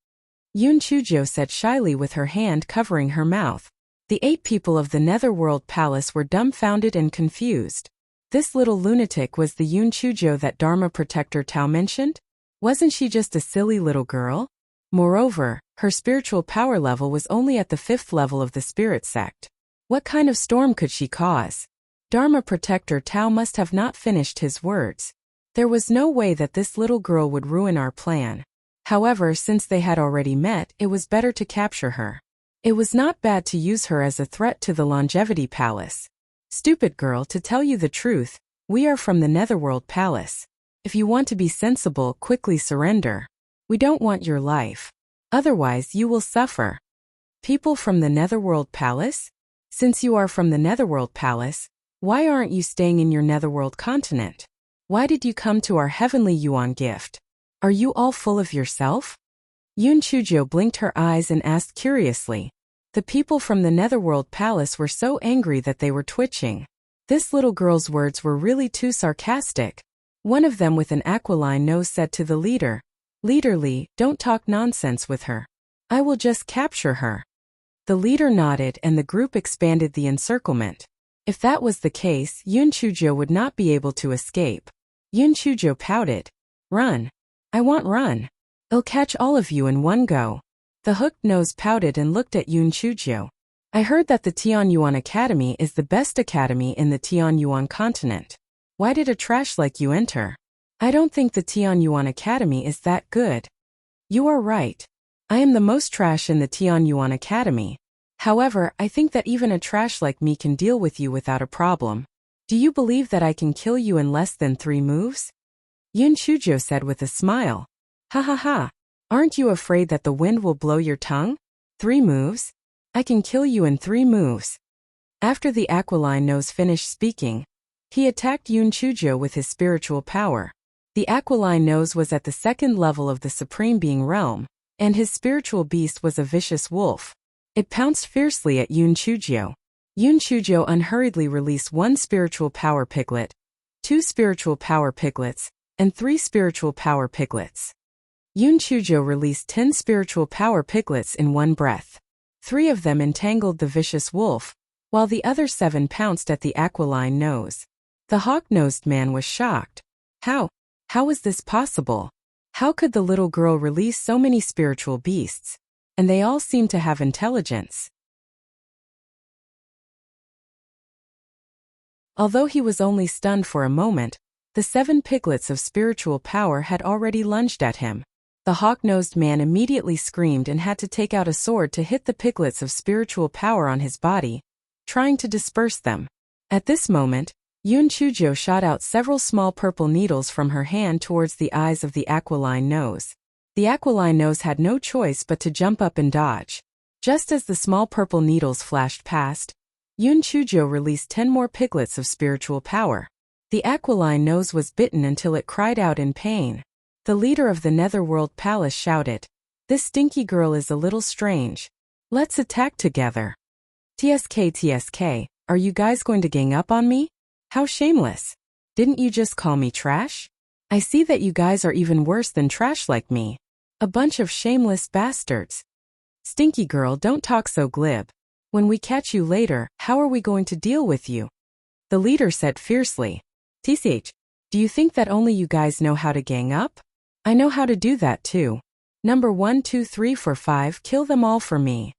Yun Chujo said shyly with her hand covering her mouth. The 8 people of the Netherworld Palace were dumbfounded and confused. This little lunatic was the Yun Chujo that Dharma Protector Tao mentioned? Wasn't she just a silly little girl? Moreover, her spiritual power level was only at the 5th level of the spirit sect. What kind of storm could she cause? Dharma Protector Tao must have not finished his words. There was no way that this little girl would ruin our plan. However, since they had already met, it was better to capture her. It was not bad to use her as a threat to the Longevity Palace. Stupid girl, to tell you the truth, we are from the Netherworld Palace. If you want to be sensible, quickly surrender. We don't want your life. Otherwise, you will suffer. People from the Netherworld Palace? Since you are from the Netherworld Palace, why aren't you staying in your Netherworld continent? Why did you come to our heavenly Yuan gift? Are you all full of yourself? Yun Chujo blinked her eyes and asked curiously. The people from the Netherworld Palace were so angry that they were twitching. This little girl's words were really too sarcastic. One of them with an aquiline nose said to the leader, Leader Li, don't talk nonsense with her. I will just capture her. The leader nodded and the group expanded the encirclement. If that was the case, Yun Chujo would not be able to escape. Yun Chujo pouted. Run. I want run. I'll catch all of you in one go. The hooked nose pouted and looked at Yun Chujo. I heard that the Tianyuan Academy is the best academy in the Tianyuan continent. Why did a trash like you enter? I don't think the Tianyuan Academy is that good. You are right. I am the most trash in the Tianyuan Academy. However, I think that even a trash like me can deal with you without a problem. Do you believe that I can kill you in less than 3 moves? Yun Chujo said with a smile. Ha ha ha. Aren't you afraid that the wind will blow your tongue? 3 moves? I can kill you in 3 moves. After the aquiline nose finished speaking, he attacked Yun Chujo with his spiritual power. The aquiline nose was at the 2nd level of the Supreme Being realm, and his spiritual beast was a vicious wolf. It pounced fiercely at Yun Chujo. Yun Chujo unhurriedly released 1 spiritual power piglet, 2 spiritual power piglets, and 3 spiritual power piglets. Yun Chujo released 10 spiritual power piglets in one breath. 3 of them entangled the vicious wolf, while the other 7 pounced at the aquiline nose. The hawk-nosed man was shocked. How was this possible? How could the little girl release so many spiritual beasts? And they all seemed to have intelligence. Although he was only stunned for a moment, the 7 piglets of spiritual power had already lunged at him. The hawk-nosed man immediately screamed and had to take out a sword to hit the piglets of spiritual power on his body. trying to disperse them. At this moment, Yun Chujo shot out several small purple needles from her hand towards the eyes of the aquiline nose. The aquiline nose had no choice but to jump up and dodge. Just as the small purple needles flashed past, Yun Chujo released 10 more piglets of spiritual power. The aquiline nose was bitten until it cried out in pain. The leader of the Netherworld Palace shouted, "This stinky girl is a little strange. Let's attack together." TSK, are you guys going to gang up on me? How shameless. Didn't you just call me trash? I see that you guys are even worse than trash like me. A bunch of shameless bastards. Stinky girl, don't talk so glib. When we catch you later, how are we going to deal with you? The leader said fiercely. TCH, do you think that only you guys know how to gang up? I know how to do that too. Number 1, 2, 3, 4, 5, kill them all for me.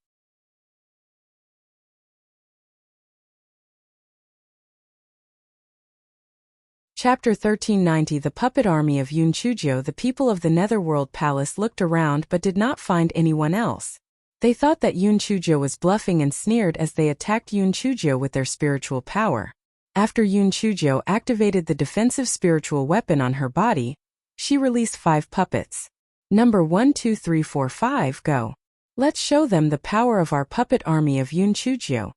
Chapter 1390. The Puppet Army of Yun Chujo. The people of the Netherworld Palace looked around but did not find anyone else. They thought that Yun Chujo was bluffing and sneered as they attacked Yun Chujo with their spiritual power. After Yun Chujo activated the defensive spiritual weapon on her body, she released 5 puppets. Number 1, 2, 3, 4, 5, go. Let's show them the power of our puppet army of Yun Chujo.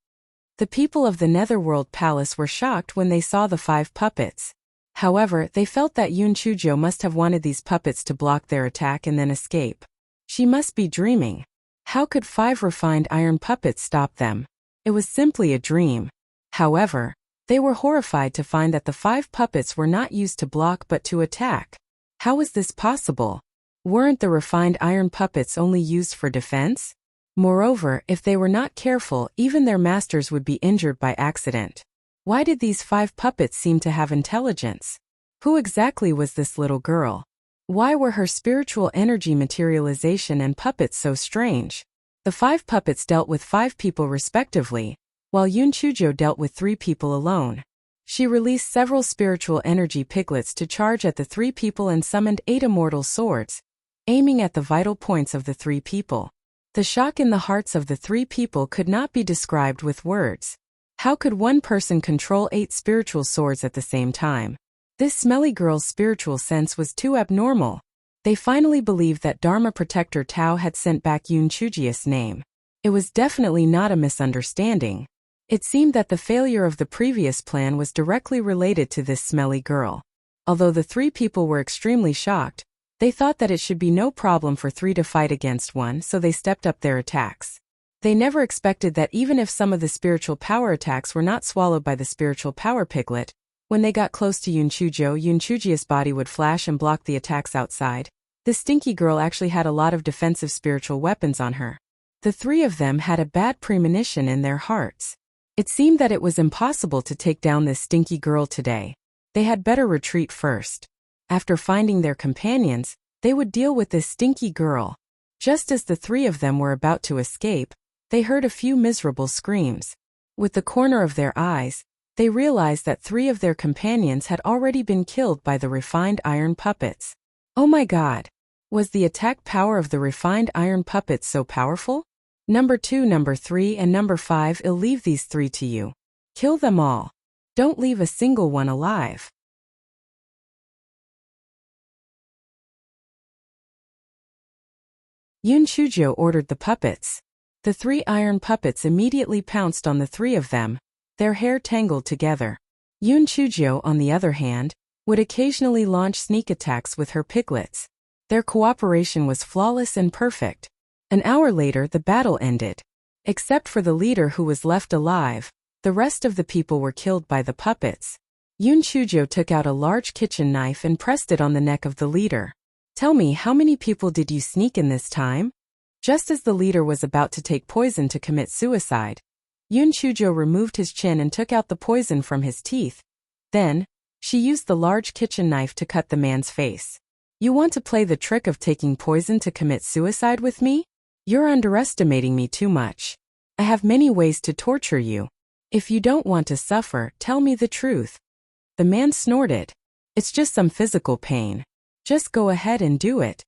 The people of the Netherworld Palace were shocked when they saw the 5 puppets. However, they felt that Yun Chujo must have wanted these puppets to block their attack and then escape. She must be dreaming. How could 5 refined iron puppets stop them? It was simply a dream. However, they were horrified to find that the 5 puppets were not used to block but to attack. How was this possible? Weren't the refined iron puppets only used for defense? Moreover, if they were not careful, even their masters would be injured by accident. Why did these 5 puppets seem to have intelligence? Who exactly was this little girl? Why were her spiritual energy materialization and puppets so strange? The 5 puppets dealt with 5 people respectively, while Yun Chujo dealt with 3 people alone. She released several spiritual energy piglets to charge at the 3 people and summoned 8 immortal swords, aiming at the vital points of the 3 people. The shock in the hearts of the 3 people could not be described with words. How could one person control 8 spiritual swords at the same time? This smelly girl's spiritual sense was too abnormal. They finally believed that Dharma Protector Tao had sent back Yun Chuji's name. It was definitely not a misunderstanding. It seemed that the failure of the previous plan was directly related to this smelly girl. Although the 3 people were extremely shocked, they thought that it should be no problem for 3 to fight against 1, so they stepped up their attacks. They never expected that even if some of the spiritual power attacks were not swallowed by the spiritual power piglet, when they got close to Yun Chuji's body would flash and block the attacks outside. This stinky girl actually had a lot of defensive spiritual weapons on her. The 3 of them had a bad premonition in their hearts. It seemed that it was impossible to take down this stinky girl today. They had better retreat first. After finding their companions, they would deal with this stinky girl. Just as the 3 of them were about to escape, they heard a few miserable screams. With the corner of their eyes, they realized that 3 of their companions had already been killed by the refined iron puppets. Oh my god! Was the attack power of the refined iron puppets so powerful? Number 2, number 3, and number 5, I'll leave these 3 to you. Kill them all. Don't leave a single one alive. Yun Chujo ordered the puppets. The 3 iron puppets immediately pounced on the 3 of them, their hair tangled together. Yun Chujo, on the other hand, would occasionally launch sneak attacks with her piglets. Their cooperation was flawless and perfect. An hour later, the battle ended. Except for the leader who was left alive, the rest of the people were killed by the puppets. Yun Chujo took out a large kitchen knife and pressed it on the neck of the leader. Tell me, how many people did you sneak in this time? Just as the leader was about to take poison to commit suicide, Yun Chujo removed his chin and took out the poison from his teeth. Then, she used the large kitchen knife to cut the man's face. You want to play the trick of taking poison to commit suicide with me? You're underestimating me too much. I have many ways to torture you. If you don't want to suffer, tell me the truth. The man snorted. It's just some physical pain. Just go ahead and do it.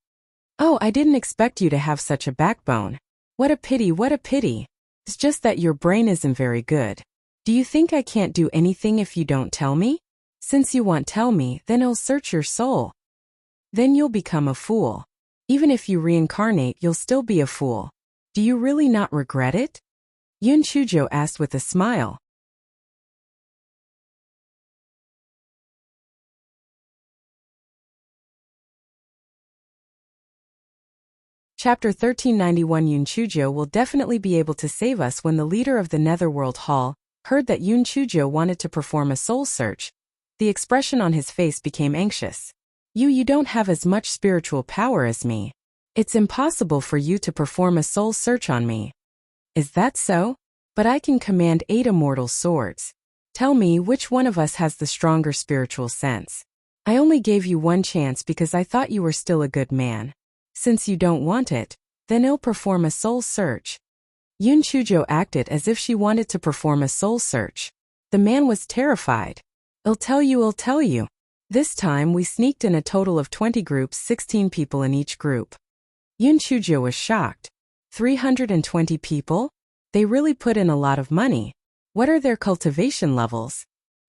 Oh, I didn't expect you to have such a backbone. What a pity, what a pity. It's just that your brain isn't very good. Do you think I can't do anything if you don't tell me? Since you won't tell me, then I'll search your soul. Then you'll become a fool. Even if you reincarnate, you'll still be a fool. Do you really not regret it? Yun Chujo asked with a smile. Chapter 1391. Yun Chujo will definitely be able to save us. When the leader of the Netherworld Hall heard that Yun Chujo wanted to perform a soul search, the expression on his face became anxious. You don't have as much spiritual power as me. It's impossible for you to perform a soul search on me. Is that so? But I can command 8 immortal swords. Tell me which one of us has the stronger spiritual sense. I only gave you one chance because I thought you were still a good man. Since you don't want it, then I'll perform a soul search. Yun Chujo acted as if she wanted to perform a soul search. The man was terrified. I'll tell you. This time we sneaked in a total of 20 groups, 16 people in each group. Yun Chujo was shocked. 320 people? They really put in a lot of money. What are their cultivation levels?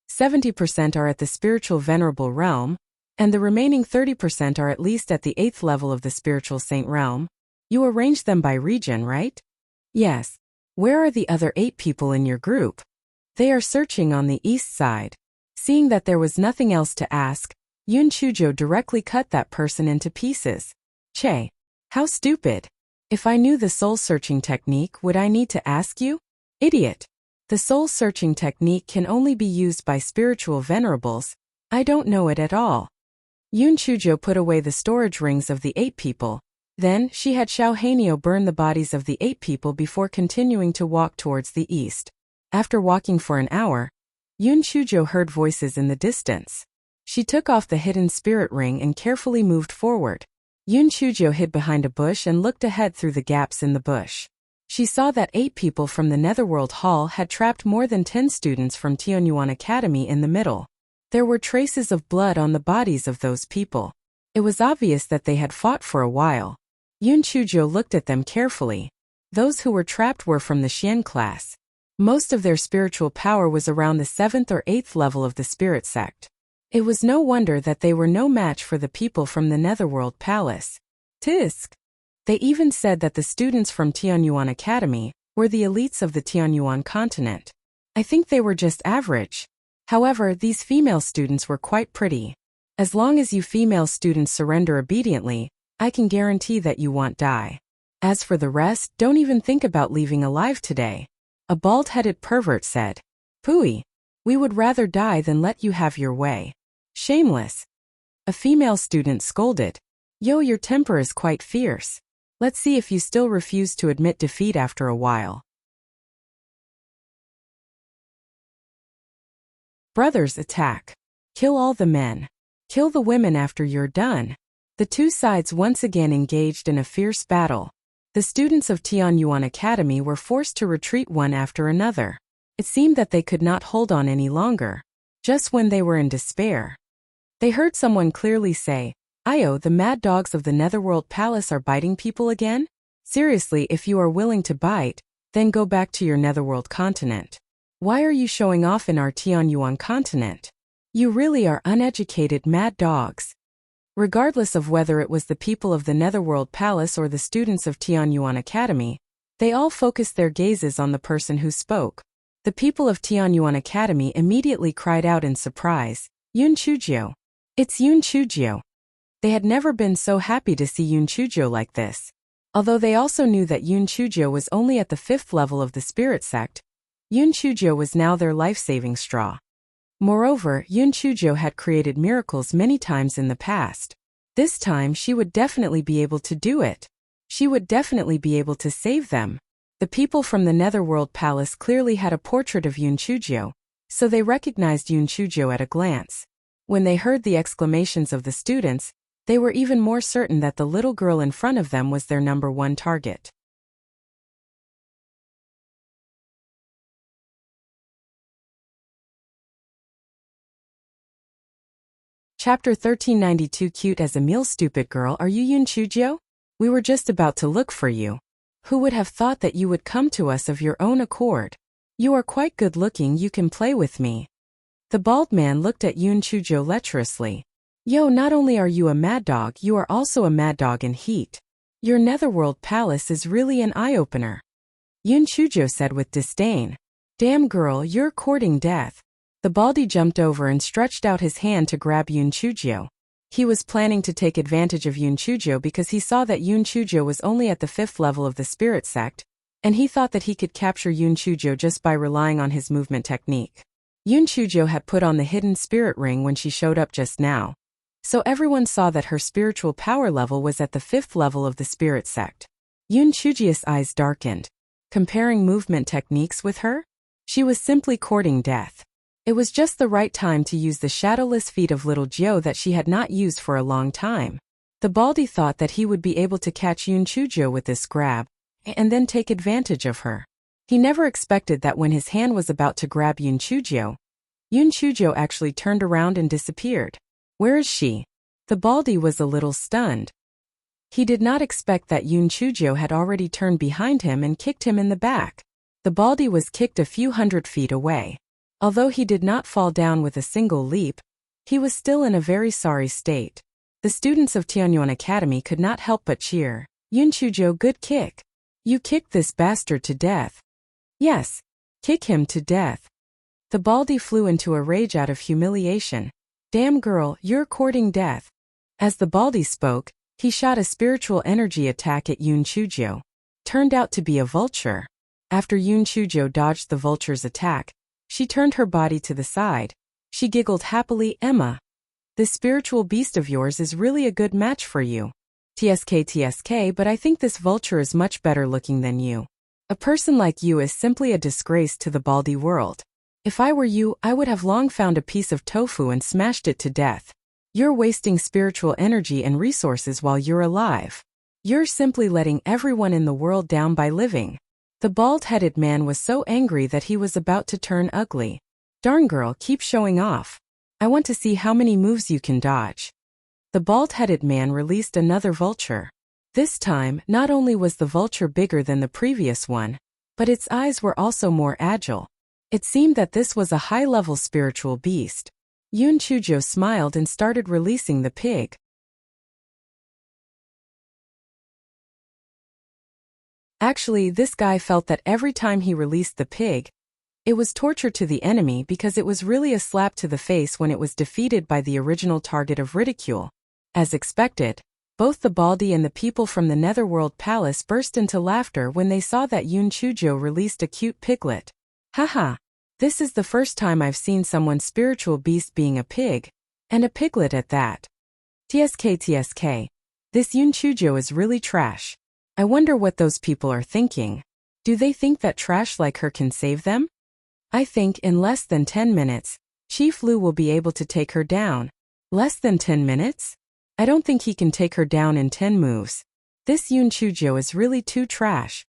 70% are at the spiritual venerable realm, and the remaining 30% are at least at the 8th level of the spiritual saint realm. You arrange them by region, right? Yes. Where are the other 8 people in your group? They are searching on the east side. Seeing that there was nothing else to ask, Yun Chujo directly cut that person into pieces. Che. How stupid. If I knew the soul-searching technique, would I need to ask you? Idiot. The soul-searching technique can only be used by spiritual venerables. I don't know it at all. Yun Chujo put away the storage rings of the 8 people. Then, she had Xiao Hanyo burn the bodies of the 8 people before continuing to walk towards the east. After walking for an hour, Yun Chujo heard voices in the distance. She took off the hidden spirit ring and carefully moved forward. Yun Chujo hid behind a bush and looked ahead through the gaps in the bush. She saw that 8 people from the Netherworld Hall had trapped more than 10 students from Tianyuan Academy in the middle. There were traces of blood on the bodies of those people. It was obvious that they had fought for a while. Yun Chujo looked at them carefully. Those who were trapped were from the Xian class. Most of their spiritual power was around the 7th or 8th level of the spirit sect. It was no wonder that they were no match for the people from the Netherworld Palace. Tisk. They even said that the students from Tianyuan Academy were the elites of the Tianyuan continent. I think they were just average. However, these female students were quite pretty. As long as you female students surrender obediently, I can guarantee that you won't die. As for the rest, don't even think about leaving alive today. A bald-headed pervert said. Pooey. We would rather die than let you have your way. Shameless. A female student scolded. Yo, your temper is quite fierce. Let's see if you still refuse to admit defeat after a while. Brothers attack. Kill all the men. Kill the women after you're done. The two sides once again engaged in a fierce battle. The students of Tianyuan Academy were forced to retreat one after another. It seemed that they could not hold on any longer. Just when they were in despair, they heard someone clearly say, Io, the mad dogs of the Netherworld Palace are biting people again? Seriously, if you are willing to bite, then go back to your Netherworld continent. Why are you showing off in our Tianyuan continent? You really are uneducated mad dogs. Regardless of whether it was the people of the Netherworld Palace or the students of Tianyuan Academy, they all focused their gazes on the person who spoke. The people of Tianyuan Academy immediately cried out in surprise, Yun Chujo. It's Yun Chujo. They had never been so happy to see Yun Chujo like this. Although they also knew that Yun Chujo was only at the 5th level of the spirit sect, Yun Chujo was now their life-saving straw. Moreover, Yun Chujo had created miracles many times in the past. This time she would definitely be able to do it. She would definitely be able to save them. The people from the Netherworld Palace clearly had a portrait of Yun Chujo, so they recognized Yun Chujo at a glance. When they heard the exclamations of the students, they were even more certain that the little girl in front of them was their number one target. Chapter 1392. Cute as a meal. Stupid girl, are you Yun Chujo? We were just about to look for you. Who would have thought that you would come to us of your own accord? You are quite good looking, you can play with me. The bald man looked at Yun Chujo lecherously. Yo, not only are you a mad dog, you are also a mad dog in heat. Your netherworld palace is really an eye-opener. Yun Chujo said with disdain. Damn girl, you're courting death. The baldy jumped over and stretched out his hand to grab Yun Chujo. He was planning to take advantage of Yun Chujo because he saw that Yun Chujo was only at the 5th level of the spirit sect, and he thought that he could capture Yun Chujo just by relying on his movement technique. Yun Chujo had put on the hidden spirit ring when she showed up just now, so everyone saw that her spiritual power level was at the 5th level of the spirit sect. Yun Chujo's eyes darkened. Comparing movement techniques with her? She was simply courting death. It was just the right time to use the shadowless feet of little Jio that she had not used for a long time. The baldy thought that he would be able to catch Yun Chujo with this grab, and then take advantage of her. He never expected that when his hand was about to grab Yun Chujo actually turned around and disappeared. Where is she? The baldy was a little stunned. He did not expect that Yun Chujo had already turned behind him and kicked him in the back. The baldy was kicked a few hundred feet away. Although he did not fall down with a single leap, he was still in a very sorry state. The students of Tianyuan Academy could not help but cheer. Yun Chujo, good kick. You kicked this bastard to death. Yes, kick him to death. The baldy flew into a rage out of humiliation. Damn girl, you're courting death. As the baldy spoke, he shot a spiritual energy attack at Yun Chujo. Turned out to be a vulture. After Yun Chujo dodged the vulture's attack, she turned her body to the side. She giggled happily. Emma, this spiritual beast of yours is really a good match for you. TSK, but I think this vulture is much better looking than you. A person like you is simply a disgrace to the baldy world. If I were you, I would have long found a piece of tofu and smashed it to death. You're wasting spiritual energy and resources while you're alive. You're simply letting everyone in the world down by living. The bald-headed man was so angry that he was about to turn ugly. Darn girl, keep showing off. I want to see how many moves you can dodge. The bald-headed man released another vulture. This time, not only was the vulture bigger than the previous one, but its eyes were also more agile. It seemed that this was a high-level spiritual beast. Yun Chujo smiled and started releasing the pig. Actually, this guy felt that every time he released the pig, it was torture to the enemy because it was really a slap to the face when it was defeated by the original target of ridicule. As expected, both the baldy and the people from the Netherworld Palace burst into laughter when they saw that Yun Chujo released a cute piglet. Haha, this is the first time I've seen someone's spiritual beast being a pig, and a piglet at that. TSK, this Yun Chujo is really trash. I wonder what those people are thinking. Do they think that trash like her can save them? I think in less than 10 minutes, Chief Lu will be able to take her down. Less than 10 minutes? I don't think he can take her down in 10 moves. This Yun Chujo is really too trash.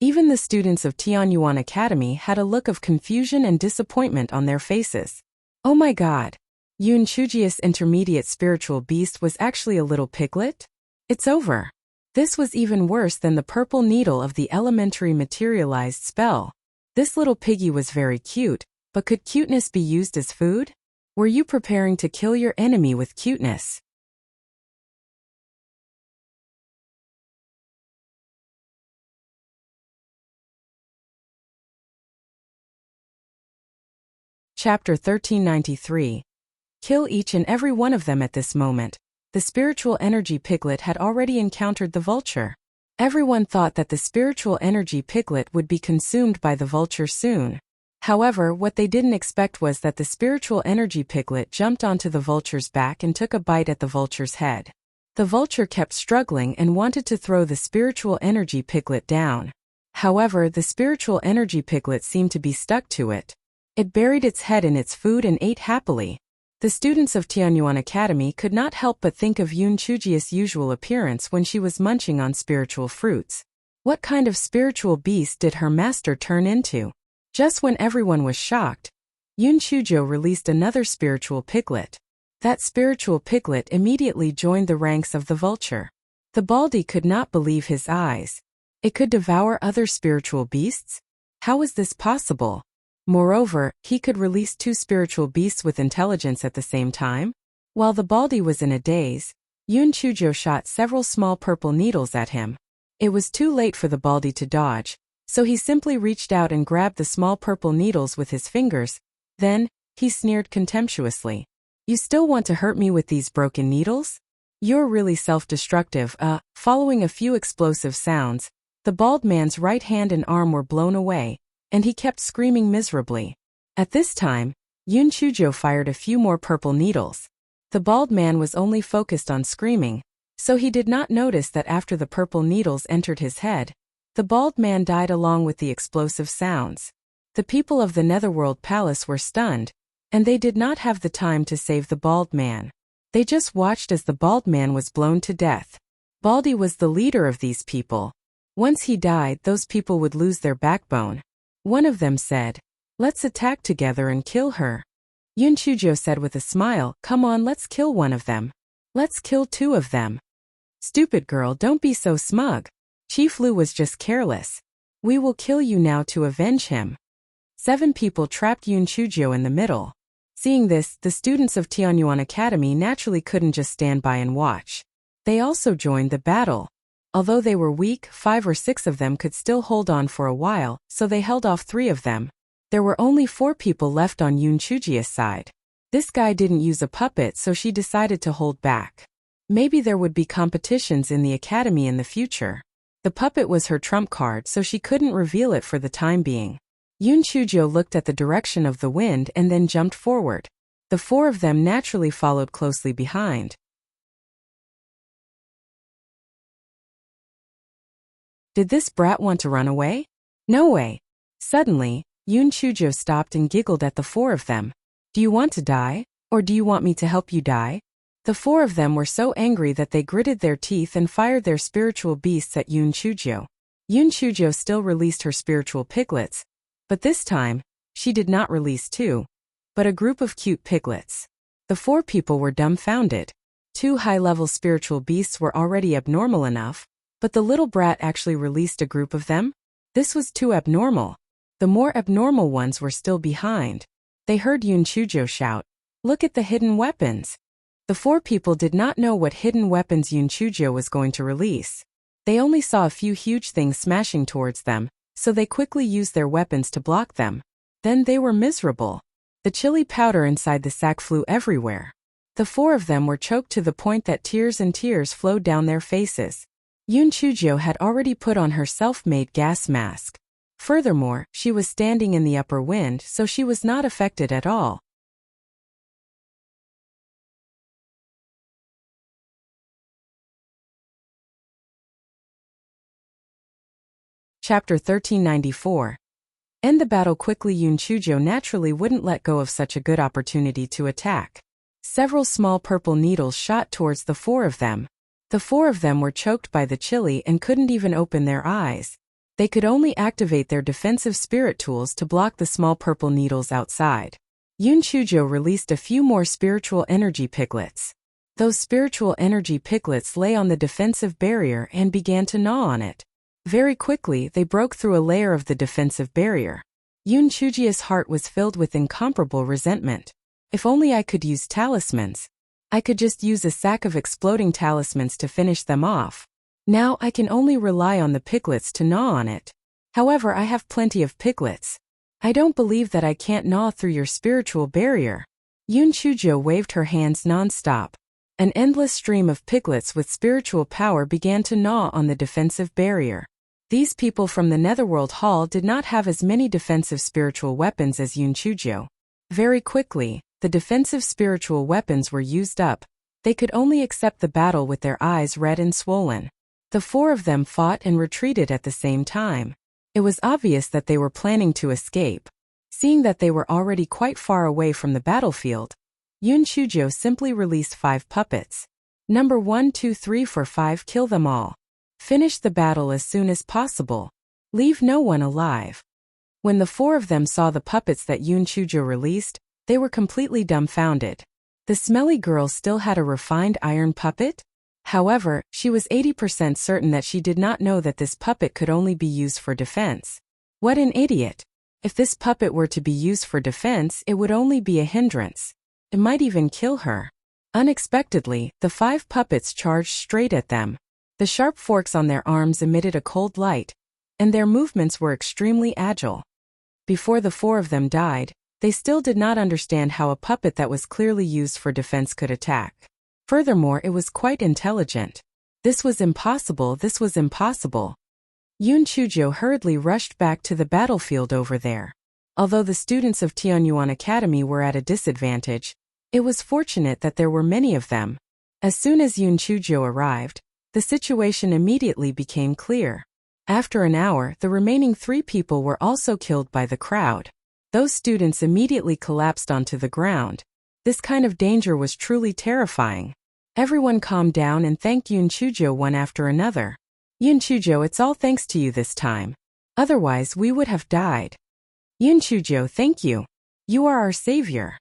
Even the students of Tianyuan Academy had a look of confusion and disappointment on their faces. Oh my god. Yun Chujo's intermediate spiritual beast was actually a little piglet? It's over. This was even worse than the purple needle of the elementary materialized spell. This little piggy was very cute, but could cuteness be used as food? Were you preparing to kill your enemy with cuteness? Chapter 1393. Kill each and every one of them at this moment. The spiritual energy piglet had already encountered the vulture. Everyone thought that the spiritual energy piglet would be consumed by the vulture soon. However, what they didn't expect was that the spiritual energy piglet jumped onto the vulture's back and took a bite at the vulture's head. The vulture kept struggling and wanted to throw the spiritual energy piglet down. However, the spiritual energy piglet seemed to be stuck to it. It buried its head in its food and ate happily. The students of Tianyuan Academy could not help but think of Yun Chujo's usual appearance when she was munching on spiritual fruits. What kind of spiritual beast did her master turn into? Just when everyone was shocked, Yun Chujo released another spiritual piglet. That spiritual piglet immediately joined the ranks of the vulture. The baldy could not believe his eyes. It could devour other spiritual beasts? How is this possible? Moreover, he could release 2 spiritual beasts with intelligence at the same time. While the Baldy was in a daze, Yun Chujo shot several small purple needles at him. It was too late for the Baldy to dodge, so he simply reached out and grabbed the small purple needles with his fingers. Then, he sneered contemptuously. "You still want to hurt me with these broken needles? You're really self-destructive." Following a few explosive sounds, the bald man's right hand and arm were blown away, and he kept screaming miserably. At this time, Yun Chujo fired a few more purple needles. The bald man was only focused on screaming, so he did not notice that after the purple needles entered his head, the bald man died along with the explosive sounds. The people of the Netherworld Palace were stunned, and they did not have the time to save the bald man. They just watched as the bald man was blown to death. Baldy was the leader of these people. Once he died, those people would lose their backbone. One of them said, "Let's attack together and kill her." Yun Chujo said with a smile, "Come on, let's kill one of them. Let's kill 2 of them." "Stupid girl, don't be so smug. Chief Lu was just careless. We will kill you now to avenge him." 7 people trapped Yun Chujo in the middle. Seeing this, the students of Tianyuan Academy naturally couldn't just stand by and watch. They also joined the battle. Although they were weak, 5 or 6 of them could still hold on for a while, so they held off 3 of them. There were only 4 people left on Yun Chujia's side. This guy didn't use a puppet, so she decided to hold back. Maybe there would be competitions in the academy in the future. The puppet was her trump card, so she couldn't reveal it for the time being. Yun Chujo looked at the direction of the wind and then jumped forward. The 4 of them naturally followed closely behind. Did this brat want to run away? No way. Suddenly, Yun Chujo stopped and giggled at the 4 of them. "Do you want to die? Or do you want me to help you die?" The 4 of them were so angry that they gritted their teeth and fired their spiritual beasts at Yun Chujo. Yun Chujo still released her spiritual piglets, but this time, she did not release 2, but a group of cute piglets. The 4 people were dumbfounded. 2 high-level spiritual beasts were already abnormal enough, but the little brat actually released a group of them? This was too abnormal. The more abnormal ones were still behind. They heard Yun Chujo shout, "Look at the hidden weapons." The 4 people did not know what hidden weapons Yun Chujo was going to release. They only saw a few huge things smashing towards them, so they quickly used their weapons to block them. Then they were miserable. The chili powder inside the sack flew everywhere. The 4 of them were choked to the point that tears flowed down their faces. Yun Chujo had already put on her self-made gas mask. Furthermore, she was standing in the upper wind, so she was not affected at all. Chapter 1394. End the battle quickly. Yun Chujo naturally wouldn't let go of such a good opportunity to attack. Several small purple needles shot towards the 4 of them. The 4 of them were choked by the chili and couldn't even open their eyes. They could only activate their defensive spirit tools to block the small purple needles outside. Yun Chujo released a few more spiritual energy piglets. Those spiritual energy piglets lay on the defensive barrier and began to gnaw on it. Very quickly, they broke through a layer of the defensive barrier. Yun Chujia's heart was filled with incomparable resentment. If only I could use talismans. I could just use a sack of exploding talismans to finish them off. Now I can only rely on the piglets to gnaw on it. However, I have plenty of piglets. I don't believe that I can't gnaw through your spiritual barrier. Yun Chujo waved her hands non-stop. An endless stream of piglets with spiritual power began to gnaw on the defensive barrier. These people from the Netherworld Hall did not have as many defensive spiritual weapons as Yun Chujo. Very quickly, the defensive spiritual weapons were used up. They could only accept the battle with their eyes red and swollen. The 4 of them fought and retreated at the same time. It was obvious that they were planning to escape. Seeing that they were already quite far away from the battlefield, Yun Chujo simply released 5 puppets. Number 1, 2, 3, 4, 5. Kill them all. Finish the battle as soon as possible. Leave no one alive. When the 4 of them saw the puppets that Yun Chujo released, they were completely dumbfounded. The smelly girl still had a refined iron puppet? However, she was 80% certain that she did not know that this puppet could only be used for defense. What an idiot! If this puppet were to be used for defense, it would only be a hindrance. It might even kill her. Unexpectedly, the 5 puppets charged straight at them. The sharp forks on their arms emitted a cold light, and their movements were extremely agile. Before the 4 of them died, they still did not understand how a puppet that was clearly used for defense could attack. Furthermore, it was quite intelligent. This was impossible, this was impossible. Yun Chujo hurriedly rushed back to the battlefield over there. Although the students of Tianyuan Academy were at a disadvantage, it was fortunate that there were many of them. As soon as Yun Chujo arrived, the situation immediately became clear. After an hour, the remaining 3 people were also killed by the crowd. Those students immediately collapsed onto the ground. This kind of danger was truly terrifying. Everyone calmed down and thanked Yun Chujo one after another. Yun Chujo, it's all thanks to you this time. Otherwise, we would have died. Yun Chujo, thank you. You are our savior.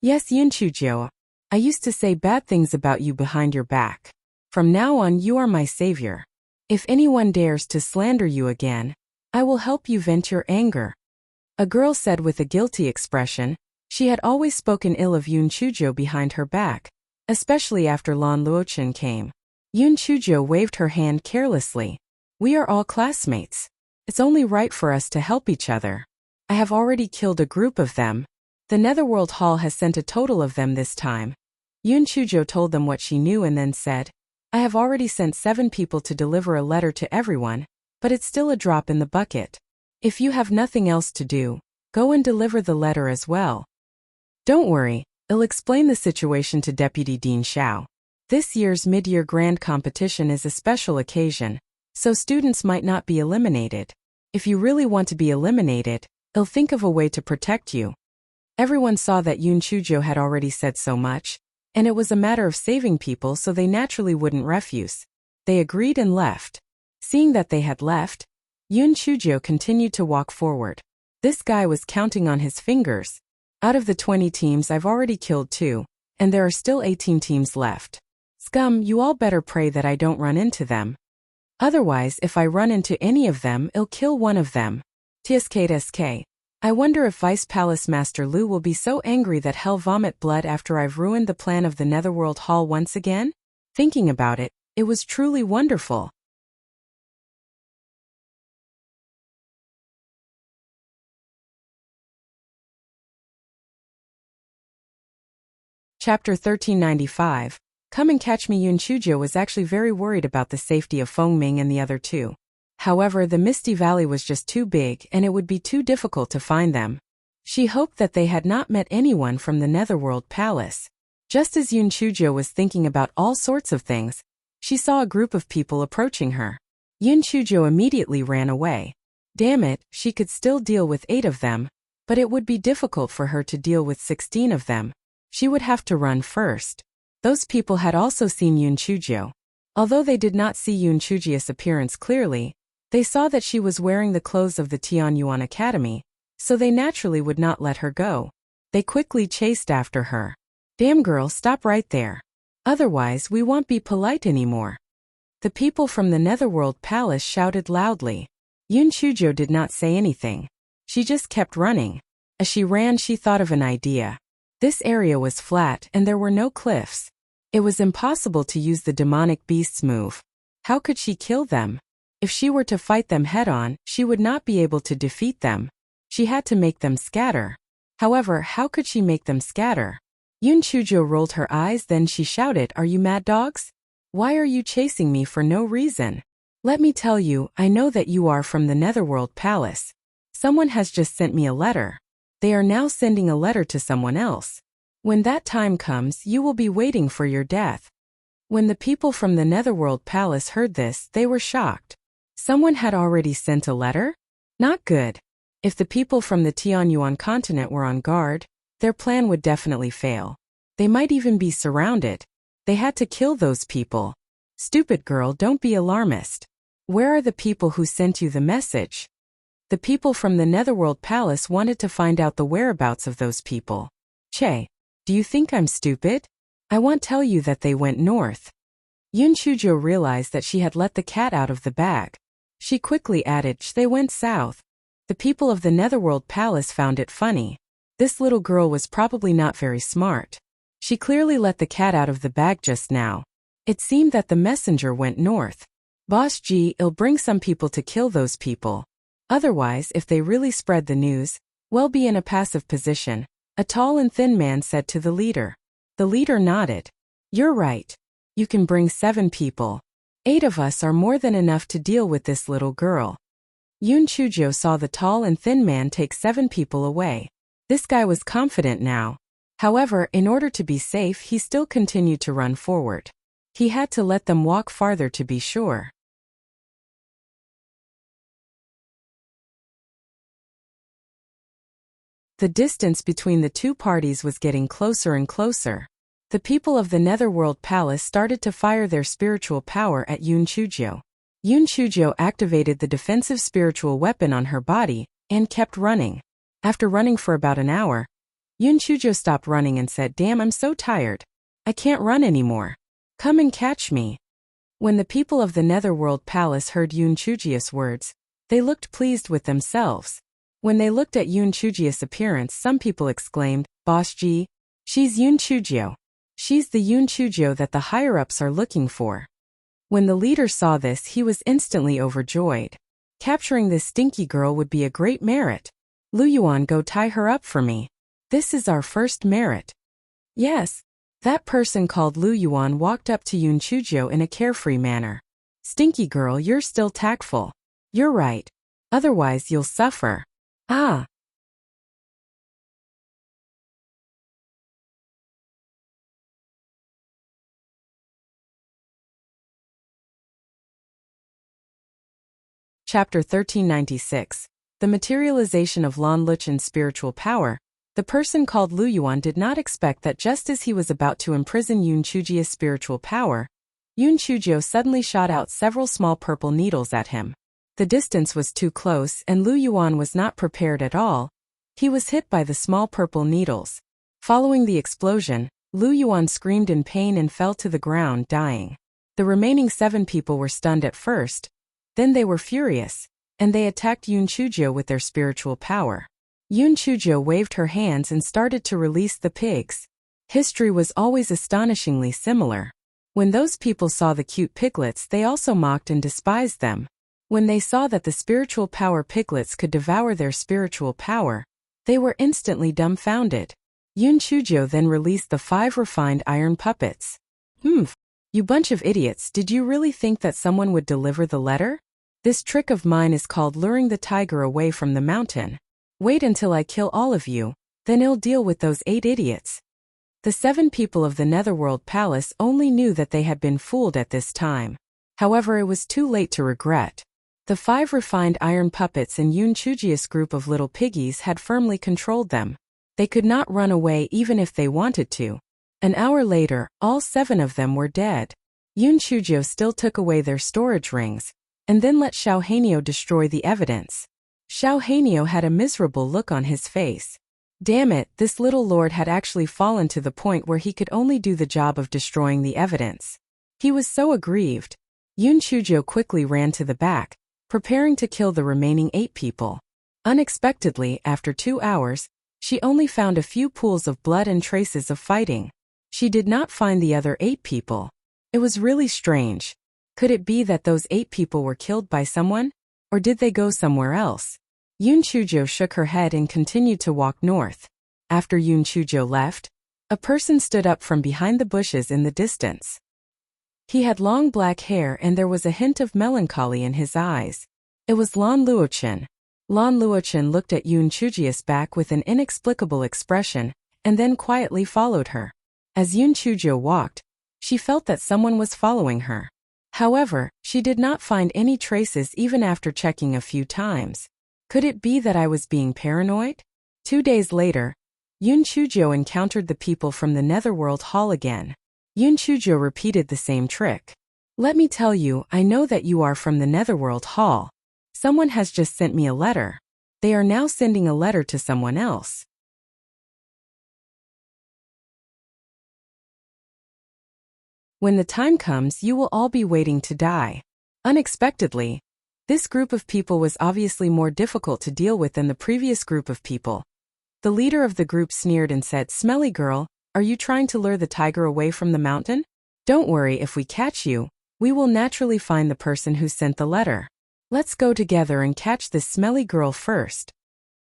Yes, Yun Chujo. I used to say bad things about you behind your back. From now on, you are my savior. If anyone dares to slander you again, I will help you vent your anger. A girl said with a guilty expression. She had always spoken ill of Yun Chujo behind her back, especially after Lan Luochen came. Yun Chujo waved her hand carelessly. We are all classmates. It's only right for us to help each other. I have already killed a group of them. The Netherworld Hall has sent a total of them this time. Yun Chujo told them what she knew and then said, I have already sent 7 people to deliver a letter to everyone, but it's still a drop in the bucket. If you have nothing else to do, go and deliver the letter as well. Don't worry, I'll explain the situation to Deputy Dean Xiao. This year's mid-year grand competition is a special occasion, so students might not be eliminated. If you really want to be eliminated, I'll think of a way to protect you. Everyone saw that Yun Chujo had already said so much, and it was a matter of saving people, so they naturally wouldn't refuse. They agreed and left. Seeing that they had left, Yun Chujo continued to walk forward. This guy was counting on his fingers. Out of the 20 teams, I've already killed 2, and there are still 18 teams left. Scum, you all better pray that I don't run into them. Otherwise, if I run into any of them, I'll kill one of them. TSK. I wonder if Vice Palace Master Lu will be so angry that hell vomit blood after I've ruined the plan of the Netherworld Hall once again? Thinking about it, it was truly wonderful. Chapter 1395. Come and catch me. Yun Chujo was actually very worried about the safety of Feng Ming and the other 2. However, the Misty Valley was just too big and it would be too difficult to find them. She hoped that they had not met anyone from the Netherworld Palace. Just as Yun Chujo was thinking about all sorts of things, she saw a group of people approaching her. Yun Chujo immediately ran away. Damn it, she could still deal with 8 of them, but it would be difficult for her to deal with 16 of them. She would have to run first. Those people had also seen Yun Chujo. Although they did not see Yun Chujo's appearance clearly, they saw that she was wearing the clothes of the Tianyuan Academy, so they naturally would not let her go. They quickly chased after her. Damn girl, stop right there. Otherwise, we won't be polite anymore. The people from the Netherworld Palace shouted loudly. Yun Chujo did not say anything. She just kept running. As she ran, she thought of an idea. This area was flat and there were no cliffs. It was impossible to use the demonic beast's move. How could she kill them? If she were to fight them head-on, she would not be able to defeat them. She had to make them scatter. However, how could she make them scatter? Yun Chujo rolled her eyes, then she shouted, Are you mad dogs? Why are you chasing me for no reason? Let me tell you, I know that you are from the Netherworld Palace. Someone has just sent me a letter. They are now sending a letter to someone else. When that time comes, you will be waiting for your death. When the people from the Netherworld Palace heard this, they were shocked. Someone had already sent a letter? Not good. If the people from the Tianyuan continent were on guard, their plan would definitely fail. They might even be surrounded. They had to kill those people. Stupid girl, don't be alarmist. Where are the people who sent you the message? The people from the Netherworld Palace wanted to find out the whereabouts of those people. Che, do you think I'm stupid? I won't tell you that they went north. Yun Chujo realized that she had let the cat out of the bag. She quickly added, they went south. The people of the Netherworld Palace found it funny. This little girl was probably not very smart. She clearly let the cat out of the bag just now. It seemed that the messenger went north. Boss G, it'll bring some people to kill those people. Otherwise, if they really spread the news, we'll be in a passive position, a tall and thin man said to the leader. The leader nodded. You're right. You can bring 7 people. 8 of us are more than enough to deal with this little girl. Yun Chujo saw the tall and thin man take 7 people away. This guy was confident now. However, in order to be safe, he still continued to run forward. He had to let them walk farther to be sure. The distance between the two parties was getting closer and closer. The people of the Netherworld Palace started to fire their spiritual power at Yun Chujo. Yun Chujo activated the defensive spiritual weapon on her body and kept running. After running for about an hour, Yun Chujo stopped running and said, Damn, I'm so tired. I can't run anymore. Come and catch me. When the people of the Netherworld Palace heard Yun Chujo's words, they looked pleased with themselves. When they looked at Yun Chujo's appearance, some people exclaimed, Boss G, she's Yun Chujo. She's the Yun Chujo that the higher-ups are looking for. When the leader saw this, he was instantly overjoyed. Capturing this stinky girl would be a great merit. Lu Yuan, go tie her up for me. This is our first merit. Yes. That person called Lu Yuan walked up to Yun Chujo in a carefree manner. Stinky girl, you're still tactful. You're right. Otherwise you'll suffer. Ah. Chapter 1396. The materialization of Lan Luchen's spiritual power. The person called Lu Yuan did not expect that just as he was about to imprison Yun Chujo's spiritual power, Yun Chujo suddenly shot out several small purple needles at him. The distance was too close and Lu Yuan was not prepared at all. He was hit by the small purple needles. Following the explosion, Lu Yuan screamed in pain and fell to the ground, dying. The remaining 7 people were stunned at first. Then they were furious, and they attacked Yun Chujo with their spiritual power. Yun Chujo waved her hands and started to release the pigs. History was always astonishingly similar. When those people saw the cute piglets, they also mocked and despised them. When they saw that the spiritual power piglets could devour their spiritual power, they were instantly dumbfounded. Yun Chujo then released the 5 refined iron puppets. You bunch of idiots, did you really think that someone would deliver the letter? This trick of mine is called luring the tiger away from the mountain. Wait until I kill all of you, then I'll deal with those 8 idiots. The 7 people of the Netherworld Palace only knew that they had been fooled at this time. However, it was too late to regret. The 5 refined iron puppets and Yun Chujo's group of little piggies had firmly controlled them. They could not run away even if they wanted to. An hour later, all 7 of them were dead. Yun Chujo still took away their storage rings, and then let Xiao Hanyo destroy the evidence. Xiao Hanyo had a miserable look on his face. Damn it, this little lord had actually fallen to the point where he could only do the job of destroying the evidence. He was so aggrieved. Yun Chujo quickly ran to the back, preparing to kill the remaining 8 people. Unexpectedly, after 2 hours, she only found a few pools of blood and traces of fighting. She did not find the other 8 people. It was really strange. Could it be that those 8 people were killed by someone? Or did they go somewhere else? Yun Chujo shook her head and continued to walk north. After Yun Chujo left, a person stood up from behind the bushes in the distance. He had long black hair and there was a hint of melancholy in his eyes. It was Lan Luochen. Lan Luochen looked at Yun Chujo's back with an inexplicable expression, and then quietly followed her. As Yun Chujo walked, she felt that someone was following her. However, she did not find any traces even after checking a few times. Could it be that I was being paranoid? 2 days later, Yun Chujo encountered the people from the Netherworld Hall again. Yun Chujo repeated the same trick. Let me tell you, I know that you are from the Netherworld Hall. Someone has just sent me a letter. They are now sending a letter to someone else. When the time comes, you will all be waiting to die. Unexpectedly, this group of people was obviously more difficult to deal with than the previous group of people. The leader of the group sneered and said, "Smelly girl, are you trying to lure the tiger away from the mountain? Don't worry, if we catch you, we will naturally find the person who sent the letter. Let's go together and catch this smelly girl first."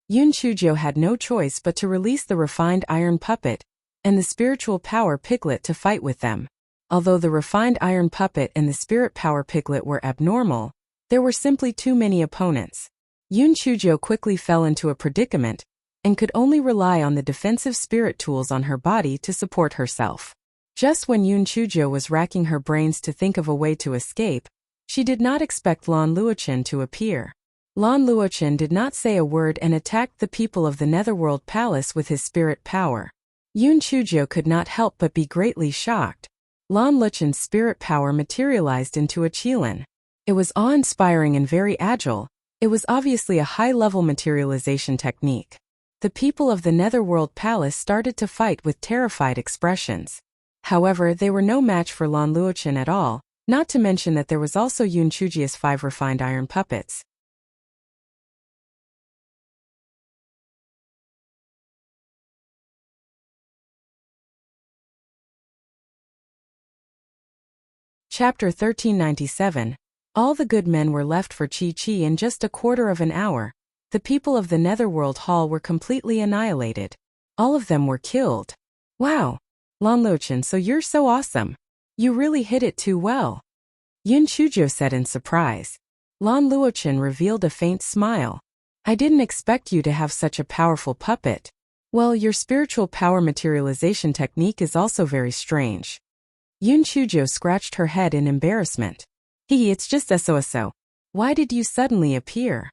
Yun Chujo had no choice but to release the refined iron puppet and the spiritual power piglet to fight with them. Although the refined iron puppet and the spirit power piglet were abnormal, there were simply too many opponents. Yun Chujo quickly fell into a predicament and could only rely on the defensive spirit tools on her body to support herself. Just when Yun Chujo was racking her brains to think of a way to escape, she did not expect Lan Luochen to appear. Lan Luochen did not say a word and attacked the people of the Netherworld Palace with his spirit power. Yun Chujo could not help but be greatly shocked. Lan Luchen's spirit power materialized into a qilin. It was awe-inspiring and very agile. It was obviously a high-level materialization technique. The people of the Netherworld Palace started to fight with terrified expressions. However, they were no match for Lan Luochen at all, not to mention that there was also Yun Chujia's 5 refined iron puppets. Chapter 1397. All the good men were left for Chi-Chi in just a quarter of an hour. The people of the Netherworld Hall were completely annihilated. All of them were killed. Wow! Lan Luochen, so you're so awesome. You really hit it too well. Yun Chujo said in surprise. Lan Luochen revealed a faint smile. I didn't expect you to have such a powerful puppet. Well, your spiritual power materialization technique is also very strange. Yun Chujo scratched her head in embarrassment. It's just so. Why did you suddenly appear?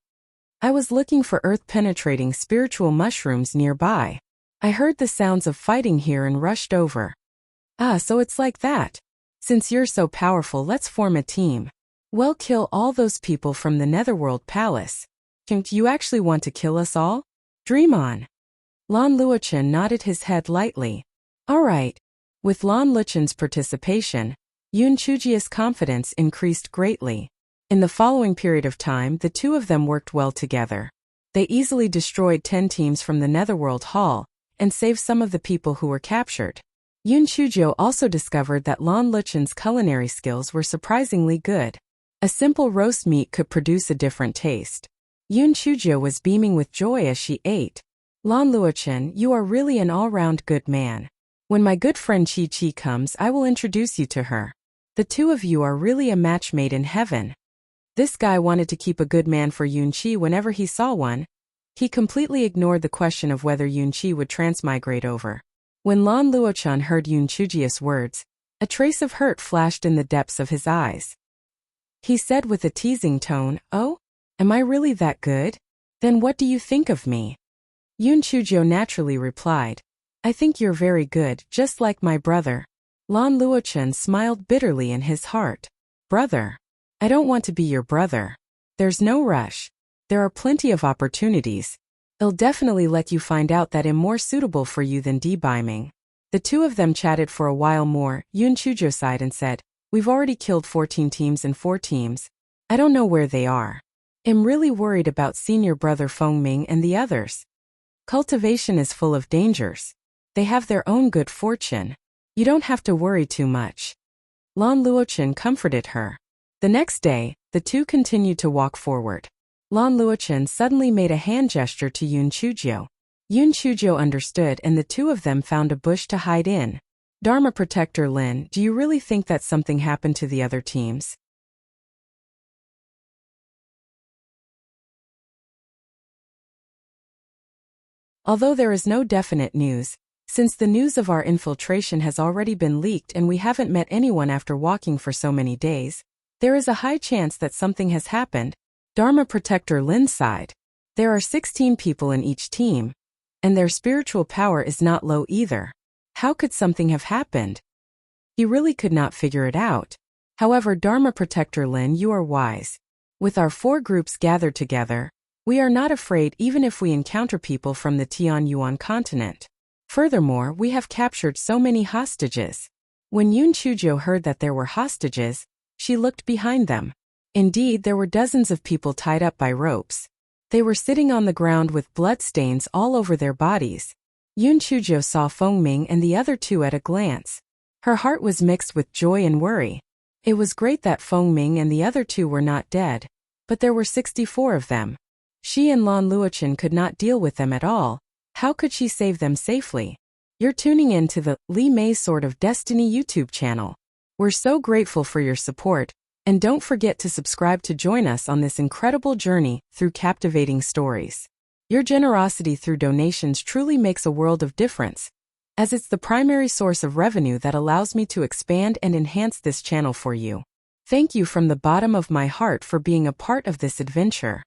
I was looking for earth-penetrating spiritual mushrooms nearby. I heard the sounds of fighting here and rushed over. So it's like that. Since you're so powerful, let's form a team. We'll kill all those people from the Netherworld Palace. Don't you actually want to kill us all? Dream on. Lan Luochen nodded his head lightly. All right. With Lan Luchen's participation, Yun Chujia's confidence increased greatly. In the following period of time, the two of them worked well together. They easily destroyed 10 teams from the Netherworld Hall and saved some of the people who were captured. Yun Chujo also discovered that Lan Luchen's culinary skills were surprisingly good. A simple roast meat could produce a different taste. Yun Chujo was beaming with joy as she ate. Lan Luochen, you are really an all-round good man. When my good friend Chi-Chi comes, I will introduce you to her. The two of you are really a match made in heaven. This guy wanted to keep a good man for Yun Chi whenever he saw one. He completely ignored the question of whether Yun Chi would transmigrate over. When Lan Luochen heard Yun Chujia's words, a trace of hurt flashed in the depths of his eyes. He said with a teasing tone, "Oh? Am I really that good? Then what do you think of me?" Yun Chujo naturally replied, "I think you're very good, just like my brother." Lan Luochen smiled bitterly in his heart. "Brother? I don't want to be your brother. There's no rush. There are plenty of opportunities. I'll definitely let you find out that I'm more suitable for you than debeaming." The two of them chatted for a while more. Yun Chujo sighed and said, "We've already killed 14 teams and 4 teams. I don't know where they are. I'm really worried about senior brother Fengming and the others. Cultivation is full of dangers. They have their own good fortune. You don't have to worry too much." Lan Luochen comforted her. The next day, the two continued to walk forward. Lan Luochen suddenly made a hand gesture to Yun Chujo. Yun Chujo understood and the two of them found a bush to hide in. Dharma Protector Lin, do you really think that something happened to the other teams? Although there is no definite news, since the news of our infiltration has already been leaked and we haven't met anyone after walking for so many days, there is a high chance that something has happened. Dharma Protector Lin sighed. There are 16 people in each team, and their spiritual power is not low either. How could something have happened? He really could not figure it out. However, Dharma Protector Lin, you are wise. With our 4 groups gathered together, we are not afraid even if we encounter people from the Tianyuan continent. Furthermore, we have captured so many hostages. When Yoon Chujo heard that there were hostages, she looked behind them. Indeed, there were dozens of people tied up by ropes. They were sitting on the ground with bloodstains all over their bodies. Yoon Chujo saw Fengming and the other two at a glance. Her heart was mixed with joy and worry. It was great that Fengming and the other two were not dead, but there were 64 of them. She and Lan Luochen could not deal with them at all. How could she save them safely? You're tuning in to the Li Mei Sword of Destiny YouTube channel. We're so grateful for your support, and don't forget to subscribe to join us on this incredible journey through captivating stories. Your generosity through donations truly makes a world of difference, as it's the primary source of revenue that allows me to expand and enhance this channel for you. Thank you from the bottom of my heart for being a part of this adventure.